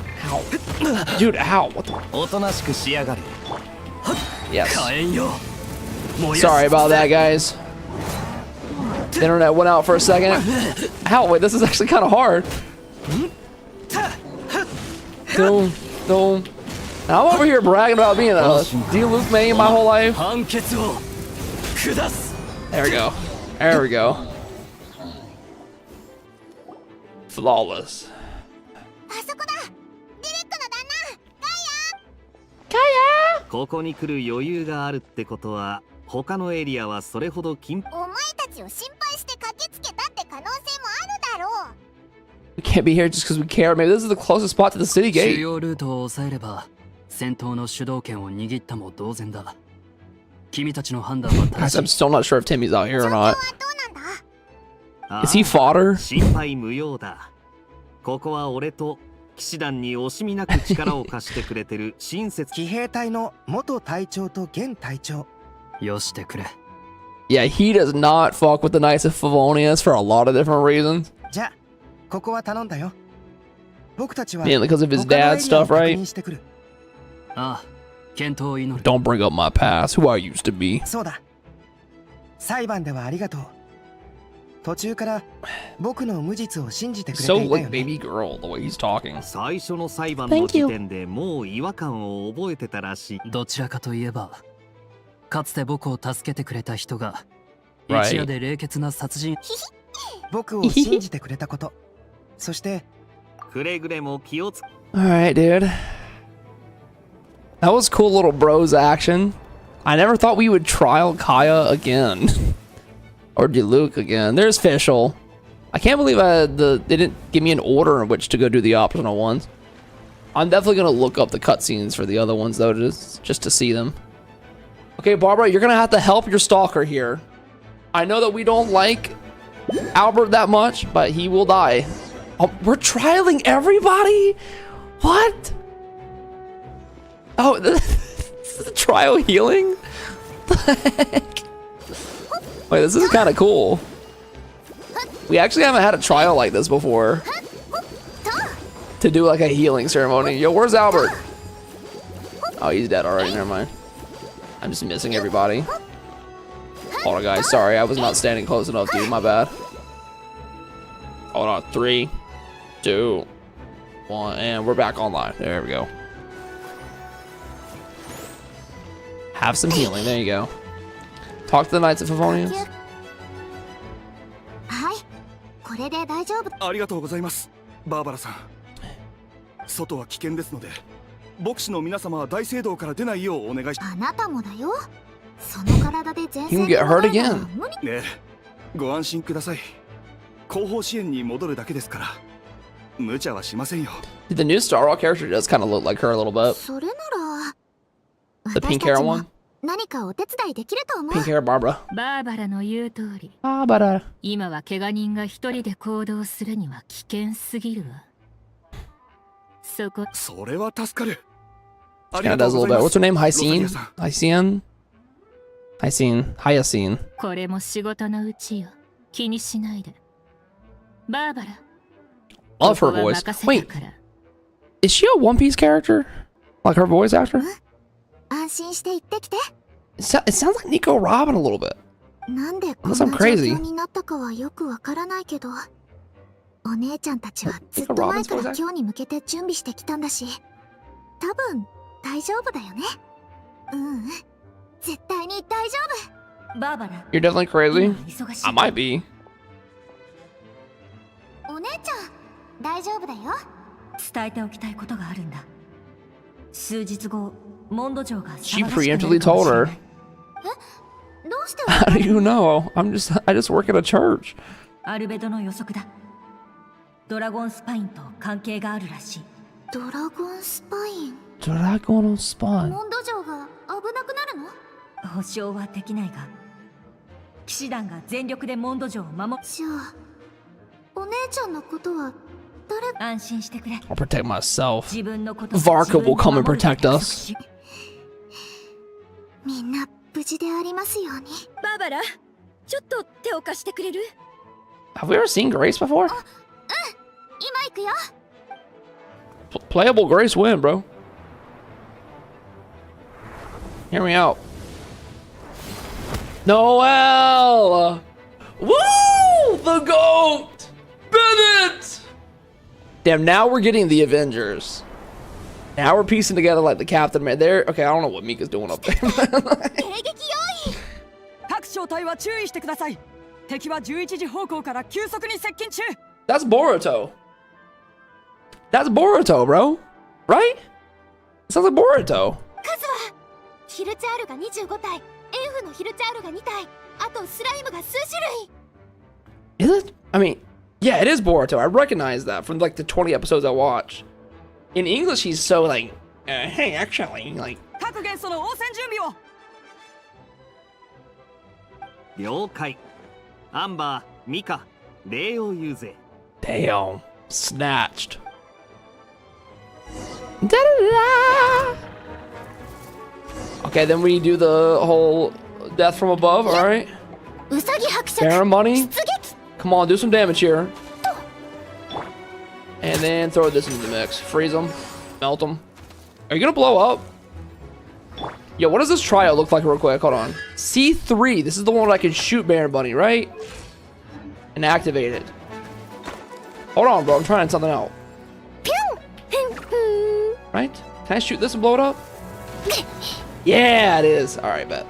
Dude, ow. What the? Yes. Sorry about that, guys. The internet went out for a second. Ow, wait, this is actually kind of hard. Boom. Now I'm over here bragging about being a Diluc main my whole life. There we go. There we go. Flawless. ここに来る余裕があるってことは他のエリアはそれほど緊迫。お前たちを心配して駆けつけたって可能性もあるだろう。 We can't be here just because we care. Maybe this is the closest spot to the city 主 gate. 要ルートを抑えれば戦闘の主導権を握ったも同然だ。君たちの判断は Guys, 正 I'm しい。 still not sure if Timmy's out here or not. はどうなんだ？ Is he fodder? 心配無用だ。ここは俺と騎士団に惜しみなく力を貸してくれてる親切。騎兵隊の元隊長と現隊長。よしてくれ。 Yeah, he does not fuck with the Knights of Favonius for a lot of different reasons. じゃあここは頼んだよ。僕たちは Mainly because of his 他のエリアを dad's stuff, 確 right? 認してくる。ああ、健闘を祈る。 Don't bring up my past, who I used to be. そうだ。裁判ではありがとう。途中から僕の無実を信じてくれていた So よ like ね。 baby girl, the way he's talking. 最初の裁判の時点でもう違和感を覚えてたらしい。どちらかといえば、かつて僕を助けてくれた人が、 Right. 一夜で冷血な殺人。僕を信じてくれたこと。そして、くれぐれも気をつ。Alright, dude. That was cool little bros action. I never thought we would trial Kaya again. Or Diluc again. There's Fischl. I can't believe they didn't give me an order in which to go do the optional ones. I'm definitely gonna look up the cutscenes for the other ones though, just to see them. Okay, Barbara, you're gonna have to help your stalker here. I know that we don't like Albert that much, but he will die. Oh, we're trialing everybody? What? Oh, this is the trial healing? What the heck? Wait, this is kind of cool. We actually haven't had a trial like this before. To do like a healing ceremony. Yo, where's Albert? Oh, he's dead already. Never mind. I'm just missing everybody. Hold on, guys. Sorry, I was not standing close enough, dude. My bad. Hold on. 3, 2, 1, and we're back online. There we go. Have some healing. There you go. Talk to the Knights of Favonius. はい、これで大丈夫。ありがとうございます、バーバラさん。外は危険ですので、牧師の皆様は大聖堂から出ないようお願いし。あなたもだよ。その体で前 You 線 can に get 戻 hurt るのは again. 無理。ねえ、ご安心ください。後方支援に戻るだけですから、無茶はしませんよ。 The new Star Wars character does kind of look like her a little bit. それなら The pink hair 私たちも one? 何かお手伝いできると思う。 Pink hair Barbara. バーバラの言う通り、 Barbara. 今は怪我人が一人で行動するには危険すぎるわ。そこ、それは助かる。 She kind of does a little bit. What's her name? Hyacinth? Hyacinth. これも仕事のうちよ。気にしないで。バーバラ。 Love her ここは voice. 任せた Wait, から。 is she a One Piece character? Like her voice actor? 安心して行ってきて。It sounds like Nico Robin a little bit. なんでこん Unless な I'm 状 crazy. 況になったかはよくわからないけど、お姉ちゃんたちはずっと前から今日に向けて準備してきたんだし、多分大丈夫だよね。絶対に大丈夫。バーバラ。 You're definitely crazy? 忙しい。 I might be. お姉ちゃん、大丈夫だよ。伝えておきたいことがあるんだ。数日後、モンド城が She 騒がしくなる preemptively かも told しれ her. ない。どうして How do you know? I just work at a church. アルベドの予測だ。ドラゴンスパインと関係があるらしい。ドラゴンスパイン。 Dragon spawn. モンド城が危なくなるの？保証はできないが、騎士団が全力でモンド城を守じゃあ、お姉ちゃんのことは誰？安心してくれ。 I'll protect myself. 自分のこと。 Varka will come and protect us. みんな無事でありますように。バーバラ、ちょっと手を貸してくれる？ Have we ever seen Grace before? 今行くよ。Playable Grace win, bro. Hear me out. Noel! Woo! The GOAT! Bennett! Damn, now we're getting the Avengers. Now we're piecing together like the Captain Man. There. Okay, I don't know what Mika's doing up there. 各小隊は注意してください。敵は11時方向から急速に接近中。 That's Boruto. That's Boruto, bro. Right? It sounds like Boruto. 数はヒルチャールが25体、エルフのヒルチャールが2体、あとスライムが数種類。 Is it? I mean, yeah, it is Boruto. I recognize that from like the 20 episodes I watched. In English, he's so like, hey, actually, like. 各元素の応戦準備を。了解。アンバー、ミカ、礼を言うぜ。Damn, snatched. Da-da-da. Okay, then we do the whole death from above, alright? ウサギ伯爵 Baron money. 出撃。 Come on, do some damage here. And then throw this into the mix. Freeze them. Melt them. Are you gonna blow up? Yo, what does this trial look like real quick? Hold on. C3. This is the one where I can shoot Baron Bunny, right? And activate it. Hold on, bro. I'm trying something out. Right? Can I shoot this and blow it up? Yeah, it is. All right, bet.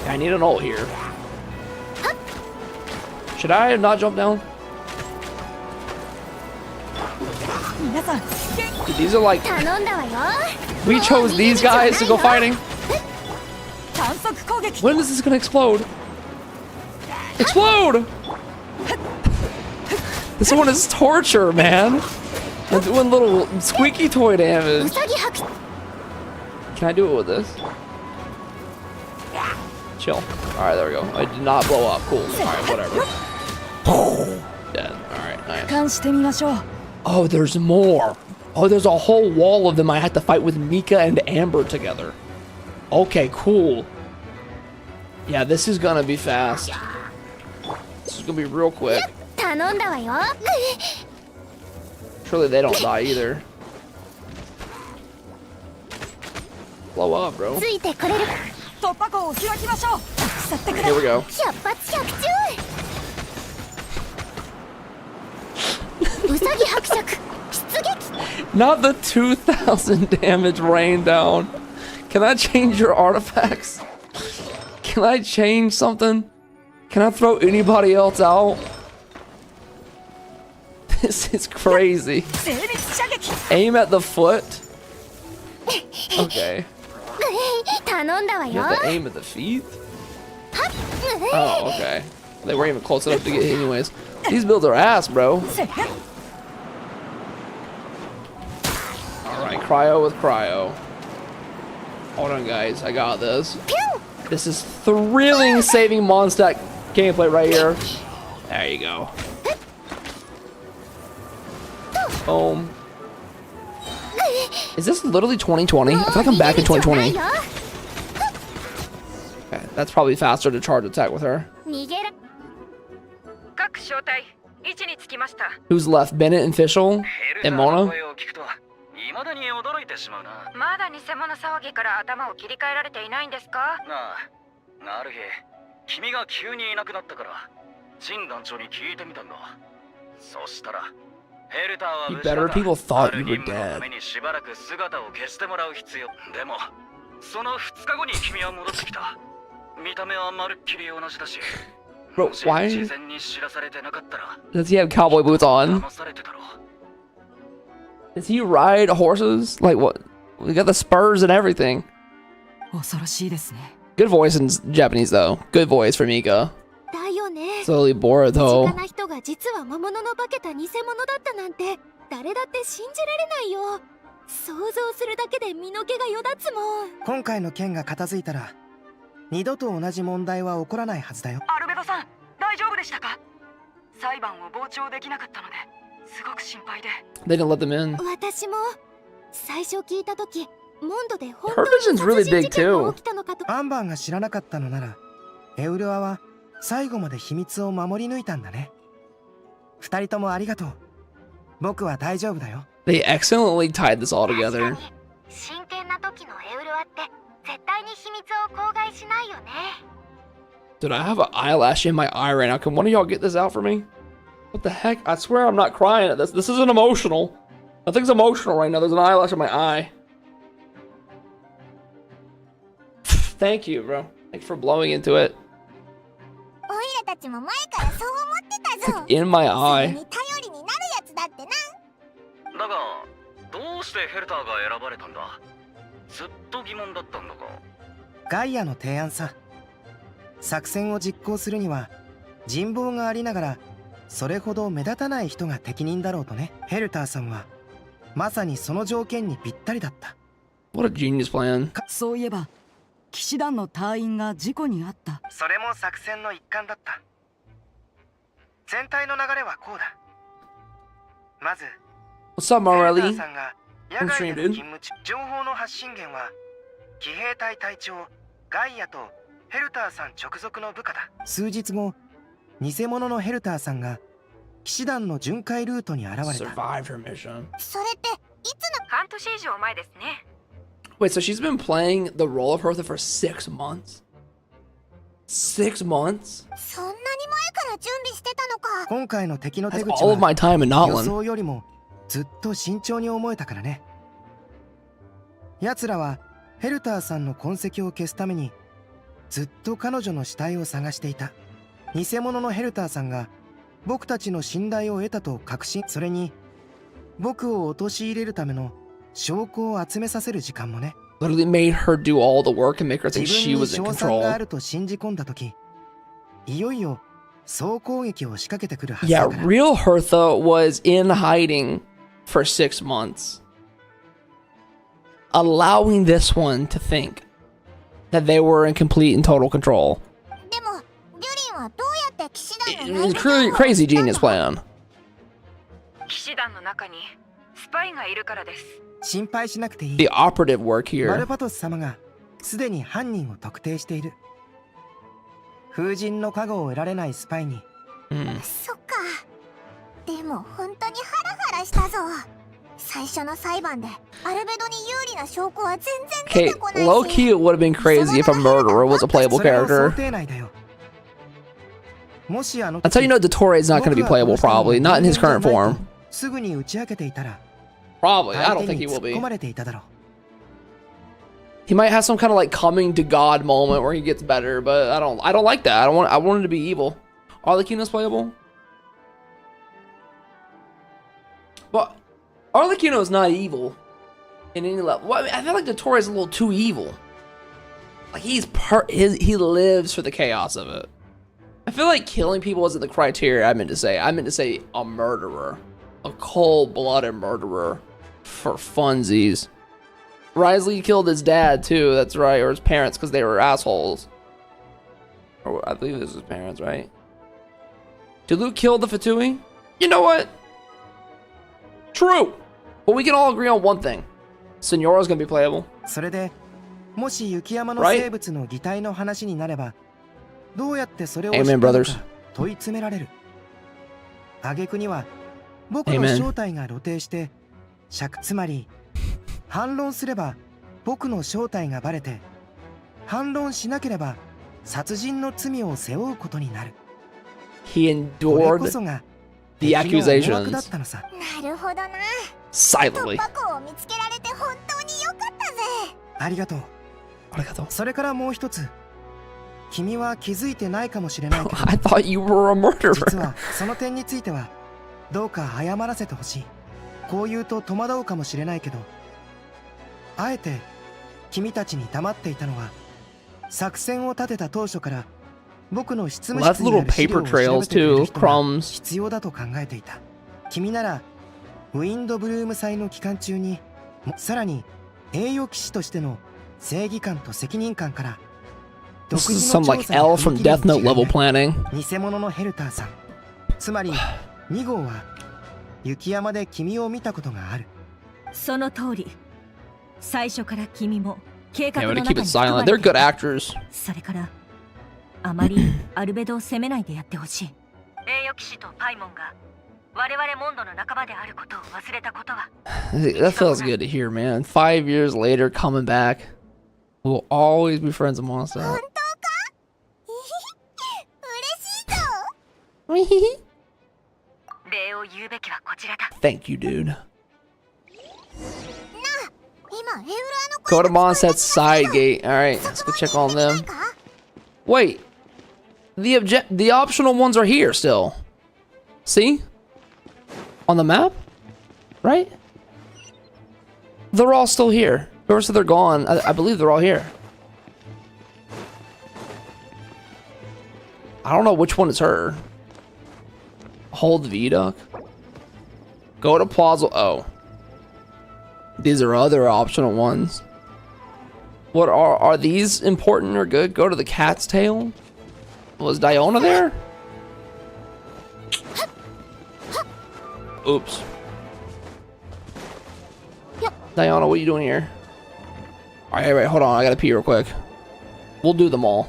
I need an ult here. Should I not jump down? Dude, these are like... We chose these guys to go fighting. When is this gonna explode? Explode! This one is torture, man. I'm doing little squeaky toy damage. Can I do it with this? Chill. Alright, there we go. I did not blow up. Cool. Alright, whatever. Dead. Alright, nice. Oh, there's more. Oh, there's a whole wall of them I had to fight with Mika and Amber together. Okay, cool. Yeah, this is gonna be fast. This is gonna be real quick. Surely they don't die either. Blow up, bro. Here we go. Not the 2,000 damage rain down. Can I change your artifacts? Can I change something? Can I throw anybody else out? This is crazy. Aim at the foot? Okay. You have to aim at the feet? Oh, okay. They weren't even close enough to get hit anyways. These builds are ass, bro. Alright, cryo with cryo. Hold on, guys. I got this. This is thrilling saving Mondstadt gameplay right here. There you go. Boom. Is this literally 2020? I feel like I'm back in 2020. Okay, that's probably faster to charge attack with her. Who's left? Bennett and Fischl? And Mona? まだに驚いてしまうな。まだ偽物騒ぎから頭を切り替えられていないんですか？なある日、君が急にいなくなったから、ジン団長に聞いてみたんだ。そしたら、ヘルターは You better people thought you were た dead. めにしばらく姿を消してもらう必要。でも、その2日後に君は戻ってきた。見た目はまるっきり同じだし。Bro, why 事前に知らされてなかったら、 does he have cowboy boots on? 騙されてたろう。 Does he ride horses? Like what? We got the spurs and everything. Good voice in Japanese though. Good voice for Mika. Slowly bored though. 実は魔物の化けた偽物だったなんて誰だって信じられないよ。想像するだけで身の毛がよだつもん。今回の件が片付いたら二度と同じ問題は起こらないはずだよ。アルベドさん、大丈夫でしたか？裁判を傍聴できなかったので。 すごく心配で。 They didn't let them in. 私も最初聞いたとき、モンドで本 Her 当に vision's really 殺人 big 事件が too. 起きたのかと。アンバンが知らなかったのなら、エウルアは最後まで秘密を守り抜いたんだね。二人ともありがとう。僕は大丈夫だよ。They excellently tied this all together. 真剣な時のエウルアって絶対に秘密を口外しないよね。 Dude, I have an eyelash in my eye right now. Can one of y'all get this out for me? What the heck? I swear I'm not crying at this. This isn't emotional. Nothing's emotional right now. There's an eyelash in my eye. Thank you, bro. Thanks for blowing into it. In my eye. だが、どうしてヘルターが選ばれたんだ？ずっと疑問だったんだが。ガイアの提案さ。作戦を実行するには人望がありながら。 それほど目立たない人が適任だろうとね。ヘルターさんはまさにその条件にぴったりだった。What a genius plan. そういえば、騎士団の隊員が事故に遭った。それも作戦の一環だった。全体の流れはこうだ。まず、 What's up, Morelli? ヘルターさんが野外での勤務中、情報の発信源は騎兵隊隊長ガイアとヘルターさん直属の部下だ。数日後。 偽物のヘルターさんが騎士団の巡回ルートに現れた。それっていつの？半半年以上前ですね。 Wait, so she's been playing the role of Hertha for 6 months? 6 months? そんなに前から準備してたのか。今回の敵の手 That's 口 all of my は time in 予 Notland. 想よりもずっと慎重に思えたからね。奴らはヘルターさんの痕跡を消すためにずっと彼女の死体を探していた。偽物のヘルターさんが僕たちの信頼を得たと確信、それに僕を陥れるための証拠を集めさせる時間もね。Literally made her do all the work and make her think 自 she 分に was in 勝算があ control. ると信じ込んだ時、いよいよ総攻撃を仕掛けてくるはずだ Yeah, から。 real Hertha was in hiding for 6 months. Allowing this one to think that they were in complete and total control. でもデュリンはどうやって騎士団 It の was 内部 crazy genius plan. 騎士団の中にスパイがいるからです。心配しなくていい。 The operative work マル here. パトス様がすでに犯人を特定している。風神の加護を得られないスパイに。そっか。でも本当にハラハラしたぞ。最初の裁判でアルベドに有利な証拠は全然 Okay, 出てこないし。 low key, it would have been crazy if a murderer was a playable それは想 character. 定内だよ。もしあの That's how you know Dottore is not going to be playable, probably. Not in his current form. すぐに打ち明けていたら Probably. I 相 don't 手 think に he will 突っ be. 込まれていただろう。 He might have some kind of like coming to God moment where he gets better, but I don't like that. I want him to be evil. Arlecchino's playable? But Arlecchino is not evil in any level. Well, I mean, I feel like Dottore is a little too evil. Like he lives for the chaos of it. I feel like killing people isn't the criteria I meant to say. I meant to say a murderer. A cold-blooded murderer for funsies. Risley killed his dad too, that's right, or his parents because they were assholes. Or I believe this was his parents, right? Did Luke kill the Fatui? You know what? True. But we can all agree on one thing. Senora's gonna be playable. それでもし雪山の Right? 生物の擬態の話になれば、どうやってそれを Amen, 知ったの brothers. か問い詰められる。挙句には僕の Amen. 正体が露呈してつまり反論すれば僕の正体がバレて、反論しなければ殺人の罪を背負うことになる。 He これこ endured そが the 敵の思惑だ accusations ったのさ。なるほどな。 silently. 突破口を見つけられて本当によかったぜ。ありがとう。それからもう一つ。君は気づいてないかもしれないけど I thought you were a 実 murderer. はその点についてはどうか謝らせてほしい。こう言うと戸惑うかもしれないけど、あえて君たちに黙っていたのは、作戦を立てた当初から僕の執務 Left 室にあ little る資料 paper を調べ trails てくれる too, 人が crumbs. 必要だと考えていた。君ならウィンドブルーム祭の期間中に、さらに栄誉騎士としての正義感と責任感から This is some like L from Death Note level planning. 偽物のヘルターさん、つまり2号は雪山で君を見たことがある。その通り。最初から君も計画 Yeah, の way to 中 keep に it 含ま silent. れ They're てい good た。 actors. それからあまりアルベドを責めないでやってほしい。栄誉騎士とパイモンが我々モンドの仲間であることを忘れたことは。 That feels good to hear, man. 5 years later, coming back. We'll always be friends with Mondstadt. 本当か？嬉しいぞ。礼を言うべきはこちらだ。 Thank you, dude. なあ、今エウラの Go to Mondstadt's side gate. All right, let's go check on them. Wait, the optional ones are here still. See? On the map? Right? They're all still here. Whoever said they're gone, I believe they're all here. I don't know which one is her. Hold the viaduct. Go to Plaza. Oh. These are other optional ones. What are these important or good? Go to the cat's tail. Was Diona there? Oops. Diona, what are you doing here? Alright, wait, hold on. I gotta pee real quick. We'll do them all.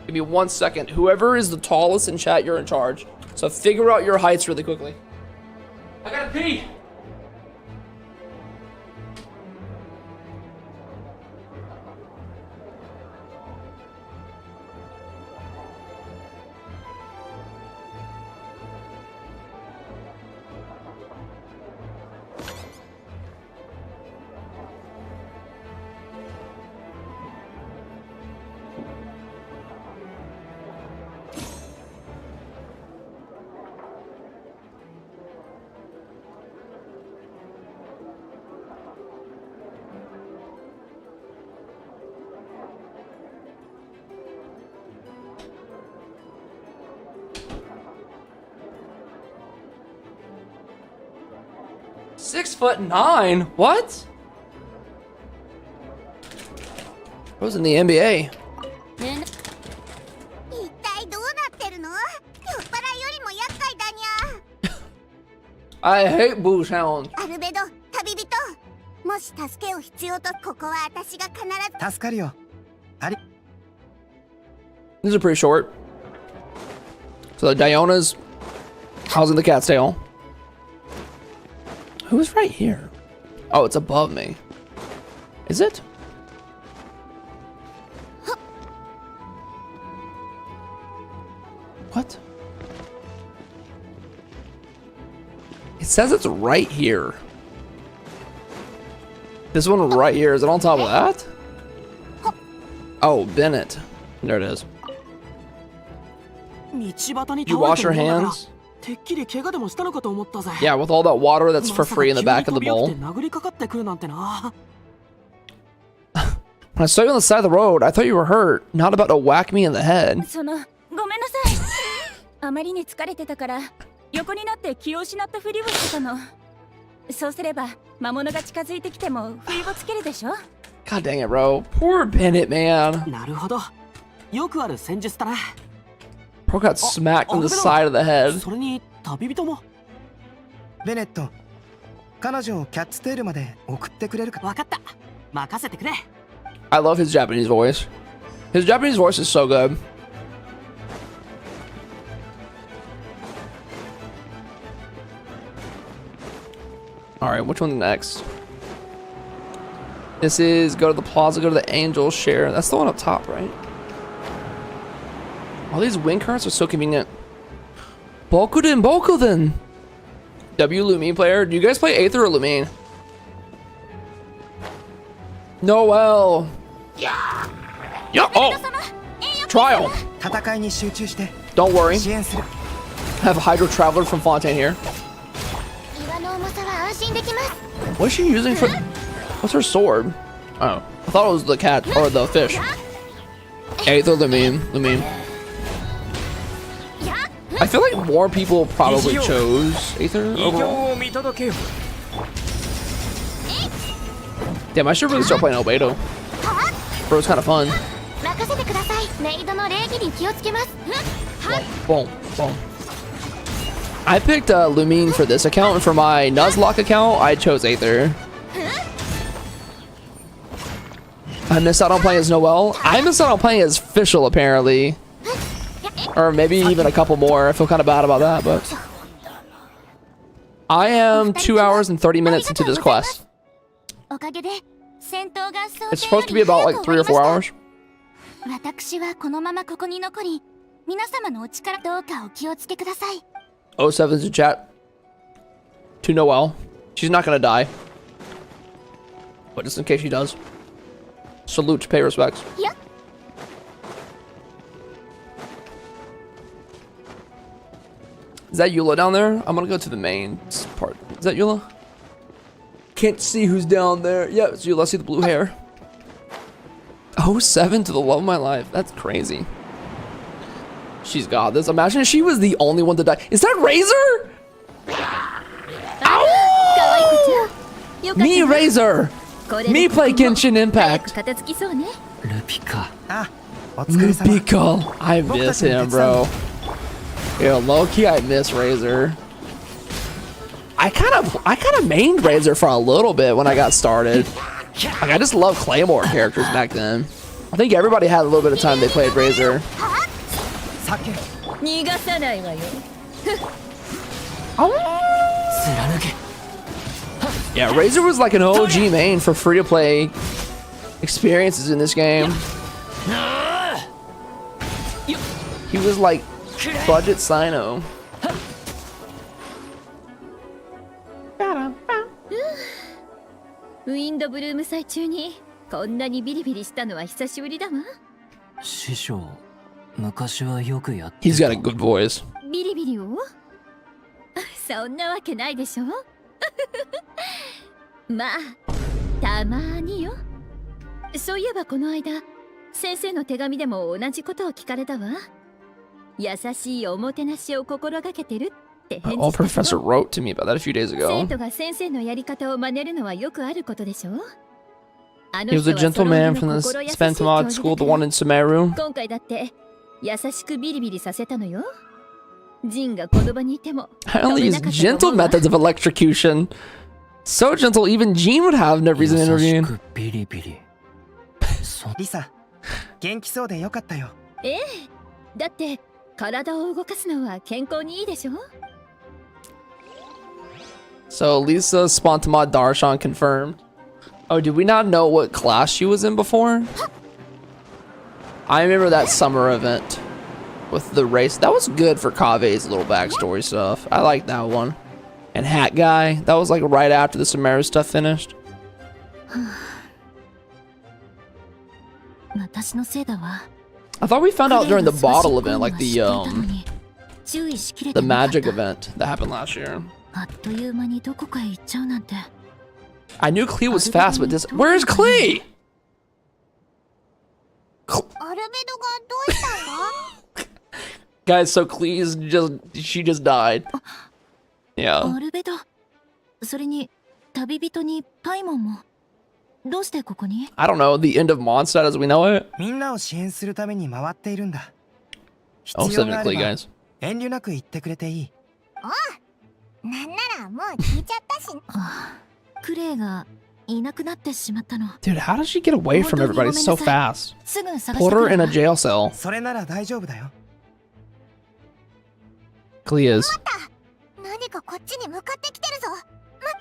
Give me 1 second. Whoever is the tallest in chat, you're in charge. So figure out your heights really quickly. I gotta pee! 6'9". What? I was in the NBA. 一体どうなってるの？酔っ払いよりも厄介だにゃ。 I hate boo sound. アルベド、旅人。もし助けを必要と、ここは私が必ず。助かるよ。あり。 These are pretty short. So Diona's housing the cat's tail. Who's right here? Oh, it's above me. Is it? What? It says it's right here. This one right here, is it on top of that? Oh, Bennett. There it is. You wash your hands? Yeah, with all that water that's for free in the back of the bowl. When I saw you on the side of the road, I thought you were hurt, not about to whack me in the head. ごめんなさい。あまりに疲れてたから横になって気を失ったふりをしてたの。そうすれば魔物が近づいてきても不意をつけるでしょ。 God dang it, bro. Poor Bennett, man. なるほど。よくある戦術だな。 Bro got smacked in the side of the head. それに旅人も。ベネット、彼女をキャッツテールまで送ってくれるか。わかった。任せてくれ。 I love his Japanese voice. His Japanese voice is so good. Alright, which one's next? This is go to the plaza, go to the angel share. That's the one up top, right? All these wing cards are so convenient. Bokuden. W Lumine player. Do you guys play Aether or Lumine? Noel. Yeah. Oh. Trial. Don't worry. I have a Hydro Traveler from Fontaine here. What's she using for? What's her sword? Oh, I thought it was the cat or the fish. Aether Lumine. I feel like more people probably chose Aether overall. Damn, I should really start playing Albedo. Bro, it's kind of fun. Boom, boom. I picked Lumine for this account, and for my Nuzlocke account, I chose Aether. I missed out on playing as Noel. I missed out on playing as Fischl, apparently. Or maybe even a couple more. I feel kind of bad about that, but... I am 2 hours and 30 minutes into this quest. It's supposed to be about like 3 or 4 hours. 私はこのままここに残り、皆様のお力どうかお気をつけください。 07's in chat. To Noelle. She's not gonna die. But just in case she does. Salute, pay respects. Yeah. Is that Eula down there? I'm gonna go to the main part. Is that Eula? Can't see who's down there. Yeah, it's Eula. I see the blue hair. 07 to the love of my life. That's crazy. She's got this. Imagine if she was the only one to die. Is that Razor? Ow! Me, Razor. Me play Genshin Impact. Lupika. I miss him, bro. Yo, low-key, I miss Razor. I kind of mained Razor for a little bit when I got started. Like, I just love Claymore characters back then. I think everybody had a little bit of time they played Razor. Yeah, Razor was like an OG main for free-to-play experiences in this game. He was like budget Sino. ウィンドブルーム祭中にこんなにビリビリしたのは久しぶりだわ。師匠、昔はよくやってた。 He's got a good voice. ビリビリを？そんなわけないでしょ。まあ、たまによ。そういえばこの間、先生の手紙でも同じことを聞かれたわ。優しいおもてなしを心がけてるって返 My 事 old したけ professor ど、 wrote to me about that a few days 生 ago. 徒が先生のやり方を真似るのはよくあることでしょ。あの He was 人 a はその gentleman 日の from the 心優しい教 Spentamod 授 school, だ the か one ら in Sumeru. 今回だって優しくビリビリさせたのよ。ジンがこの場にいても I only 止め use なかったと gentle 思うわ。 methods of electrocution. So gentle, even Jean would have no reason to intervene. ビリビリ。リサ、元気そうでよかったよ。ええ、だって体を動かすのは健康にいいでしょ。 So Lisa Spontamod Darshan confirmed. Oh, did we not know what class she was in before? I remember that summer event with the race. That was good for Kave's little backstory stuff. I like that one. And Hat Guy. That was like right after the Sumeru stuff finished. 私のせいだわ。 I thought we found out during the bottle event, like 注意しきれて the なかった magic event that happened last year. あっという間にどこかへ行っちゃうなんて。 I knew Klee was fast, but this. Where's Klee? アルベドがどうしたんだ？ Guys, so Klee's she just died. Yeah. アルベド、それに旅人にパイモンも。どうしてここに？ I don't know, the end of Mondstadt as we know it. みんなを支援するために回っているんだ。 Oh, 必要が specifically, あれば guys. 遠慮なく言ってくれていい。おう、なんならもう聞いちゃったし。クレイがいなくなってしまったの。 Dude, how does she get away from everybody so fast? すぐ探して Put く her る in a わ。 jail cell. それなら大丈夫だよ。 Klee is. 何かこっちに向かってきてるぞ。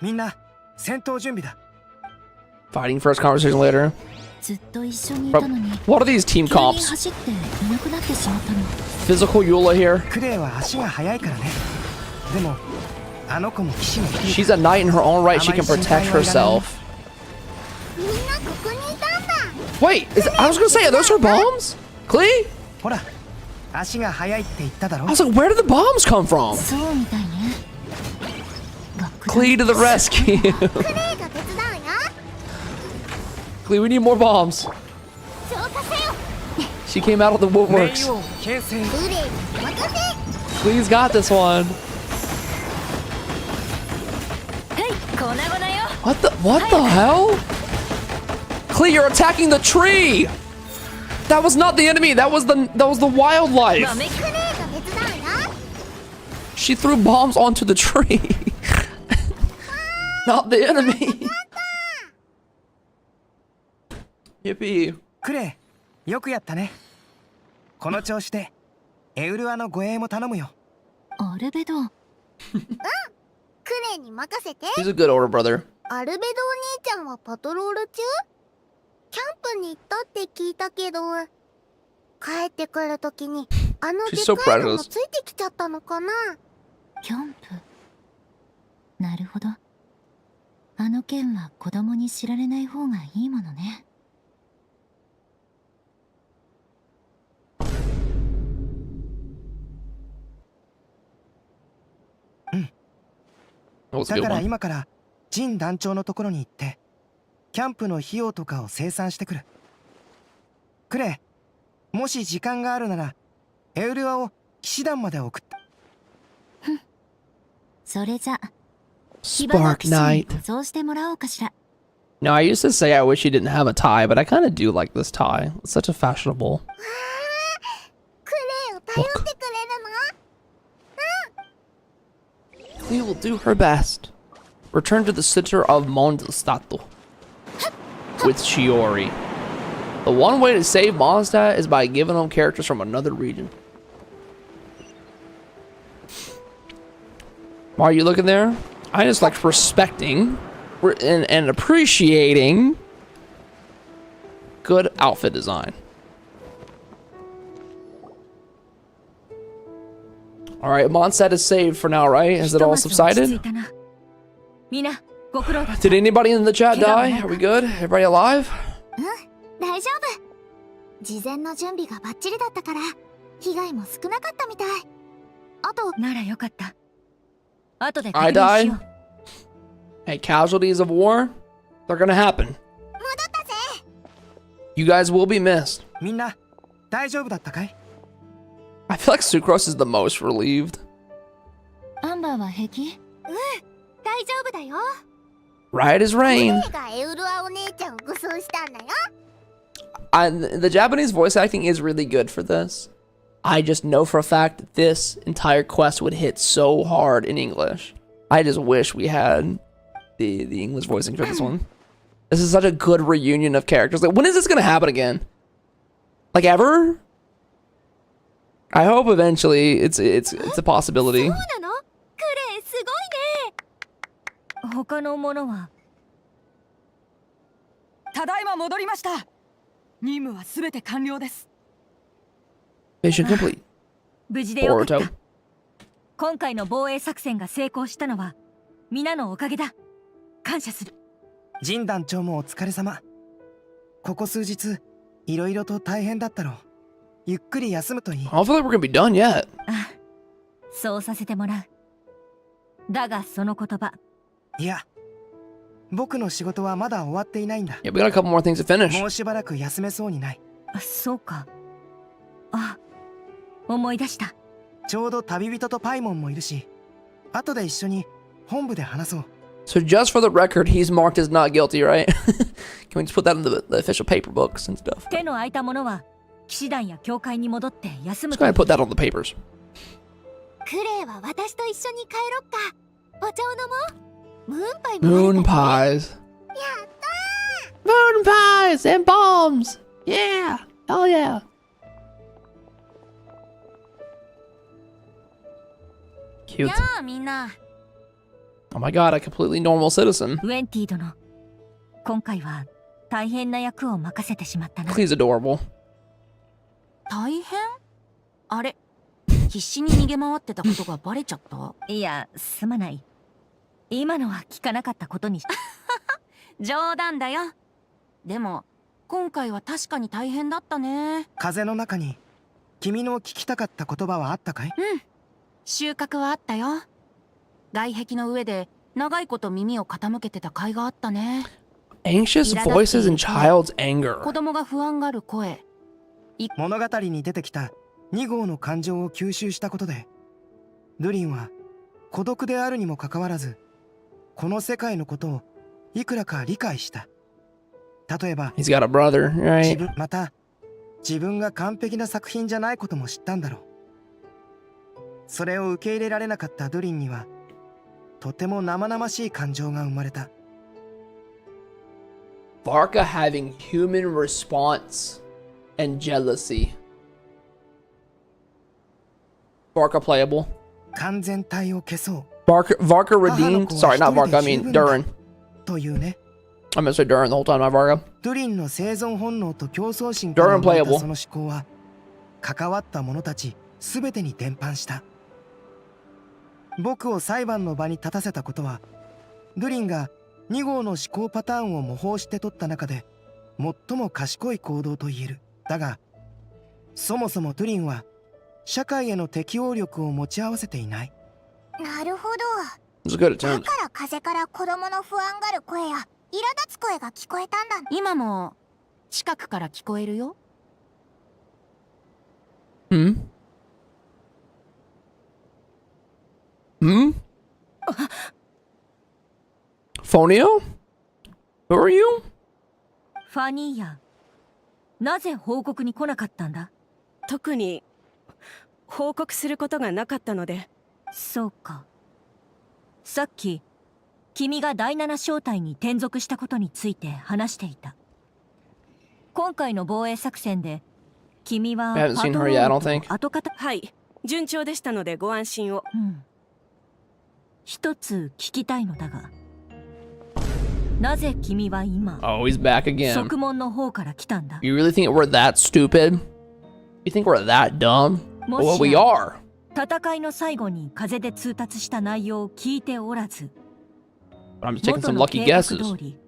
みんな戦闘準備だ。 Fighting first, conversation later. ずっと一緒にいたのに。 What are these team 急に comps? 走っていなくなってしまったの。 Physical Eula here. クレイは足が速いからね。でもあの子も騎士の一人。 She's a knight in her own right. She can protect herself. みんなここにいたんだ。 Wait, I was gonna say, are those her bombs? Klee? ほら、足が速いって言っただろ。 I was like, where did the bombs come from? そうみたいね。 Klee to the rescue. クレイが手伝うよ。 Klee, we need more bombs. 消化せよ。 She came out of the woodworks. 牽制。クレイに任せ。 Klee's got this one. はい、粉々よ。 What the hell? Klee, you're attacking the tree. That was not the enemy. That was the wildlife. クレイが手伝うよ。 She threw bombs onto the tree. Not the enemy. Yippee. クレイ、よくやったね。この調子でエウルアの護衛も頼むよ。アルベド。クレイに任せて。 He's a good older brother. アルベドお兄ちゃんはパトロール中？キャンプに行ったって聞いたけど、帰ってくるときにあので She's so かいのも precious. ついてきちゃったのかな？キャンプ。なるほど。あの件は子供に知られない方がいいものね。That was a だ good から one. 今からジン団長のところに行ってキャンプの費用とかを清算してくる。クレイ、もし時間があるならエウルアを騎士団まで送って。それじゃ、 Spark Knight. そうしてもらおうかしら。 No, I used to say I wish he didn't have a tie, but I kind of do like this tie. It's such a fashionable. クレイを頼ってくれるの？ Klee will do her best. Return to the center of Mondstadt with Shiori. The one way to save Mondstadt is by giving them characters from another region. Why are you looking there? I just like respecting and appreciating good outfit design. All right, Mondstadt is saved for now, right? Has it all subsided? みんな、ご苦労だ。 Did anybody in the chat die? Are we good? Everybody alive? 大丈夫。事前の準備がバッチリだったから被害も少なかったみたい。あとならよかった。後で I 確認しよ died. Hey, casualties of war? They're gonna happen. 戻ったぜ。 You guys will be missed. みんな大丈夫だったかい？ I feel like Sucrose is the most relieved. アンバーは平気？大丈夫だよ。 Right as rain. 誰がエウルアお姉ちゃんを武装したんだよ。The Japanese voice acting is really good for this. I just know for a fact that this entire quest would hit so hard in English. I just wish we had the English voicing for this one. This is such a good reunion of characters. Like, when is this gonna happen again? Like, ever? I hope eventually it's a possibility. そうなの？クレイすごいね。他のものはただいま戻りました。任務はすべて完了です。Mission complete. 無事でよかった。 Boruto. 今回の防衛作戦が成功したのは皆のおかげだ。感謝する。ジン団長もお疲れ様。ここ数日いろいろと大変だったろう。ゆっくり休むといい。 I don't feel like we're gonna be done yet. あ、そうさせてもらう。だがその言葉。いや、僕の仕事はまだ終わっていないんだ。Yeah, we got a couple more things to finish. もうしばらく休めそうにない。あ、そうか。あ、思い出した。ちょうど旅人とパイモンもいるし、後で一緒に本部で話そう。So just for the record, he's marked as not guilty, right? Can we just put that in the official paper books and stuff? 手の空いたものは騎士団や教会に戻って休む。 Let's go ahead and put that on the papers. クレイは私と一緒に帰ろっか。お茶を飲もう。ムーンパイもある Moon からね。 pies. Moon pies and bombs. Yeah. Hell yeah. Cute. やあみんな。 Oh my god, a completely normal citizen. ウェンティ殿、今回は大変な役を任せてしまったな。 He's adorable. 大変？あれ、必死に逃げ回ってたことがバレちゃった？いや、すまない。今のは聞かなかったことにし冗談だよ。でも今回は確かに大変だったね。風の中に君の聞きたかった言葉はあったかい？うん、収穫はあったよ。外壁の上で長いこと耳を傾けてた甲斐があったね。 Anxious voices and child's anger. 子供が不安がる声。物語に出てきた2号の感情を吸収したことで、ルリンは孤独であるにもかかわらず、この世界のことをいくらか理解した。例えば、 He's got a brother, right? また自分が完璧な作品じゃないことも知ったんだろう。それを受け入れられなかったドゥリンには、とても生々しい感情が生まれた。Varka having human response and jealousy. Varka playable. 完全体を消そう。 Varka redeemed. Sorry, not Varka. I mean Durin. というね。I'm gonna say Durin the whole time, not Varka. ドゥリンの生存本能と競争心から生まれたその思考は、関わった者たちすべてに伝播した。僕を裁判の場に立たせたことは、ドゥリンが2号の思考パターンを模倣して取った中で最も賢い行動と言える。だが、そもそもドゥリンは社会への適応力を持ち合わせていない。なるほど。 It's a good だ attempt. から風から子供の不安がる声や苛立つ声が聞こえたんだ。今も近くから聞こえるよ。Hmm? Hmm? Phonio? Who are you? ファニーヤ、なぜ報告に来なかったんだ？特に報告することがなかったので。そうか。さっき君が第7小隊に転属したことについて話していた。今回の防衛作戦で君はパトロールと後方。はい、順調でしたのでご安心を。うん。一つ聞きたいのだが、なぜ君は今 Oh, he's back again. 側門の方から来たんだ？ You really think we're that stupid? You think we're that dumb? Well, we are. 戦いの最後に風で通達した内容を聞いておらず、 I'm just taking some 元の lucky 計画 guesses. 通り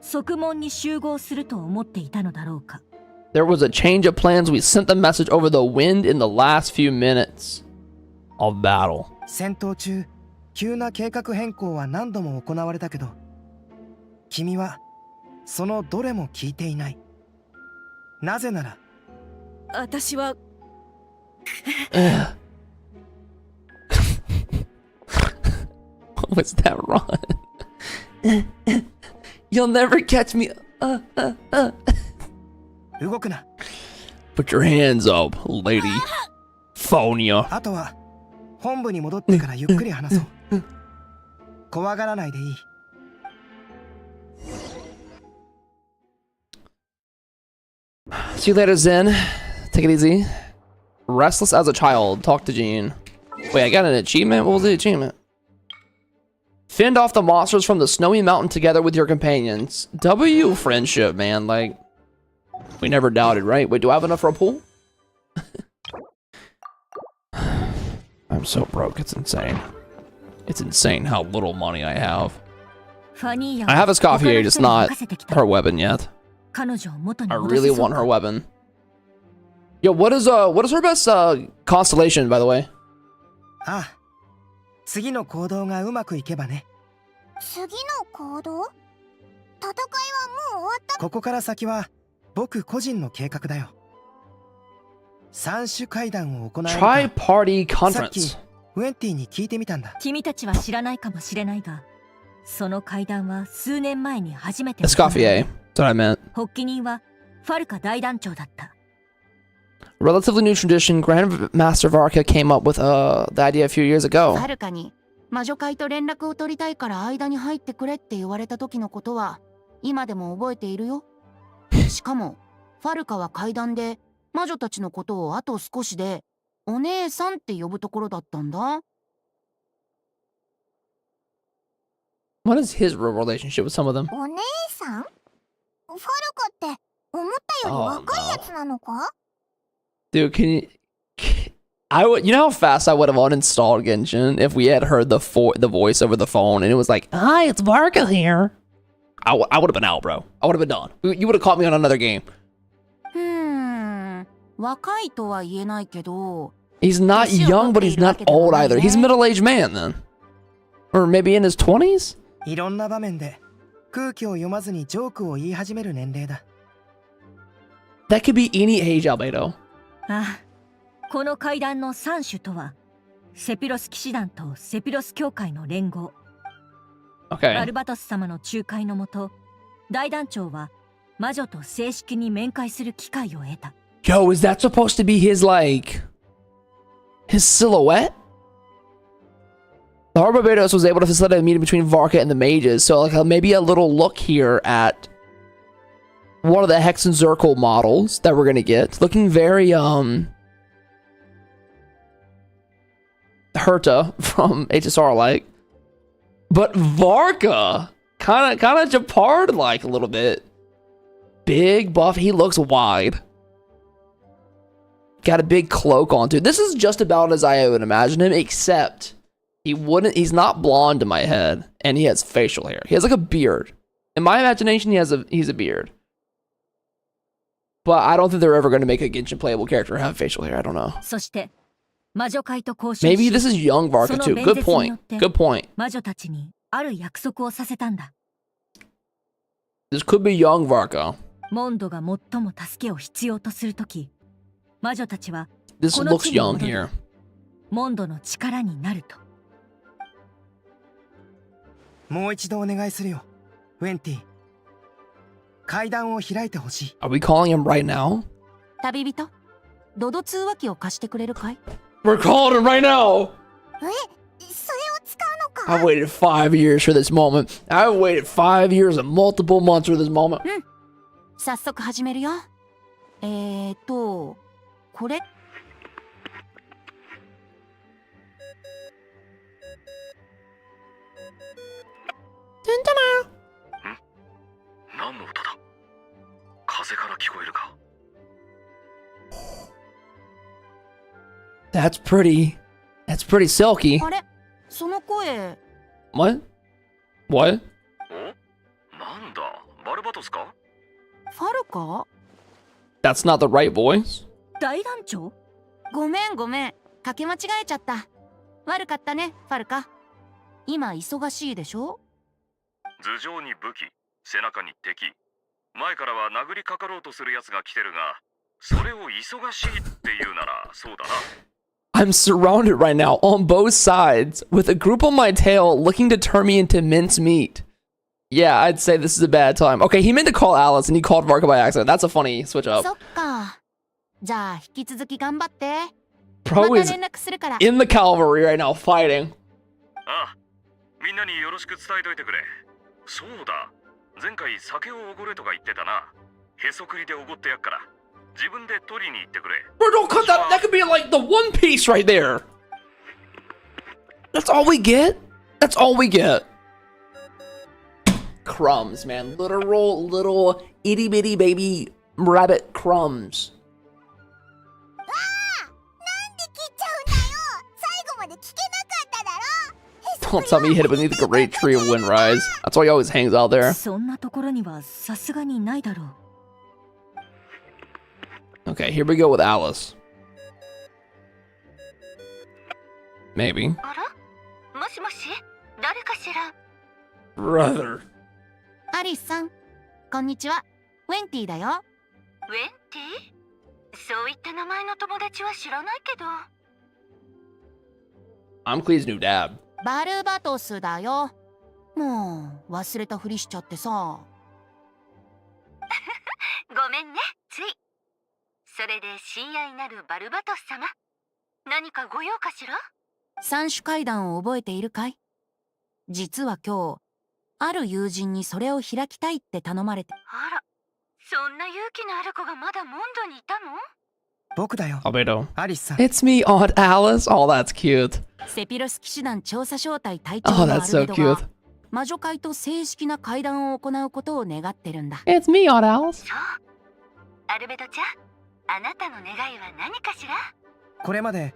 側門に集合すると思っていたのだろうか。 There was a change of plans. We sent the message over the wind in the last few minutes of battle. 戦闘中、急な計画変更は何度も行われたけど、君はそのどれも聞いていない。なぜなら、私は Ugh. What was that, Ron? You'll never catch me. Put your hands up, lady. Phonia. あとは本部に戻ってからゆっくり話そう。怖がらないでいい。See you later, Zen. Take it easy. Restless as a child. Talk to Jean. Wait, I got an achievement? What was the achievement? Fend off the monsters from the snowy mountain together with your companions. W friendship, man. Like, we never doubted, right? Wait, do I have enough for a pool? I'm so broke, it's insane. It's insane how little money I have. I have his coffee, just not her weapon yet. I really want her weapon. Yo, what is her best constellation, by the way? ああ、次の行動がうまくいけばね。次の行動？戦いはもう終わった？ここから先は僕個人の計画だよ。三種会談を行う。Tri-party conference。さっきウェンティに聞いてみたんだ。君たちは知らないかもしれないが、その会談は数年前に初めて。Escoffier. That's what I meant. 発起人はファルカ大団長だった。Relatively new tradition, Grandmaster Varka came up with the idea a few years ago. ファルカに魔女会と連絡を取りたいから間に入ってくれって言われた時のことは今でも覚えているよ。しかもファルカは階段で魔女たちのことをあと少しでお姉さんって呼ぶところだったんだ。What is his real relationship with some of them? お姉さん？ファルカって思ったより若いやつなのか？ Dude, can you? I would. You know how fast I would have uninstalled Genshin if we had heard the voice over the phone and it was like, "Hi, it's Varka here." I would have been out, bro. I would have been done. You would have caught me on another game. 若いとは言えないけど。He's not young, but he's not old either. He's a middle-aged man then, or maybe in his 20s. いろんな場面で空気を読まずにジョークを言い始める年齢だ。That could be any age, Albedo. ああ、この会談の3種とはセピロス騎士団とセピロス教会の連合。Okay. アルバトス様の仲介のもと、大団長は魔女と正式に面会する機会を得た。Yo, is that supposed to be his his silhouette? The Arbedos was able to facilitate a meeting between Varka and the mages, so maybe a little look here at one of the Hexenzirkel models that we're gonna get. Looking very Herta from HSR like. But Varka kinda Japard like a little bit. Big buff, he looks wide. Got a big cloak on too. This is just about as I would imagine him, except he's not blonde in my head, and he has facial hair. He has like a beard. In my imagination, he's a beard. But I don't think they're ever going to make a Genshin playable character have facial hair. I don't know. Maybe this is young Varka too. Good point. Good point. This could be young Varka. モンドが最も助けを必要とするとき、魔女たちは This looks young here. モンドの力になると。もう一度お願いするよ、ウェンティ。階段を開いてほしい。Are we calling him right now? 旅人、ドド通話機を貸してくれるかい？ We're calling him right now! それを使うのか？ I've waited 5 years for this moment. I've waited 5 years and multiple months for this moment. 早速始めるよ。これ。何の音だ？風から聞こえるか？ That's pretty silky. あれ、その声。What? What? なんだ、バルバトスか？ファルカ？ That's not the right voice. 大団長？ごめん、かけ間違えちゃった。悪かったね、ファルカ。今忙しいでしょ？頭上に武器、背中に敵。前からは殴りかかろうとする奴が来てるが、それを忙しいって言うならそうだな。I'm surrounded right now on both sides with a group on my tail looking to turn me into mincemeat. Yeah, I'd say this is a bad time. Okay, he meant to call Alice and he called Marco by accident. That's a funny switch up. そっか。じゃあ引き続き頑張って。 Bro is in the cavalry right now fighting. ああ、みんなによろしく伝えといてくれ。そうだ、前回酒をおごれとか言ってたな。へそくりでおごってやっから。自分で取りに行ってくれ。 Bro, don't cut that. That could be like the One Piece right there. That's all we get? That's all we get. Crumbs, man. Literal little itty bitty baby rabbit crumbs. Don't tell me you hit it beneath the great tree of Windrise. That's why he always hangs out there. そんなところにはさすがにないだろう。 Okay, here we go with Alice. Maybe. あら？もしもし？誰かしら？ Brother. アリスさん、こんにちは。ウェンティだよ。ウェンティ？そういった名前の友達は知らないけど。I'm Clee's new dad. バルバトスだよ。もう忘れたふりしちゃってさ。ごめんね、つい。それで親愛なるバルバトス様、何かご用かしら？三種階段を覚えているかい？実は今日、ある友人にそれを開きたいって頼まれて。あら、そんな勇気のある子がまだモンドにいたの？僕だよ。Albedo. アリスさん。 It's me, Aunt Alice. Oh, that's cute. セピロス騎士団調査招待隊長 Oh, のア that's ル so ベドが cute. 魔女会と正式な会談を行うことを願ってるんだ。It's me, Aunt Alice. そう。アルベドちゃん、あなたの願いは何かしら？これまで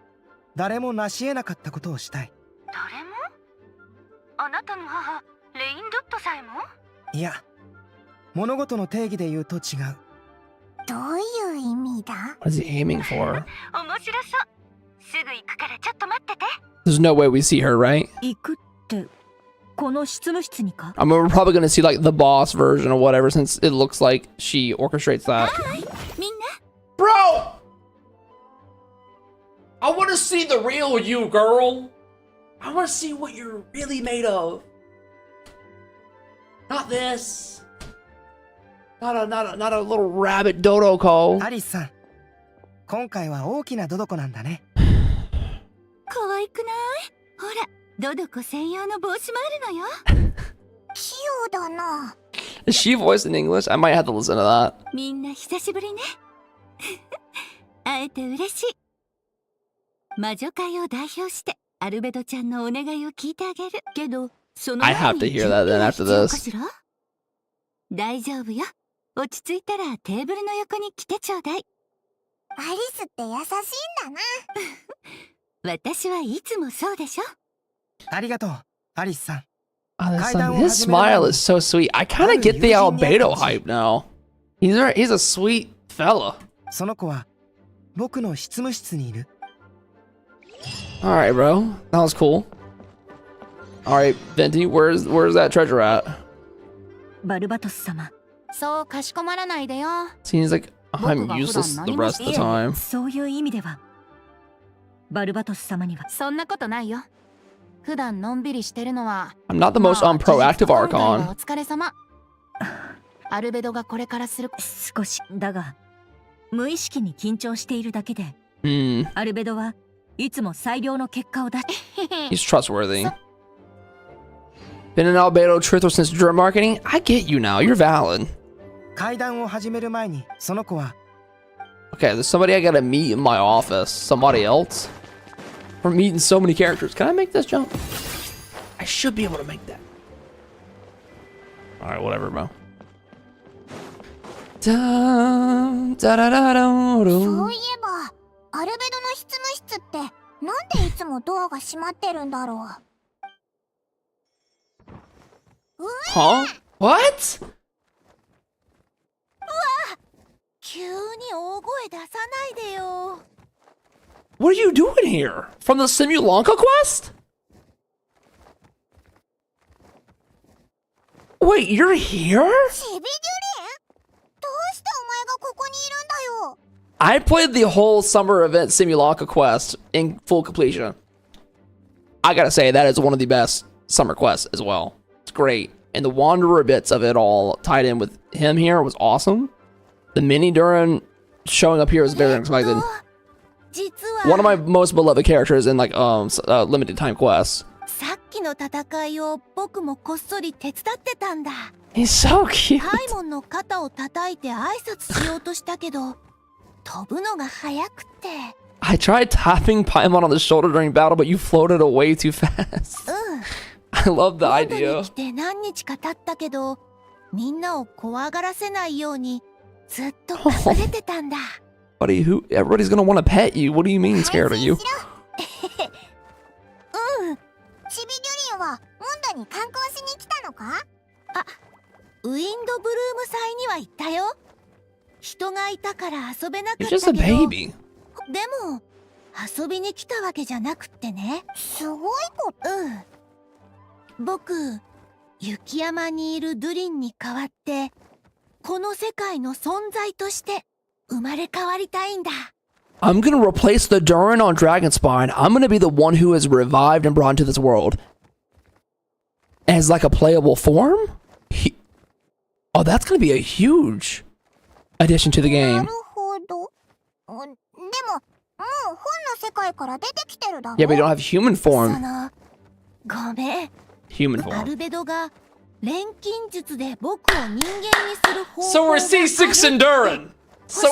誰も成し得なかったことをしたい。誰も？あなたの母、レインドットさえも？いや、物事の定義で言うと違う。どういう意味だ？ What is he aiming for? 面白そう。すぐ行くからちょっと待ってて。 There's no way we see her, right? 行くってこの執務室にか？ I mean, we're probably gonna see like the boss version or whatever, since it looks like she orchestrates that. みんな。 Bro! I want to see the real you, girl. I want to see what you're really made of. Not this. Not a little rabbit dodo ko. アリスさん、今回は大きなドドコなんだね。可愛くない？ほら、ドドコ専用の帽子もあるのよ。器用だな。Is she voiced in English? I might have to listen to that. みんな久しぶりね。会えて嬉しい。魔女界を代表してアルベドちゃんのお願いを聞いてあげる。けど、その I have to hear that then after this. 大丈夫よ。落ち着いたらテーブルの横に来てちょうだい。アリスって優しいんだな。私はいつもそうでしょ。ありがとう、アリスさん。 His smile is so sweet. I kind of get the Albedo hype now. He's a sweet fella. その子は僕の執務室にいる。 Alright, bro. That was cool. Alright, Venti, where's that treasure at? バルバトス様。そうかしこまらないでよ。 Seems like I'm useless the rest of the time. そういう意味ではバルバトス様には。そんなことないよ。普段のんびりしてるのは。 I'm not the most unproactive お Archon. 疲れ様。アルベドがこれからする。少しだが無意識に緊張しているだけで。Hmm. アルベドはいつも最良の結果を出し。 He's trustworthy. Been an Albedo truther since drug marketing? I get you now. You're valid. 会談を始める前にその子は。 Okay, there's somebody I gotta meet in my office. Somebody else? We're meeting so many characters. Can I make this jump? I should be able to make that. Alright, whatever, bro. そういえば、アルベドの執務室ってなんでいつもドアが閉まってるんだろう。Huh? What? 急に大声出さないでよ。 What are you doing here? From the Simulanka quest? Wait, you're here? シビジュリン？どうしてお前がここにいるんだよ。I played the whole summer event Simulacra quest in full completion. I gotta say, that is one of the best summer quests as well. It's great. And the Wanderer bits of it all tied in with him here was awesome. The mini Durin showing up here is very unexpected. One of my most beloved characters in like limited time quests. さっきの戦いを僕もこっそり手伝ってたんだ。 He's so cute. パイモンの肩を叩いて挨拶しようとしたけど、飛ぶのが早くて。 I tried tapping Paimon on the shoulder during battle, but you floated away too fast. I love the idea. 来て何日か経ったけど、みんなを怖がらせないようにずっと隠れてたんだ。Buddy, everybody's gonna want to pet you. What do you mean scared of you? うん。チビデュリンはモンドに観光しに来たのか？あ、ウィンドブルーム祭には行ったよ。人がいたから遊べなかった You're け just a ど。 baby. でも遊びに来たわけじゃなくってね。すごいこと。うん。僕、雪山にいるドゥリンに代わって、この世界の存在として生まれ変わりたいんだ。I'm gonna replace the Durin on Dragonspine. I'm gonna be the one who is revived and brought into this world. As like a playable form? Oh, that's gonna be a huge addition to the game. なるほど。でも、もう本の世界から出てきてるだろ。 Yeah, but you don't have human そ form. の、ごめん。 Human ア form. ルベドが錬金術で僕を人間にする方法 So we're C6 and Durin. So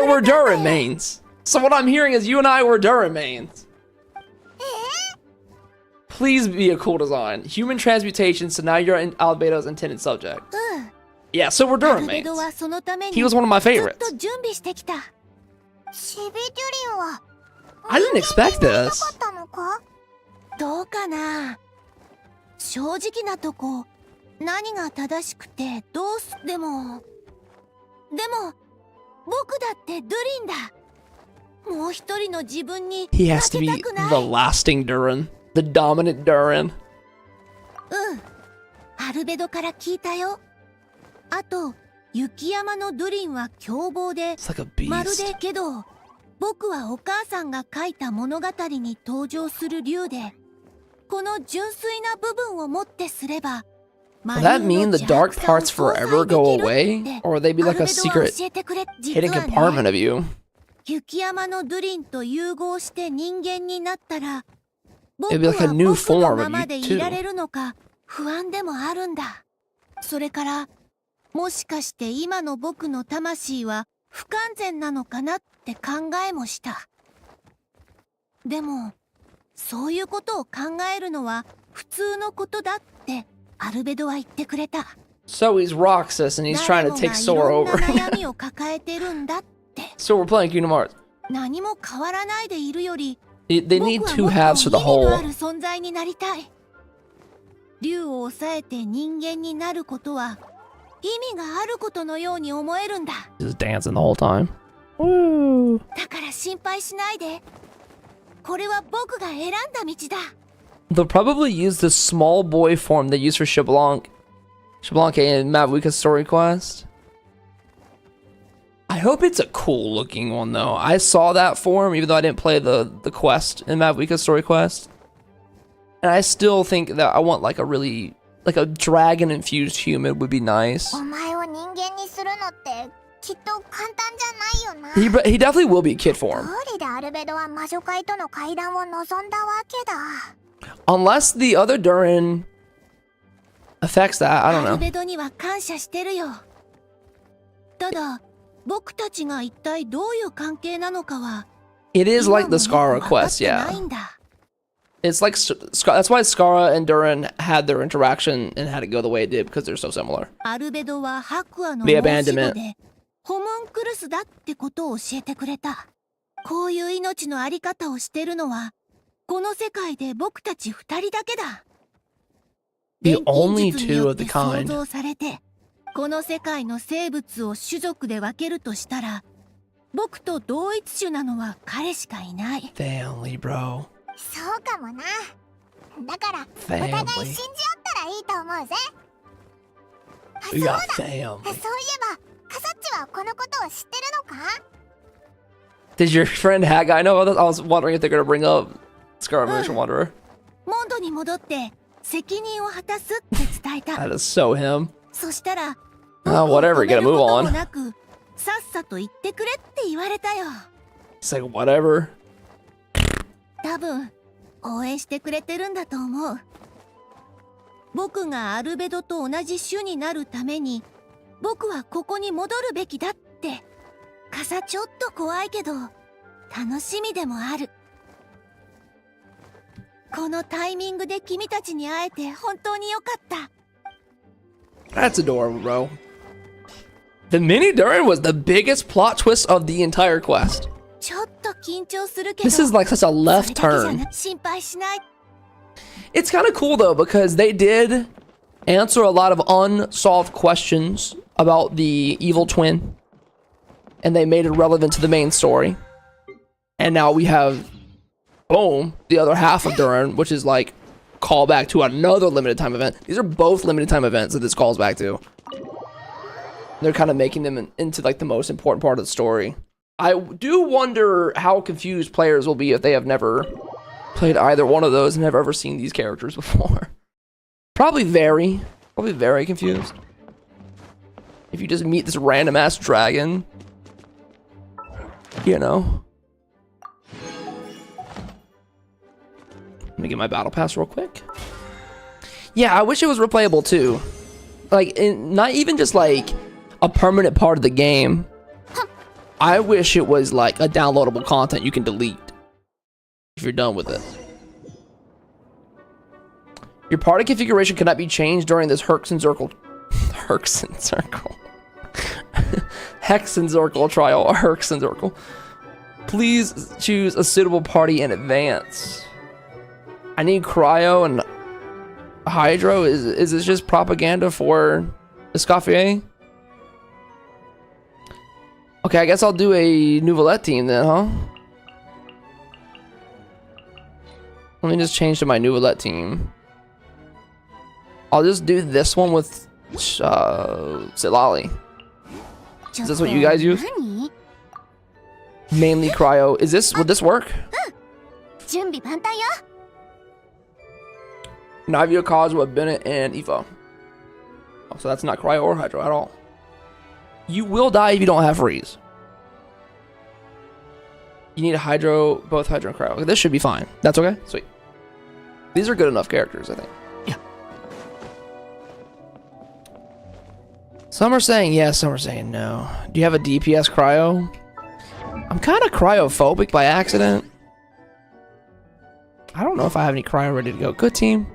we're Durin mains. So what I'm hearing is you and I were Durin mains. Please be a cool design. Human transmutation, so now you're in Albedo's intended subject. Yeah, so we're Durin mains. He was one of my favorites. I didn't expect this. どうかな。正直なとこ、何が正しくてどうすでも僕だってドゥリンだ。もう一人の自分に He has to be the lasting Durin, the dominant Durin. アルベドから聞いたよ。あと雪山のドゥリンは凶暴で、 like a beast. まるでけど僕はお母さんが書いた物語に登場する竜で、この純粋な部分をもってすれば、 Will that mean the dark parts forever go away? Or will they be like a secret hidden compartment of you? 雪山のドゥリンと融合して人間になったら、 It'd be like a new 僕の form ま of ま you でいられ too. るのか不安でもあるんだ。それからもしかして今の僕の魂は不完全なのかなって考えもした。でもそういうことを考えるのは普通のことだってアルベドは言ってくれた。 So he's Roxas and he's trying to take Sora いろんな over. 悩みを抱えてるんだって。So we're playing Kingdom Hearts. 何も変わらないでいるより、 They need 僕 two は halves for the もっと意味のあ whole. る存在になりたい。竜を抑えて人間になることは意味があることのように思えるんだ。 Just dancing the whole time. だから心配しないで。これは僕が選んだ道だ。 They'll probably use the small boy form they use for Xbalanque in Mavuika's story quest. I hope it's a cool looking one though. I saw that form even though I didn't play the quest in Mavuika's story quest. And I still think that I want like a really, like a dragon infused human would be nice. お前を人間にするのってきっと簡単じゃないよな。 He definitely will be kid form. 通りでアルベドは魔女界との会談を望んだわけだ。 Unless the other Durin affects that, I don't アル know. ベドには感謝してるよ。ただ僕たちが一体どういう関係なのかは It is like the Skara quest, な yeah. いんだ。 It's like that's why Skara and Durin had their interaction and had it go the way it did because they're so similar. アルベドは白亜の The 申し子 abandonment. でホムンクルスだってことを教えてくれた。こういう命のあり方をしてるのはこの世界で僕たち二人だけだ。 The only 錬金術に two よ of って the 創 kind. 造されて、この世界の生物を種族で分けるとしたら、僕と同一種なのは彼しかいない。 Family, bro. そうかもな。だからお Family. 互い信じ合ったらいいと思うぜ。 We got family. そういえばカサッチはこのことを知ってるのか？ Did your friend Hat Guy know about this? I was wondering if they're gonna bring up Scarlet Mission Wanderer. モンドに戻って責任を果たすって伝えた。 That is so him. そしたら、 Whatever, get a move ことも on. なくさっさと言ってくれって言われたよ。 It's like, whatever. 多分応援してくれてるんだと思う。僕がアルベドと同じ種になるために、僕はここに戻るべきだって。傘ちょっと怖いけど楽しみでもある。このタイミングで君たちに会えて本当によかった。 That's adorable, bro. The mini Durin was the biggest plot twist of the entire quest. ちょっと緊張するけど This is like such a left それだけじゃ turn. な心配しない。 It's kind of cool though, because they did answer a lot of unsolved questions about the evil twin, and they made it relevant to the main story. And now we have, boom, the other half of Durin, which is like callback to another limited time event. These are both limited time events that this calls back to. They're kind of making them into like the most important part of the story. I do wonder how confused players will be if they have never played either one of those and have ever seen these characters before. Probably very confused. If you just meet this random ass dragon, you know. Let me get my battle pass real quick. Yeah, I wish it was replayable too. Like, not even just like a permanent part of the game. I wish it was like a downloadable content you can delete if you're done with it. Your party configuration cannot be changed during this Hexen Circle trial. Hexen Circle. Please choose a suitable party in advance. I need Cryo and Hydro. Is this just propaganda for Escoffier? Okay, I guess I'll do a Nouvellette team then, huh? Let me just change to my Nouvellette team. I'll just do this one with Silali. Is this what you guys use? Mainly Cryo. Would this work? 準備万端よ。 Navia, Kazuha, Bennett, and Aoife. Oh, so that's not Cryo or Hydro at all. You will die if you don't have freeze. You need a Hydro, both Hydro and Cryo. Okay, this should be fine. That's okay? Sweet. These are good enough characters, I think. Yeah. Some are saying yes, some are saying no. Do you have a DPS Cryo? I'm kind of cryophobic by accident. I don't know if I have any Cryo ready to go. Good team.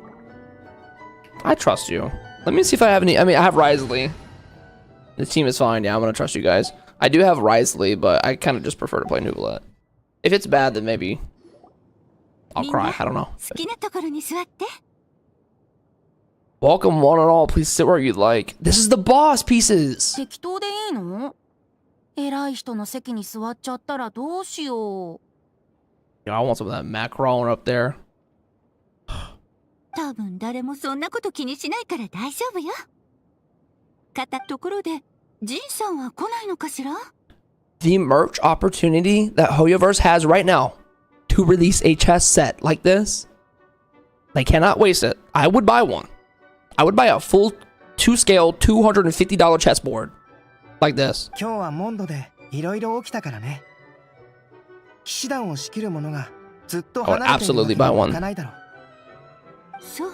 I trust you. Let me see if I have any. I mean, I have Risley. The team is fine. Yeah, I'm going to trust you guys. I do have Risley, but I kind of just prefer to play Nouvellette. If it's bad, then maybe I'll cry. I don't know. 好きなところに座って。 Welcome one and all. Please sit where you'd like. This is the boss pieces. 適当でいいの？偉い人の席に座っちゃったらどうしよう。 Yeah, I want some of that Macron up there. 多分誰もそんなこと気にしないから大丈夫よ。片ところで、ジンさんは来ないのかしら？ The merch opportunity that Hoyoverse has right now to release a chess set like this, they cannot waste it. I would buy one. I would buy a full 2-scale $250 chessboard like this. 今日はモンドでいろいろ起きたからね。騎士団を仕切る者がずっと離れているわけにはいかないだろう。そう、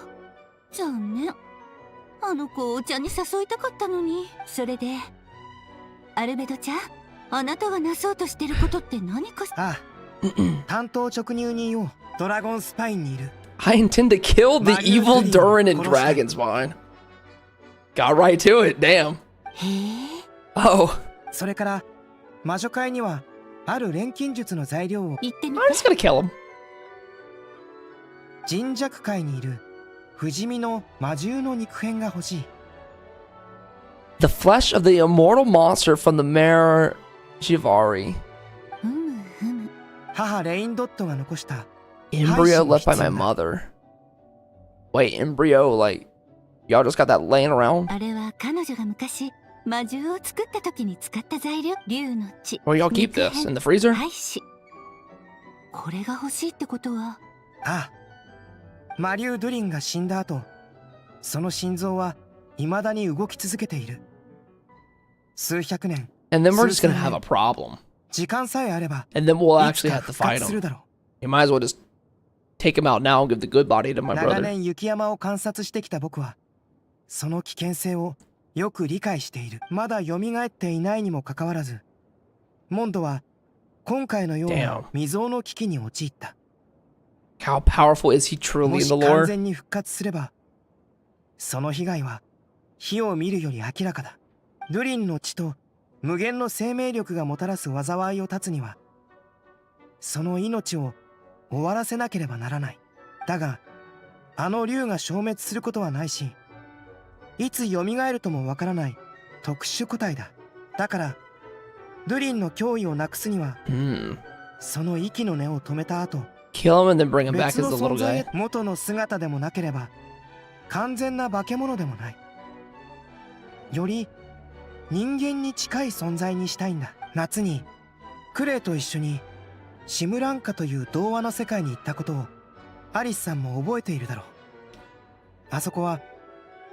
残念。あの子をお茶に誘いたかったのに。それで、アルベドちゃん、あなたがなそうとしてることって何か？ああ、担当直入人をドラゴンスパインにいる。I intend to kill the evil Durin and Dragonspine. Got right to it, damn. Oh. それから魔女界にはある錬金術の材料を。I'm just gonna kill him. 神弱界にいる不死身の魔獣の肉片が欲しい。The flesh of the immortal monster from the mare Shivari. 母レインドットが残した Embryo left by my mother. Wait, embryo, like, y'all just got that laying around? あれは彼女が昔魔獣を作った時に使った材料、竜の血。 Well, y'all keep this in the freezer? 廃止。これが欲しいってことは。ああ、魔竜ドゥリンが死んだ後、その心臓は未だに動き続けている。数百年。 And then we're just gonna have a problem. 時間さえあれば、 And then we'll いつ actually か have to 復 fight 活する him. だろ You might as well just take him out now and give the good body to う。 my 長 brother. 年雪山を観察してきた僕は、その危険性をよく理解している。まだ蘇っていないにもかかわらず、モンドは今回のような未曾有の危機に陥った。How powerful is he も truly in し the 完 lore? 全に復活すれば、その被害は火を見るより明らかだ。ドゥリンの血と無限の生命力がもたらす災いを断つには、その命を終わらせなければならない。だが、あの竜が消滅することはないし、いつ蘇るともわからない特殊個体だ。だから、ドゥリンの脅威をなくすには、その息の根を止めた後、 Kill him and then bring him back 別 as の the little 存在 guy. へ元の姿でもなければ完全な化け物でもない。より人間に近い存在にしたいんだ。夏にクレイと一緒にシムランカという童話の世界に行ったことをアリスさんも覚えているだろう。あそこは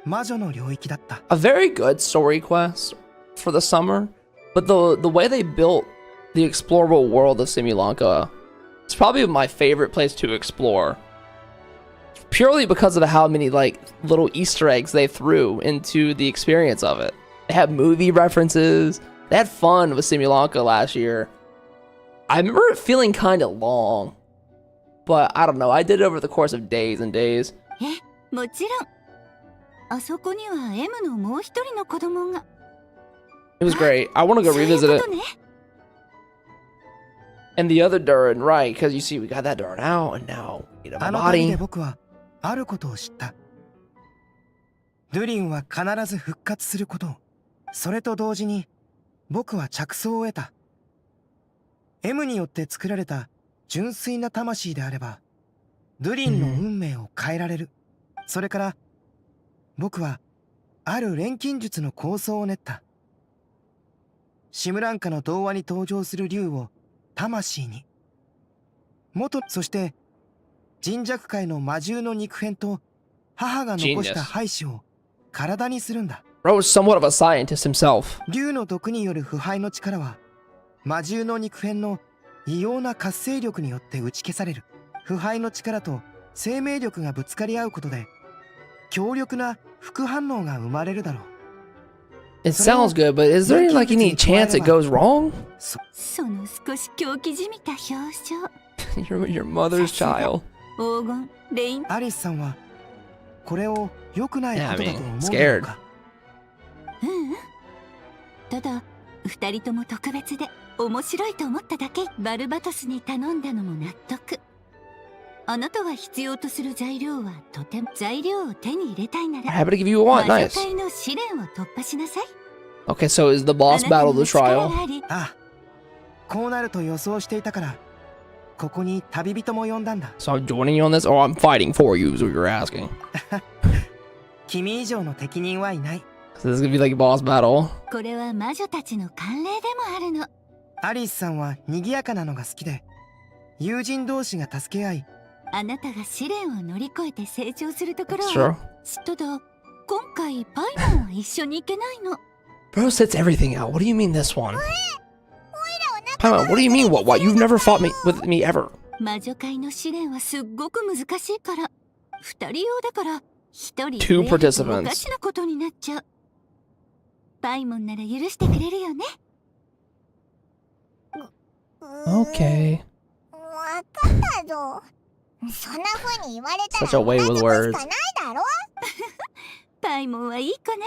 魔女の領域だった。 A very good story quest for the summer, but the way they built the explorable world of Simulanka, it's probably my favorite place to explore. Purely because of how many like little Easter eggs they threw into the experience of it. They had movie references. They had fun with Simulanka last year. I remember it feeling kind of long, but I don't know. I did it over the course of days and days. もちろん。あそこには M のもう一人の子供が。 It was great. I want to go revisit it. And the other Durin, right? Because you see, we got that Durin out, and now we need a あの旅 body. で僕はあることを知った。ドゥリンは必ず復活することを。それと同時に僕は着想を得た。M によって作られた純粋な魂であれば、ドゥリンの運命を変えられる。それから僕はある錬金術の構想を練った。シムランカの童話に登場する竜を魂に、そして人弱界の魔獣の肉片と母が残した胚子を体にするんだ。Bro was somewhat of a scientist himself. 竜の毒による腐敗の力は魔獣の肉片の異様な活性力によって打ち消される。腐敗の力と生命力がぶつかり合うことで強力な副反応が生まれるだろう。 It sounds good, but is there like any chance it goes wrong? その少し狂気じみた表情。Your mother's child. 黄金、レイン。アリスさんはこれを良くないことだと思うの scared. か。ただ二人とも特別で面白いと思っただけ。バルバトスに頼んだのも納得。あなたが必要とする材料はとても。材料を手に入れたいなら I'm happy to give you what. 魔女 Nice. 界の試練を突破しなさい。 Okay, so is the boss battle the trial? ああ、こうなると予想していたからここに旅人も呼んだんだ。 So I'm joining you on this, or I'm fighting for you, is what you're asking. 君以上の適任はいない。 So this is gonna be like a boss battle. これは魔女たちの慣例でもあるの。アリスさんは賑やかなのが好きで、友人同士が助け合い、あなたが試練を乗り越えて成長するところ Sure. は。ただ今回パイモンは一緒に行けないの。 Bro sets everything out. What do you mean this one? Paimon, what do you mean what? What? You've never fought me with me ever. 魔女界の試練はすっごく難しいから、二人用だから一人 Two 増えると participants. おかしなことになっちゃう。パイモンなら許してくれるよね。 Okay. わかったぞ。そんな風に言われたら Such a way with words. しかないだろ。パイモンはいい子ね。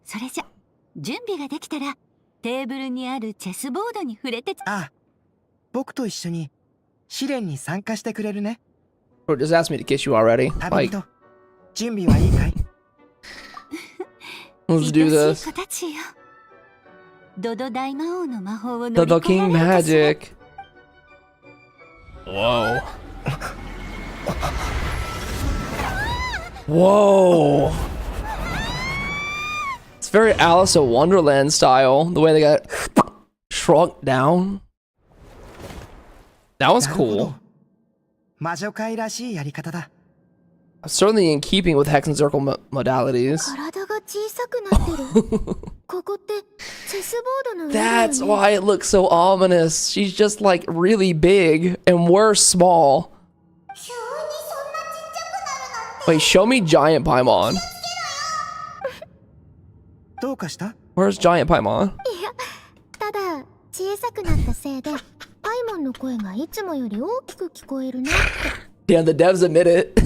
それじゃ準備ができたらテーブルにあるチェスボードに触れて。ああ、僕と一緒に試練に参加してくれるね。 Bro just asked me to kiss you already. 旅 Like, 人、準備はいいかい？ let's do 愛し this. い子たちよ。ドド大魔王の魔法を乗 The り越え King られるかしら。 Magic. Whoa. Whoa. It's very Alice in Wonderland style, the way they got shrunk down. That was cool. 魔女界らしいやり方だ。 Certainly in keeping with Hex and Circle modalities. 体が小さくなってる。ここってチェスボードの上だよね。 That's why it looks so ominous. She's just like really big and we're small. Wait, show me Giant Paimon. どうかした？ Where's Giant Paimon? いや、ただ小さくなったせいでパイモンの声がいつもより大きく聞こえるなって。 Damn, the devs admit it.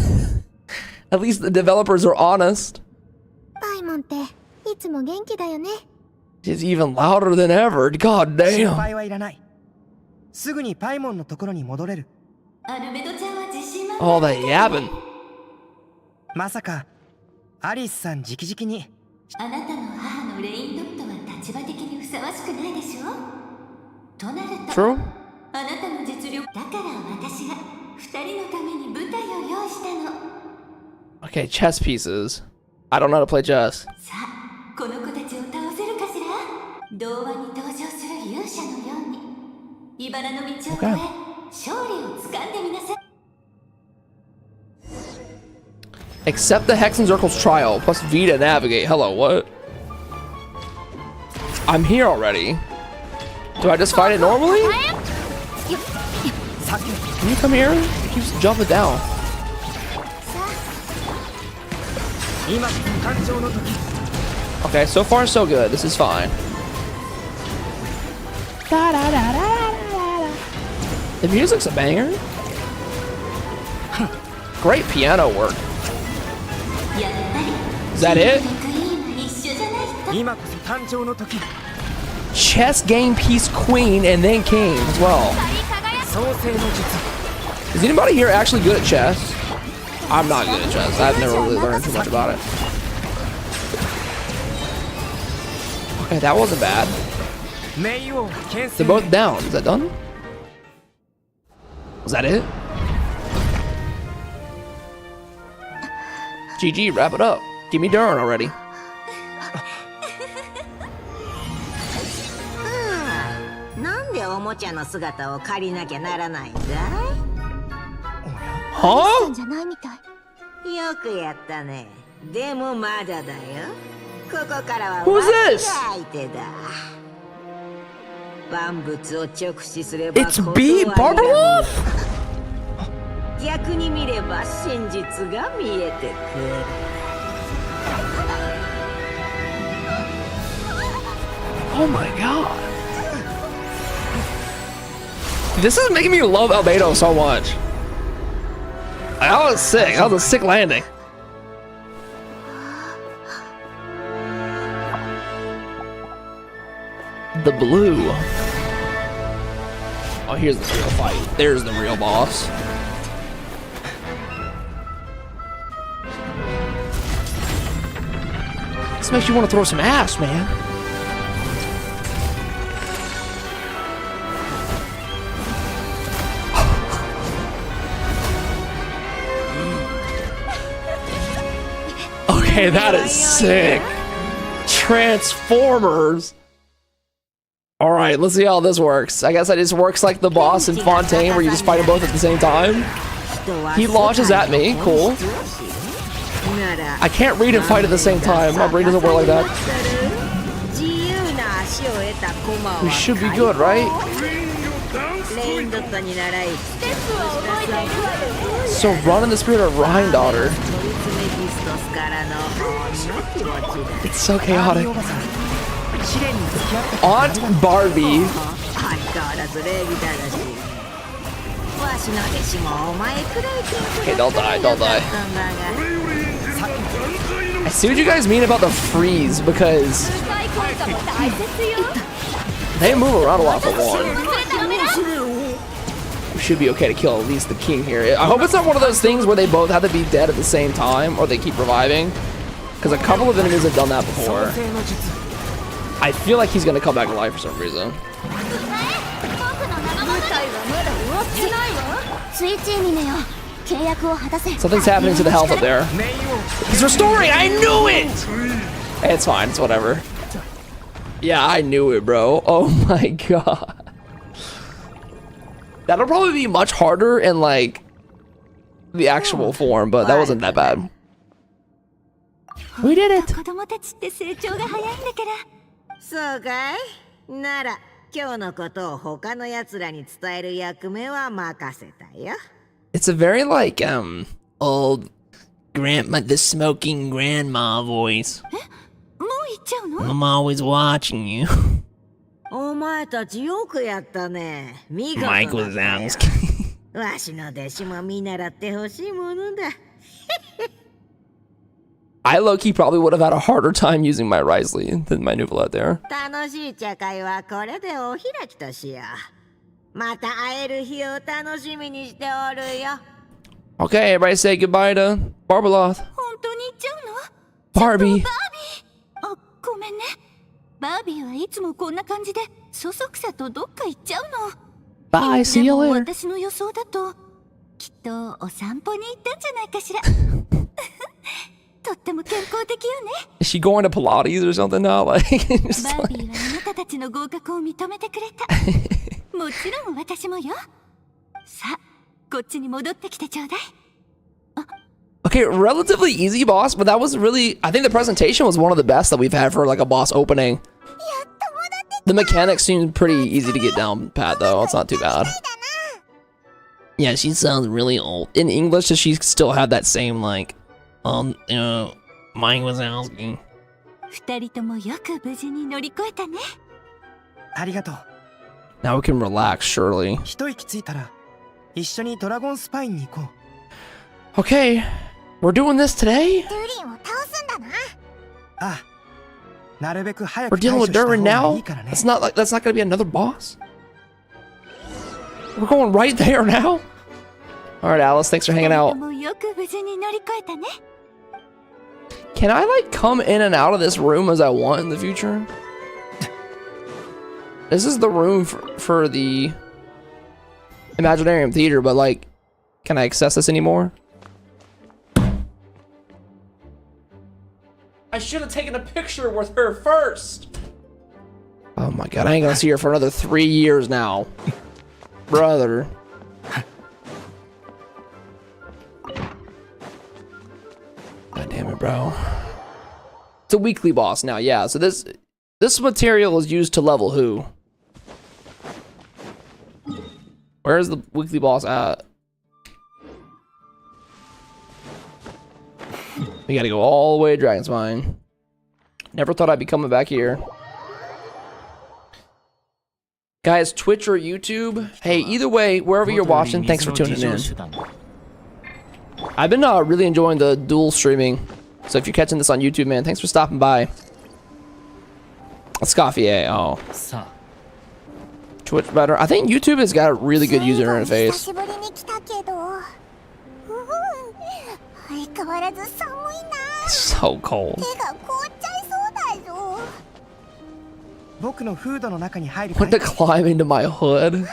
At least the developers are honest. パイモンっていつも元気だよね。 She's even louder than ever. God 心 damn. 配はいらない。すぐにパイモンのところに戻れる。アルベドちゃんは自信満 All that yapping. まさかアリスさん直々に。あなたの母のレインドットは立場的にふさわしくないでしょとなると True? あなたの実力だから私が二人のために舞台を用意したの Okay, chess pieces. I don't know how to play chess. さあこの子たちを倒せるかしら童話に登場する勇者のように茨の道を越え、Okay. 勝利をつかんでみなさい Accept the Hex and Circles trial, plus V to navigate. Hello, what? I'm here already. Do I just fight it normally? Can you come here? It keeps jumping down. Okay, so far so good. This is fine. The music's a banger. Great piano work. Is that it? Chess game piece queen and then king as well. Is anybody here actually good at chess? I'm not good at chess. I've never really learned too much about it. Okay, that wasn't bad. They're both down. Is that done? Was that it? GG, wrap it up. Give me Durin already. Huh? じゃないみたい。よくやったね。でもまだだよ。ここからは Who's this? 相手だ。万物を直視すれば It's B. Barbarov? 逆に見れば真実が見えてくる。Oh my god. This is making me love Albedo so much. That was sick. That was a sick landing. The blue. Oh, here's the real fight. There's the real boss. This makes you want to throw some ass, man. Okay, that is sick. Transformers. All right, let's see how this works. I guess that just works like the boss in Fontaine, where you just fight them both at the same time. He launches at me. Cool. I can't read and fight at the same time. My brain doesn't work like that. We should be good, right? So run in the spirit of Rhine Daughter. It's so chaotic. Aunt Barbie. Okay, don't die, don't die. I see what you guys mean about the freeze, because they move around a lot for one. We should be okay to kill at least the king here. I hope it's not one of those things where they both have to be dead at the same time, or they keep reviving, because a couple of enemies have done that before. I feel like he's gonna come back to life for some reason. Something's happening to the health up there. He's restoring! I knew it! It's fine. It's whatever. Yeah, I knew it, bro. Oh my god. That'll probably be much harder in like the actual form, but that wasn't that bad. We did it. 子供たちって成長が早いんだから。そうかい？なら今日のことを他の奴らに伝える役目は任せたよ。It's a very like old grandma, the smoking grandma voice. もう行っちゃうの？ I'm always watching you. お前たちよくやったね。見事だったよ。 Mike Wazowski. わしの弟子も見習ってほしいものだ。I low-key probably would have had a harder time using my Risley than my Nuvolette there. 楽しい茶会はこれでお開きとしよう。また会える日を楽しみにしておるよ。 Okay, everybody say goodbye to Barbeloth. 本当に行っちゃうの？ Barbie. あ、ごめんね。バービーはいつもこんな感じでそそくさとどっか行っちゃうの。 Bye, see you でも later. 私の予想だときっとお散歩に行ったんじゃないかしら。とっても健康的よね。 Is she going to Pilates or something now? Like, just バー like... ビーはあなたたちの合格を認めてくれた。もちろん私もよ。さあ、こっちに戻ってきてちょうだい。 Okay, relatively easy boss, but that was really... I think the presentation was one of the best that we've had for like a boss opening. The mechanics seem pretty easy to get down pat though. It's not too bad. Yeah, she sounds really old. In English, does she still have that same like... Mike Wazowski. 二人ともよく無事に乗り越えたね。ありがとう。 Now we can relax, surely. 一息ついたら一緒にドラゴンスパインに行こう。Okay, we're doing this today? ドゥリンを倒すんだな。ああ。なるべく早く We're dealing with 対処した方 Durin が now? いいからね。 That's not gonna be another boss? We're going right there now? Alright, Alice, thanks for hanging out. もよく無事に乗り越えたね。 Can I like come in and out of this room as I want in the future? This is the room for the Imaginarium Theater, but like, can I access this anymore? I should have taken a picture with her first. Oh my god, I ain't gonna see her for another 3 years now. Brother. God damn it, bro. It's a weekly boss now, yeah. So this material is used to level who? Where's the weekly boss at? We gotta go all the way to Dragonspine. Never thought I'd be coming back here. Guys, Twitch or YouTube? Hey, either way, wherever you're watching, thanks for tuning in. I've been really enjoying the dual streaming. So if you're catching this on YouTube, man, thanks for stopping by. Scofier, oh. Twitch better. I think YouTube has got a really good user interface. It's so cold. What to climb into my hood?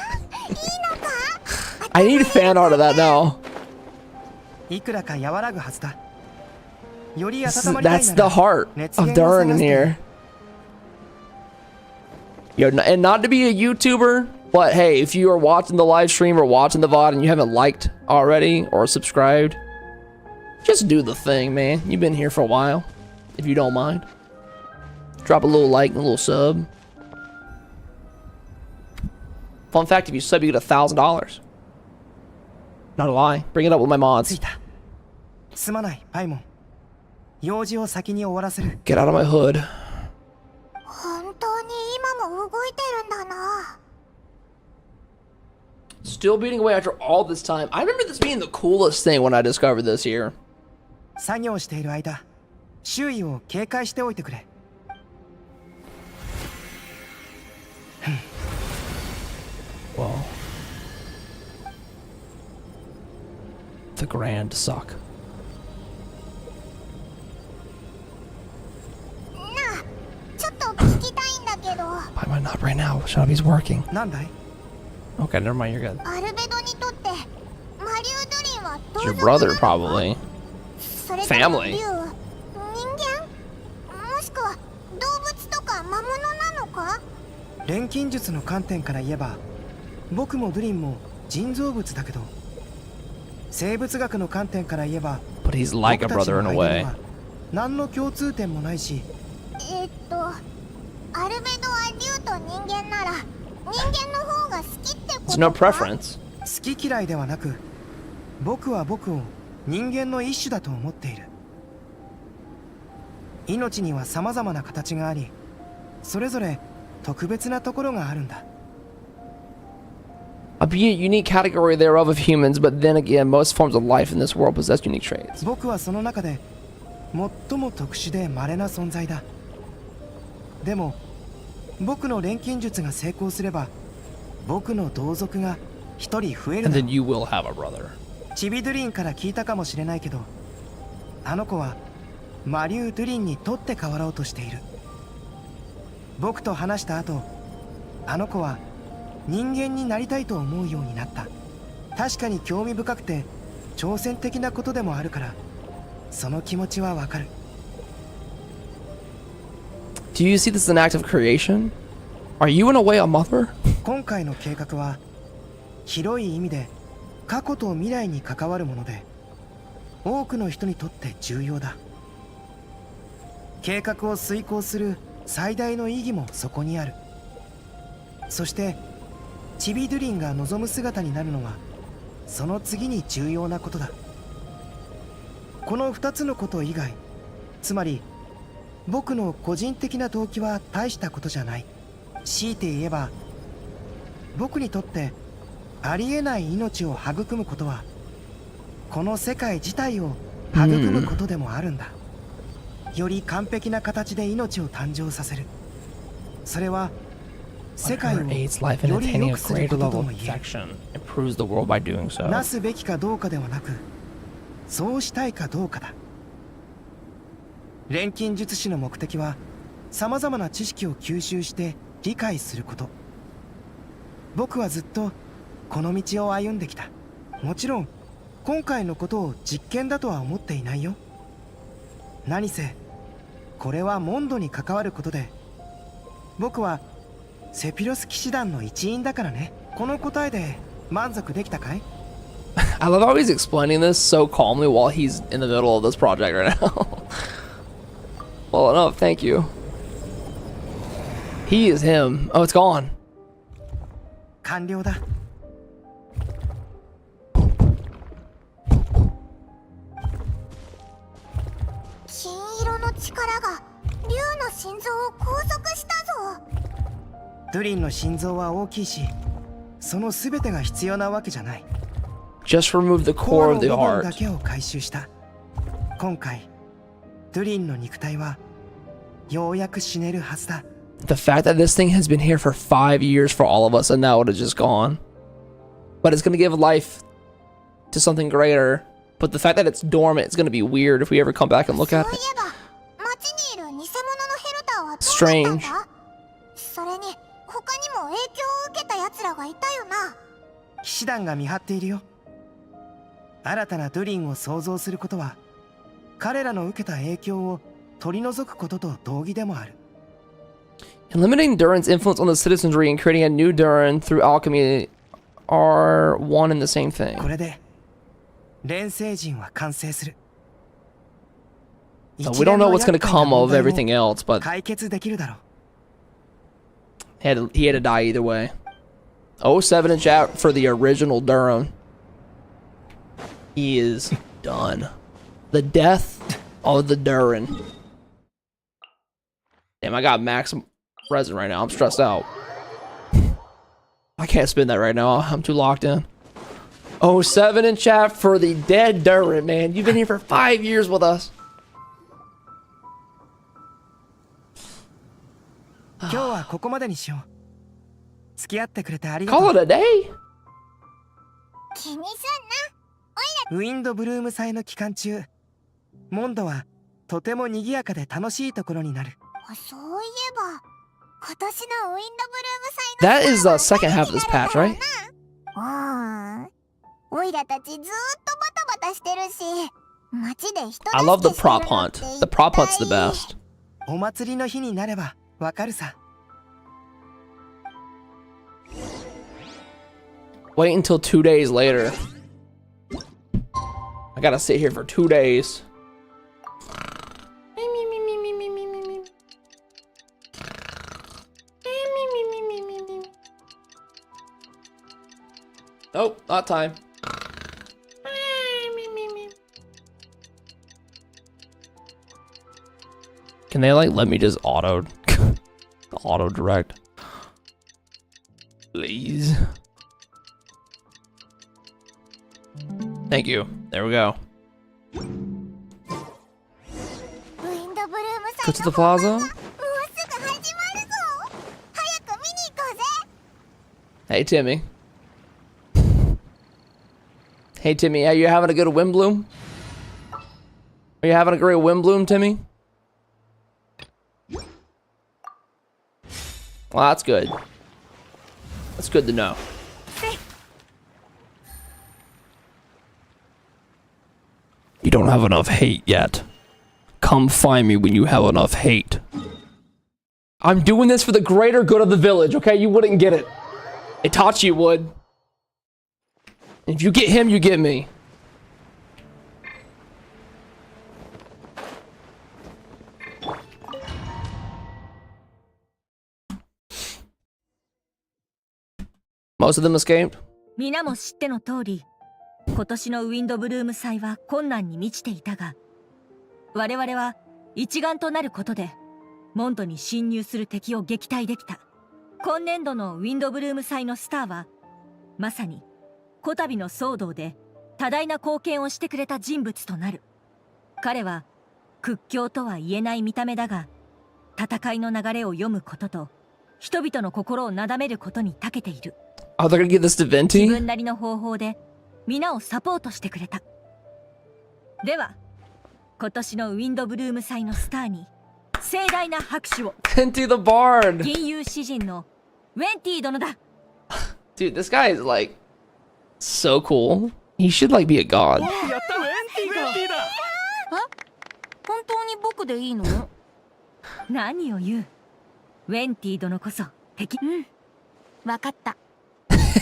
I need fan art of that now. That's the heart of Durin in here. Yo, and not to be a YouTuber, but hey, if you are watching the live stream or watching the VOD and you haven't liked already or subscribed, just do the thing, man. You've been here for a while, if you don't mind. Drop a little like and a little sub. Fun fact, if you sub, you get $1,000. Not a lie. Bring it up with my mods. Get out of my hood. Still beating away after all this time. I remember this being the coolest thing when I discovered this here. Whoa. The grand suck. Why am I not right now? Shinobi's working. Okay, never mind, you're good. It's your brother, probably. Family. か？錬金術の観点から言えば僕もドゥリンも人造物だけど、生物学の観点から言えば But he's like a 僕たち brother の in a 間に way. は何の共通点もないし、アルベドは竜と人間なら人間の方が好きってこ It's と no か？ preference. 好き嫌いではなく、僕は僕を人間の一種だと思っている。命には様々な形があり、それぞれ特別なところがあるんだ。A unique category thereof of humans, but then again, most forms of life in this world possess unique traits. 僕はその中で最も特殊で稀な存在だ。でも僕の錬金術が成功すれば、僕の同族が一人増える And だろ then you will have a brother. う。チビドゥリンから聞いたかもしれないけど、あの子はマリュー・ドゥリンに取って代わろうとしている。僕と話した後、あの子は人間になりたいと思うようになった。確かに興味深くて挑戦的なことでもあるから、その気持ちはわかる。Do you see this as an act of creation? Are you in a way a mother? 今回の計画は広い意味で過去と未来に関わるもので、多くの人にとって重要だ。計画を遂行する最大の意義もそこにある。そしてチビドゥリンが望む姿になるのはその次に重要なことだ。この2つのこと以外、つまり僕の個人的な動機は大したことじゃない。強いて言えば、僕にとってありえない命を育むことはこの世界自体を育むことでもあるんだ。より完璧な形で命を誕生させる。それは世界をより良くすることとも言える。improves the world by doing so. なすべきかどうかではなく、そうしたいかどうかだ。錬金術師の目的は様々な知識を吸収して理解すること。僕はずっとこの道を歩んできた。もちろん今回のことを実験だとは思っていないよ。何せこれはモンドに関わることで、僕はセピロス騎士団の一員だからね。この答えで満足できたかい？ I love how he's explaining this so calmly while he's in the middle of this project right now. Well enough, thank you. He is him. Oh, it's gone. 完了だ。金色の力が竜の心臓を拘束したぞ。ドゥリンの心臓は大きいし、その全てが必要なわけじゃない。Just remove the core of the コアの部分 heart. だけを回収した。今回ドゥリンの肉体はようやく死ねるはずだ。The fact that this thing has been here for 5 years for all of us and now it is just gone. But it's going to give life to something greater. But the fact that it's dormant is going to be weird if we ever come back and look at it. 街にいる偽物のヘルターはどうだったんだ？ Strange. それに他にも影響を受けた奴らがいたよな。騎士団が見張っているよ。新たなドゥリンを創造することは彼らの受けた影響を取り除くことと同義でもある。Eliminating Durin's influence on the citizenry and creating a new Durin through alchemy are one and the same thing. これで錬成陣は完成する。 So we don't know what's going to come of everything else, but 解決できるだろう。 he had to die either way. 07 in chat for the original Durin. He is done. The death of the Durin. Damn, I got max resin right now. I'm stressed out. I can't spin that right now. I'm too locked in. 07 in chat for the dead Durin, man. You've been here for 5 years with us. 今日はここまでにしよう。付き合ってくれてありがとう。 Call it a day? 気にすんな。ウィンドブルーム祭の期間中、モンドはとても賑やかで楽しいところになる。そういえば今年のウィンドブルーム祭の That is the second half of this patch, right? おいらたちずーっとバタバタしてるし、街で人助け I love the してる prop のっ hunt. て The prop hunt's the best. お祭りの日になればわかるさ。Wait until 2 days later. I gotta sit here for 2 days. Nope, not time. Can they like let me just auto direct? Please. Thank you. There we go. Go to the plaza. Hey Timmy. Hey Timmy, are you having a good Wimbloom? Are you having a great Wimbloom, Timmy? Well, that's good. That's good to know. You don't have enough hate yet. Come find me when you have enough hate. I'm doing this for the greater good of the village, okay? You wouldn't get it. Itachi would. If you get him, you get me. Most of them escaped. 皆も知っての通り、今年のウィンドブルーム祭は困難に満ちていたが、我々は一丸となることでモンドに侵入する敵を撃退できた。今年度のウィンドブルーム祭のスターはまさにこたびの騒動で多大な貢献をしてくれた人物となる。彼は屈強とは言えない見た目だが、戦いの流れを読むことと人々の心をなだめることに長けている。Oh, they're gonna give this to Venti? 自分なりの方法で皆をサポートしてくれた。では今年のウィンドブルーム祭のスターに盛大な拍手を。Venti the Bard. 銀融詩人のウェンティ殿だ。Dude, this guy is like so cool. He should like be a god. やったウェンティだ。本当に僕でいいの？何を言う。ウェンティ殿こそ敵。うん、わかった。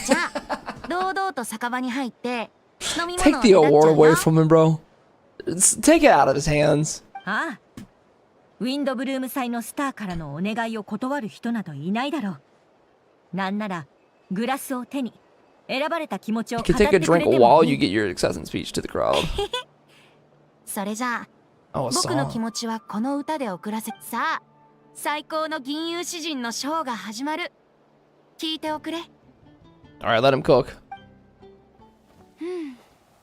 じゃあ堂々と酒場に入って飲み物を。Take the award away from him, bro. Take it out of his hands. ああ、ウィンドブルーム祭のスターからのお願いを断る人などいないだろう。なんならグラスを手に選ばれた気持ちを語ってくれてもいい。 You can take a drink while you get your acceptance speech to the crowd. それじゃあ、 Oh, a 僕の song. 気持ちはこの歌で送らせ。さあ、最高の銀融詩人のショーが始まる。聞いておくれ。All right, let him cook.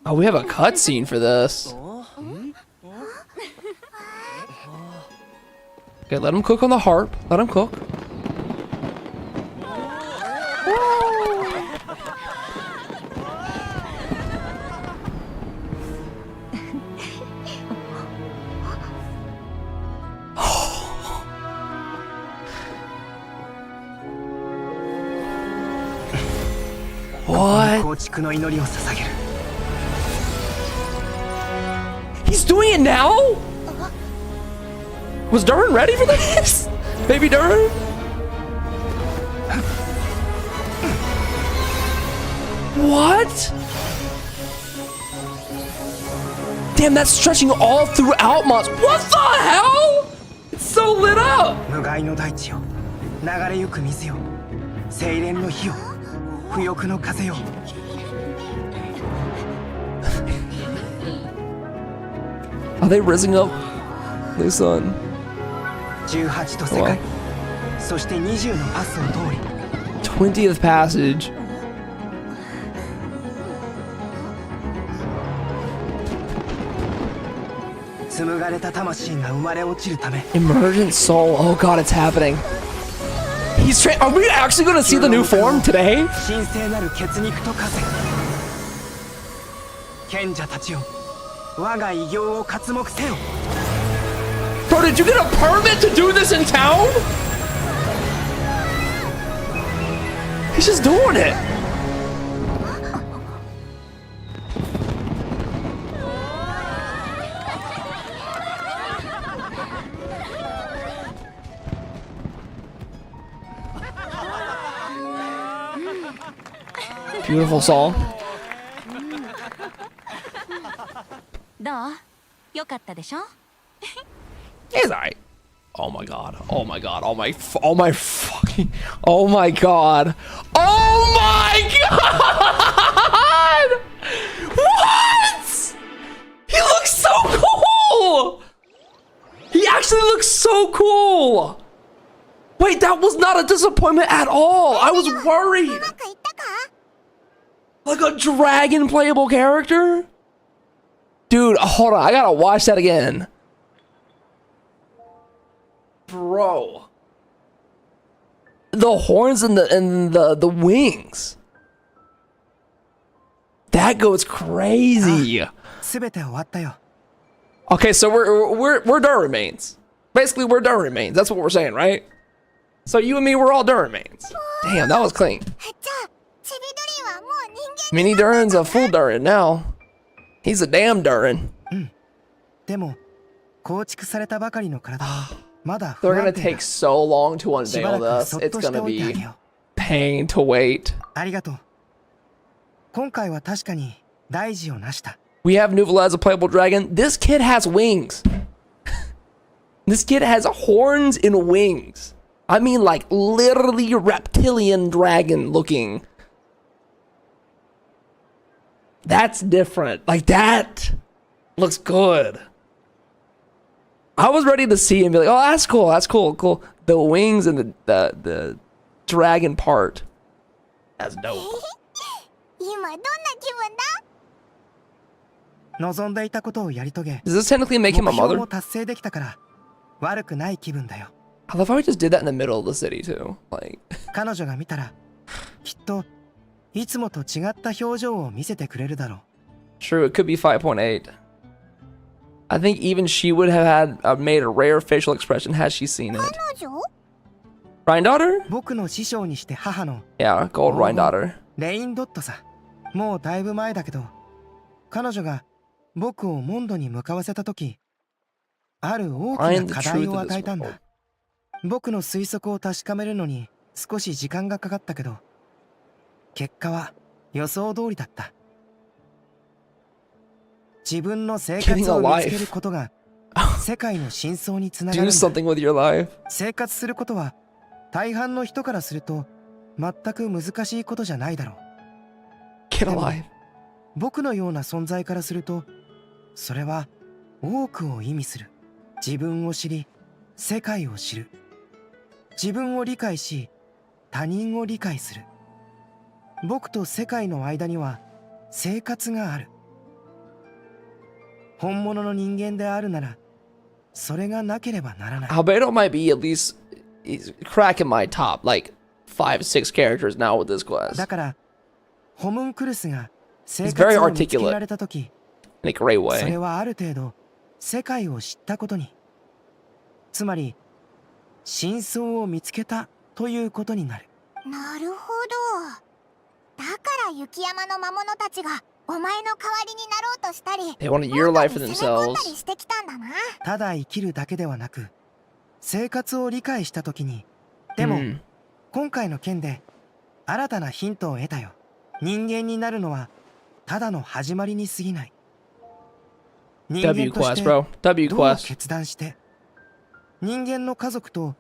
Oh, we have a cutscene for this. Okay, let him cook on the harp. Let him cook. What? He's doing it now? Was Durin ready for this? Baby Durin? What? Damn, that's stretching all throughout Monts. What the hell? It's so lit up. 無害の大地よ、流れゆく水よ、精錬の火よ、不欲の風よ。Are they rising up? The sun. 18と世界、そして20のパスを通り。 20th passage. Emergent soul. Oh god, it's happening. He's Are we actually going to see the new form today? Bro, did you get a permit to do this in town? He's just doing it. Beautiful song. どう？よかったでしょ？ It's alright. Oh my god. Oh my god. Oh my fucking. Oh my god. Oh my god! What? He looks so cool! He actually looks so cool! Wait, that was not a disappointment at all. I was worried. Like a dragon playable character? Dude, hold on. I gotta watch that again. Bro. The horns and the wings. That goes crazy. Okay, so we're dirt remains. Basically, we're dirt remains. That's what we're saying, right? So you and me, we're all dirt remains. Damn, that was clean. Mini Durin's a full Durin now. He's a damn Durin. They're gonna take so long to unveil this. It's gonna be pain to wait. We have Nuvola as a playable dragon. This kid has wings. This kid has horns and wings. I mean, like, literally reptilian dragon looking. That's different. Like, that looks good. I was ready to see and be like, oh, that's cool. That's cool. Cool. The wings and the dragon part. That's dope. Does this technically make him a mother? I love how he just did that in the middle of the city too. Like. True, it could be 5.8. I think even she would have had made a rare facial expression had she seen it. Rhine daughter? Yeah, gold Rhine daughter. Find the truth of this world. 僕の推測を確かめるのに少し時間がかかったけど、結果は予想通りだった。自分の生活を見つけることが世界の真相につながるんだ。Do something with your life. 生活することは大半の人からすると全く難しいことじゃないだろう。Get alive. 僕のような存在からすると、それは多くを意味する。自分を知り、世界を知る。自分を理解し、他人を理解する。僕と世界の間には生活がある。本物の人間であるなら、それがなければならない。Albedo might be at least he's cracking my top like 5-6 characters now with this class. だから、ホムンクルスが生活を見つけられたとき、 in a great way. それはある程度世界を知ったことに、つまり真相を見つけたということになる。なるほど。だから雪山の魔物たちがお前の代わりになろうとしたり、 They want your life for themselves. してきたんだな。ただ生きるだけではなく、生活を理解したときに、でも、今回の件で新たなヒントを得たよ。人間になるのはただの始まりに過ぎない。人間としてどう決断して、人間の家族と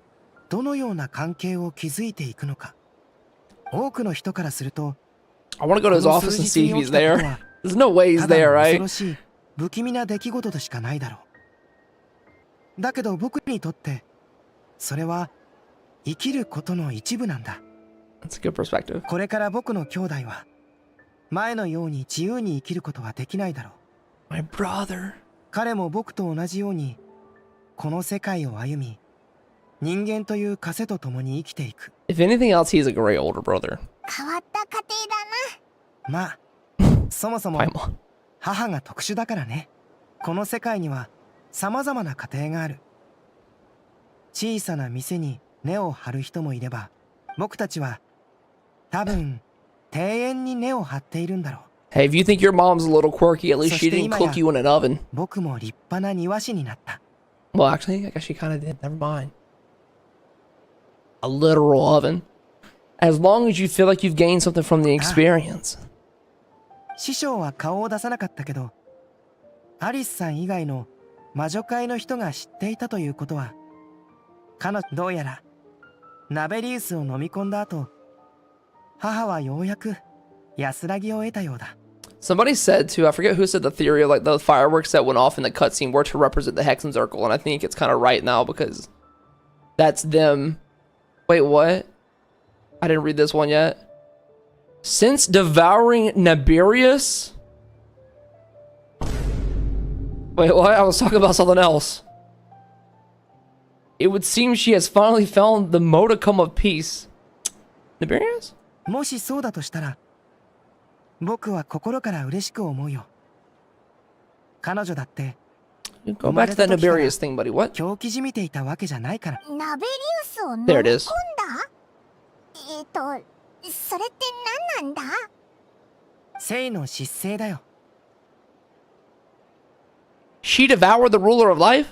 どのような関係を築いていくのか。多くの人からすると、I want to go to his office and see if he's there. There's no way he's there, right? 恐ろしい不気味な出来事でしかないだろう。だけど僕にとってそれは生きることの一部なんだ。That's a good perspective. これから僕の兄弟は前のように自由に生きることはできないだろう。My brother. 彼も僕と同じようにこの世界を歩み、人間という枷と共に生きていく。If anything else, he's a great older brother. 変わった家庭だな。まあ、そもそも母が特殊だからね。この世界には様々な家庭がある。小さな店に根を張る人もいれば、僕たちは多分庭園に根を張っているんだろう。Hey, if you think your mom's a little quirky, at least she didn't cook you in an oven. 僕も立派な庭師になった。Well, actually, I guess she kind of did. Never mind. A literal oven. As long as you feel like you've gained something from the experience. 師匠は顔を出さなかったけど、アリスさん以外の魔女界の人が知っていたということは、どうやらナベリウスを飲み込んだ後、母はようやく安らぎを得たようだ。Somebody said too, I forget who said the theory of like the fireworks that went off in the cutscene were to represent the Hexen Circle, and I think it's kind of right now because that's them. Wait, what? I didn't read this one yet. Since devouring Naberius? Wait, what? I was talking about something else. It would seem she has finally found the modicum of peace. Naberius? もしそうだとしたら、僕は心から嬉しく思うよ。彼女だって、Go back to that Naberius thing, buddy. What? 狂気じみていたわけじゃないから。ナベリウスを飲み There 込ん it だ is. それって何なんだ？生の失勢だよ。She devoured the ruler of life?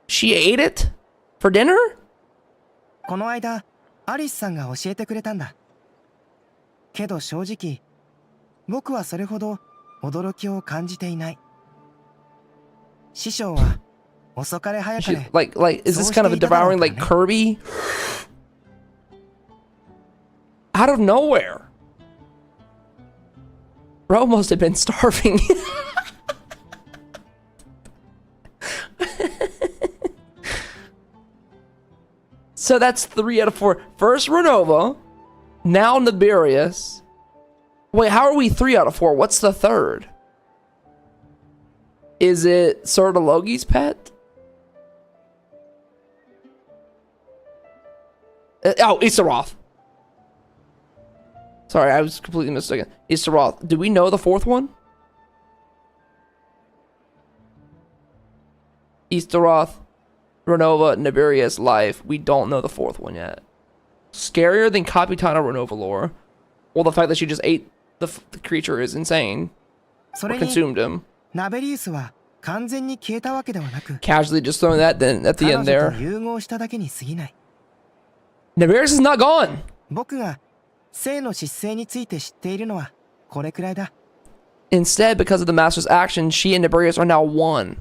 She ate it? For dinner? この間、アリスさんが教えてくれたんだ。けど正直、僕はそれほど驚きを感じていない。師匠は遅かれ早かれ。Like, is this kind of a devouring like Kirby? Out of nowhere. Bro must have been starving. So that's 3 out of 4. First Renova, now Naberius. Wait, how are we 3 out of 4? What's the third? Is it Sortologi's pet? Oh, Isaroth. Sorry, I was completely mistaken. Isaroth. Do we know the fourth one? Easteroth, Renova, Naberius, Life. We don't know the fourth one yet. Scarier than Capitana Renova lore. Well, the fact that she just ate the creature is insane. Or consumed him. Casually just throwing that then at the end there. Naberius is not gone. Instead, because of the master's action, she and Naberius are now one.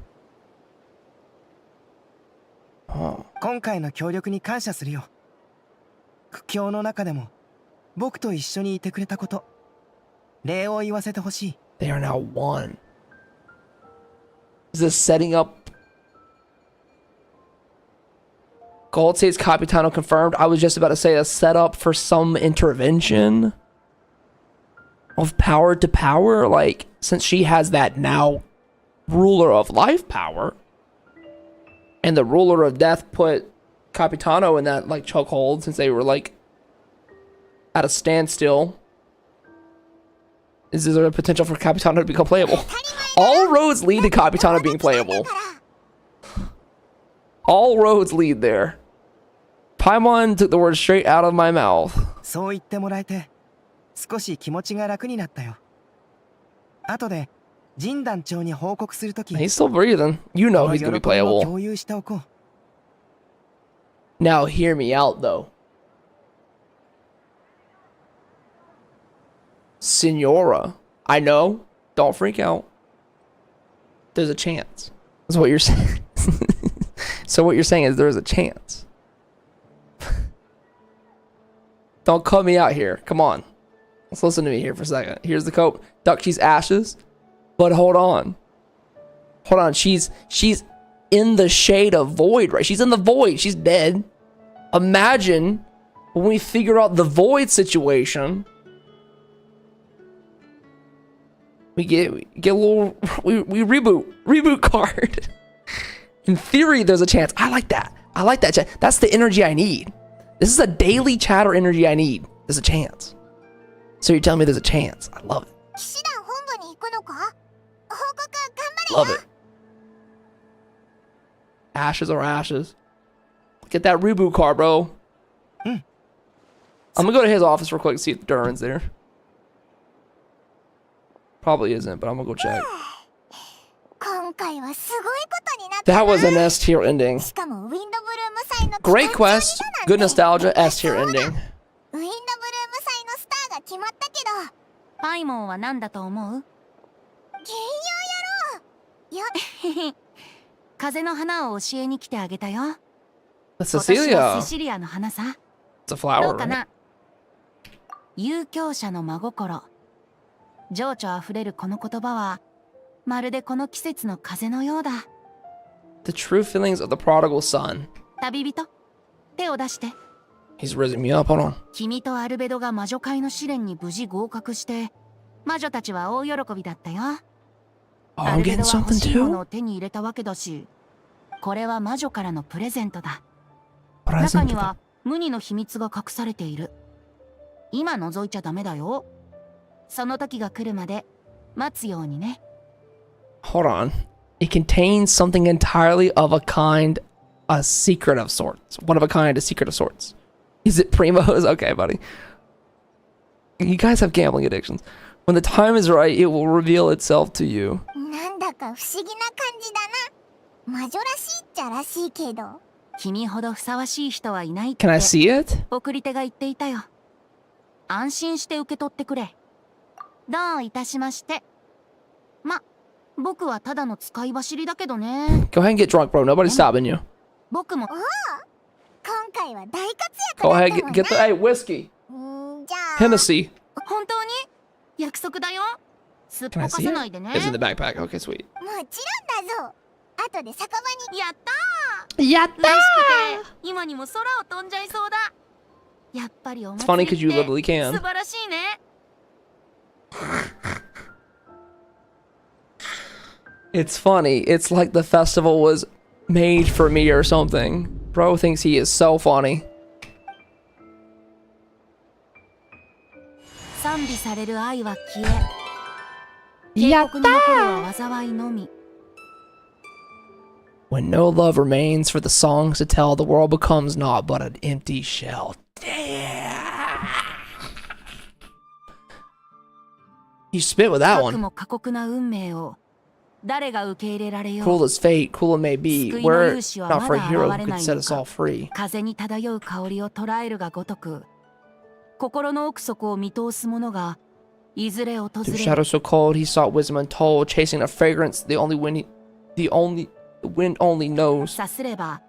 Oh. 今回の協力に感謝するよ。苦境の中でも僕と一緒にいてくれたこと、礼を言わせてほしい。They are now one. Is this setting up? Gold says Capitano confirmed. I was just about to say a setup for some intervention of power to power. Like, since she has that now ruler of life power, and the ruler of death put Capitano in that like chokehold since they were like at a standstill. Is there a potential for Capitano to become playable? All roads lead to Capitano being playable. All roads lead there. Paimon took the word straight out of my mouth. そう言ってもらえて少し気持ちが楽になったよ。後でジン団長に報告するとき、 He's still breathing. You know he's gonna be playable. 共有しておこう。 Now hear me out though. Senora, I know. Don't freak out. There's a chance. That's what you're saying. So what you're saying is there's a chance. Don't cut me out here. Come on. Let's listen to me here for a second. Here's the coat. Duck, she's ashes. But hold on. Hold on. She's in the shade of void, right? She's in the void. She's dead. Imagine when we figure out the void situation. We get a little we reboot card. In theory, there's a chance. I like that. I like that chat. That's the energy I need. This is a daily chatter energy I need. There's a chance. So you're telling me there's a chance. I love it. Love it. Ashes are ashes. Get that reboot card, bro. I'm gonna go to his office real quick and see if Duran's there. Probably isn't, but I'm gonna go check. That was an S tier ending. Great quest, good nostalgia, S tier ending. ウィンドブルーム祭のスターが決まったけど、パイモンは何だと思う？兼用やろう。風の花を教えに来てあげたよ。 That's 今年は Cecilia. セシリアの花さ。 It's a ど flower, うか right? な。遊興者の真心。情緒あふれるこの言葉は、まるでこの季節の風のようだ。 The true feelings of the prodigal son. 旅人、手を出して。 He's raising me up. Hold on. 君とアルベドが魔女会の試練に無事合格して、魔女たちは大喜びだったよ。 Oh, ア I'm ルベ getting ドは欲 something しいもの too? を手に入れたわけだし、これは魔女からのプレゼントだ。 Present 中には無二の秘密が隠されている。今覗いちゃダメだよ。その時が来るまで待つようにね。 Hold on. It contains something entirely of a kind, a secret of sorts. One of a kind, a secret of sorts. Is it Primos? Okay, buddy. You guys have gambling addictions. When the time is right, it will reveal itself to you. なんだか不思議な感じだな。魔女らしいっちゃらしいけど。君ほどふさわしい人はいないって Can I see it? 送り手が言っていたよ。安心して受け取ってくれ。どういたしまして。ま、僕はただの使い走りだけどね。 Go ahead and get drunk, bro. Nobody's stopping you. 僕も。今回は大活躍 Go だった ahead, もん get the hey whiskey, じゃあ Hennessy. 本当に約束だよ。すっぽ Can I か see さ it? ないでね。 It's in the backpack. Okay, sweet. もちろんだぞ。後で酒場に。やったー。やったー。嬉しくて今にも空を飛んじゃいそうだ。やっぱりお It's 祭 funny り because you って literally can. 素晴らしいね。 It's funny. It's like the festival was made for me or something. Bro thinks he is so funny. 賛美される愛は消え。警告に残るは災いのみ。 When no love remains for the songs to tell, the world becomes naught but an empty shell. Damn. You spit with that 悪 one. も過酷な運命を誰が受け入れられよう。 Cruel as fate, cruel it may be. 救いの We're 勇士は not ま for a だ hero 現 who れ could ない set の us all か。 free. 風に漂う香りを捉えるがごとく、心の奥底を見通す者がいずれ訪 Through れ shadows る。 so cold, he sought wisdom untold, chasing a fragrance the wind only knows. さすれば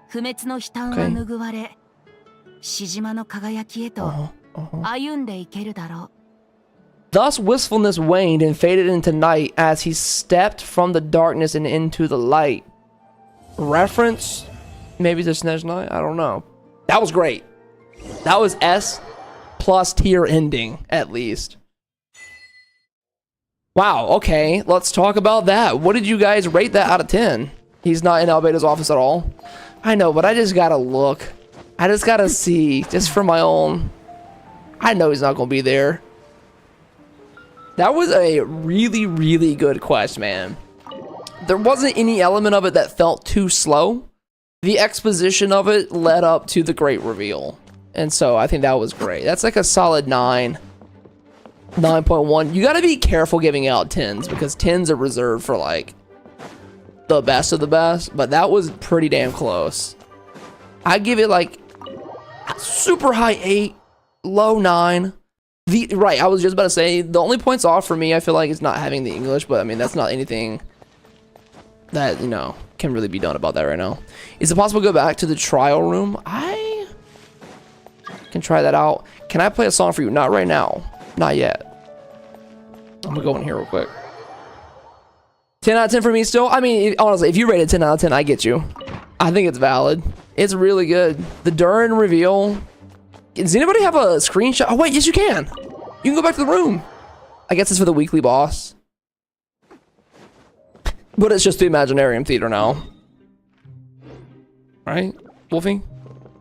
不滅の悲嘆は拭われ、しじまの輝きへと歩んでいけるだろう。 Thus wistfulness waned and faded into night as he stepped from the darkness and into the light. Reference? Maybe this next night? I don't know. That was great. That was S plus tier ending, at least. Wow, okay. Let's talk about that. What did you guys rate that out of 10? He's not in Albedo's office at all. I know, but I just gotta look. I just gotta see, just for my own. I know he's not gonna be there. That was a really, really good quest, man. There wasn't any element of it that felt too slow. The exposition of it led up to the great reveal. And so I think that was great. That's like a solid 9. 9.1. You gotta be careful giving out 10s because 10s are reserved for like the best of the best. But that was pretty damn close. I give it like super high 8, low 9. Right, I was just about to say, the only points off for me, I feel like, is not having the English, but I mean, that's not anything that, you know, can really be done about that right now. Is it possible to go back to the trial room? I can try that out. Can I play a song for you? Not right now. Not yet. I'm gonna go in here real quick. 10 out of 10 for me still? I mean, honestly, if you rate it 10 out of 10, I get you. I think it's valid. It's really good. The Durin reveal. Does anybody have a screenshot? Oh, wait, yes, you can. You can go back to the room. I guess it's for the weekly boss. But it's just the Imaginarium Theater now. Right? Wolfie?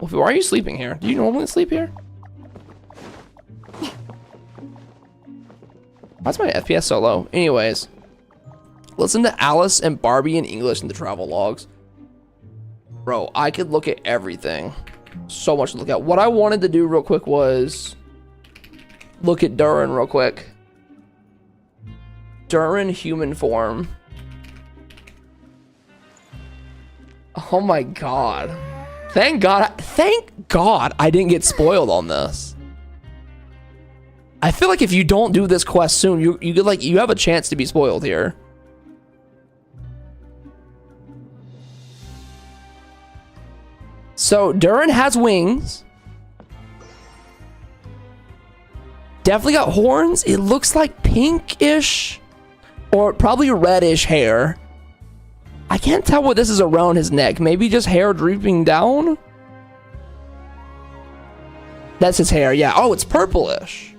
Wolfie, why are you sleeping here? Do you normally sleep here? Why's my FPS so low? Anyways. Listen to Alice and Barbie in English in the travel logs. Bro, I could look at everything. So much to look at. What I wanted to do real quick was look at Durin real quick. Durin human form. Oh my god. Thank God I didn't get spoiled on this. I feel like if you don't do this quest soon, you have a chance to be spoiled here. So Durin has wings. Definitely got horns. It looks like pinkish or probably reddish hair. I can't tell what this is around his neck. Maybe just hair drooping down? That's his hair, yeah. Oh, it's purplish.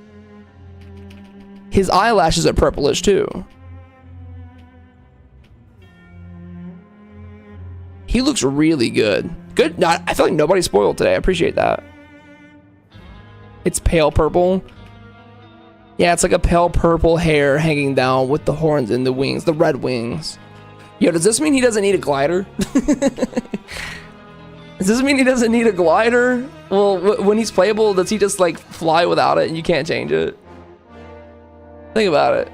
His eyelashes are purplish too. He looks really good. Good. I feel like nobody's spoiled today. I appreciate that. It's pale purple. Yeah, it's like a pale purple hair hanging down with the horns and the wings, the red wings. Yo, does this mean he doesn't need a glider? Does this mean he doesn't need a glider? Well, when he's playable, does he just like fly without it and you can't change it? Think about it.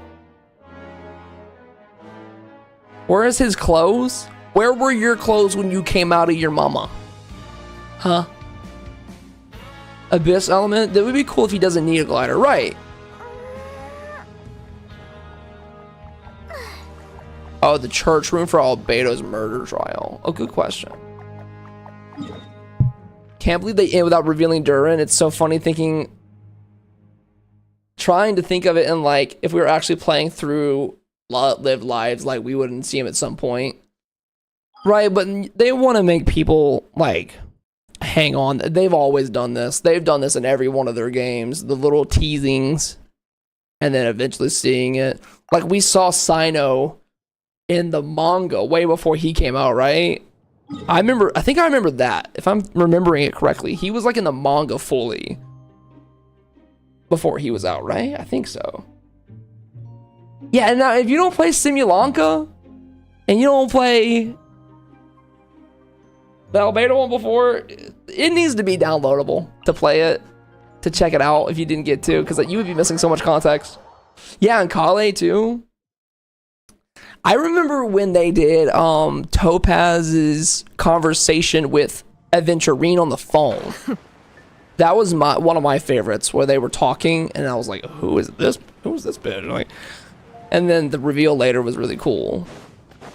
Where is his clothes? Where were your clothes when you came out of your mama? Huh? Abyss element? That would be cool if he doesn't need a glider, right? Oh, the church room for Albedo's murder trial. Oh, good question. Can't believe they end without revealing Durin. It's so funny trying to think of it in like, if we were actually playing through lived lives, like we wouldn't see him at some point. Right, but they want to make people like hang on. They've always done this. They've done this in every one of their games. The little teasings and then eventually seeing it. Like we saw Sino in the manga way before he came out, right? I think I remember that. If I'm remembering it correctly, he was like in the manga fully before he was out, right? I think so. Yeah, and now if you don't play Simulanka and you don't play the Albedo one before, it needs to be downloadable to play it, to check it out if you didn't get to, because you would be missing so much context. Yeah, and Kale too. I remember when they did Topaz's conversation with Aventurine on the phone. That was one of my favorites, where they were talking, and I was like, "Who is this? Who is this bitch?" Like, and then the reveal later was really cool.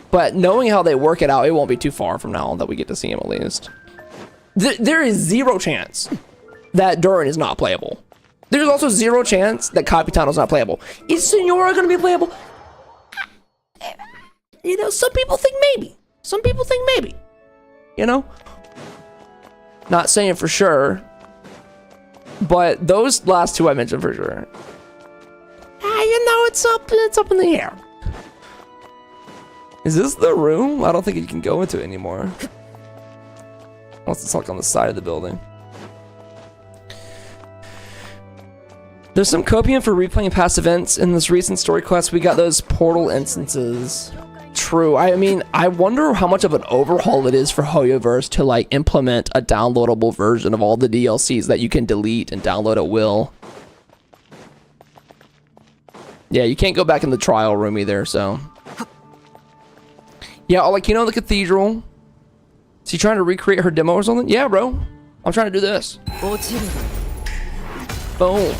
But knowing how they work it out, it won't be too far from now that we get to see him at least. There is zero chance that Durin is not playable. There's also zero chance that Capitano's not playable. Is Senora gonna be playable? You know, some people think maybe. Some people think maybe. You know? Not saying for sure. But those last two I mentioned for sure. You know, it's up in the air. Is this the room? I don't think you can go into it anymore. Unless it's like on the side of the building. There's some copium for replaying past events. In this recent story quest, we got those portal instances. True. I mean, I wonder how much of an overhaul it is for Hoyoverse to like implement a downloadable version of all the DLCs that you can delete and download at will. Yeah, you can't go back in the trial room either, so. Yeah, like, you know, the cathedral. Is he trying to recreate her demo or something? Yeah, bro. I'm trying to do this. Boom.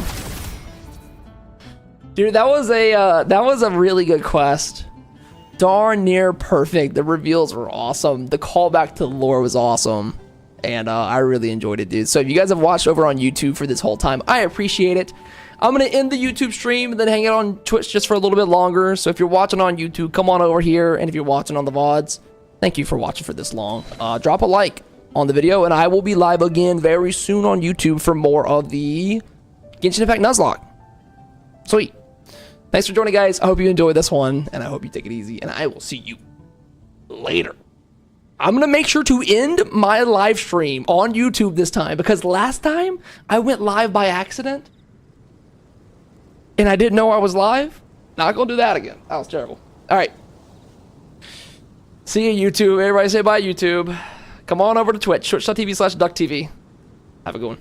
Dude, that was a really good quest. Darn near perfect. The reveals were awesome. The callback to the lore was awesome. And I really enjoyed it, dude. So if you guys have watched over on YouTube for this whole time, I appreciate it. I'm going to end the YouTube stream and then hang out on Twitch just for a little bit longer. So if you're watching on YouTube, come on over here. And if you're watching on the VODs, thank you for watching for this long. Drop a like on the video, and I will be live again very soon on YouTube for more of the Genshin Impact Nuzlocke. Sweet. Thanks for joining, guys. I hope you enjoyed this one, and I hope you take it easy, and I will see you later. I'm going to make sure to end my live stream on YouTube this time, because last time I went live by accident, and I didn't know I was live. Not going to do that again. That was terrible. All right. See you, YouTube. Everybody say bye, YouTube. Come on over to Twitch, twitch.tv/DukTV. Have a good one.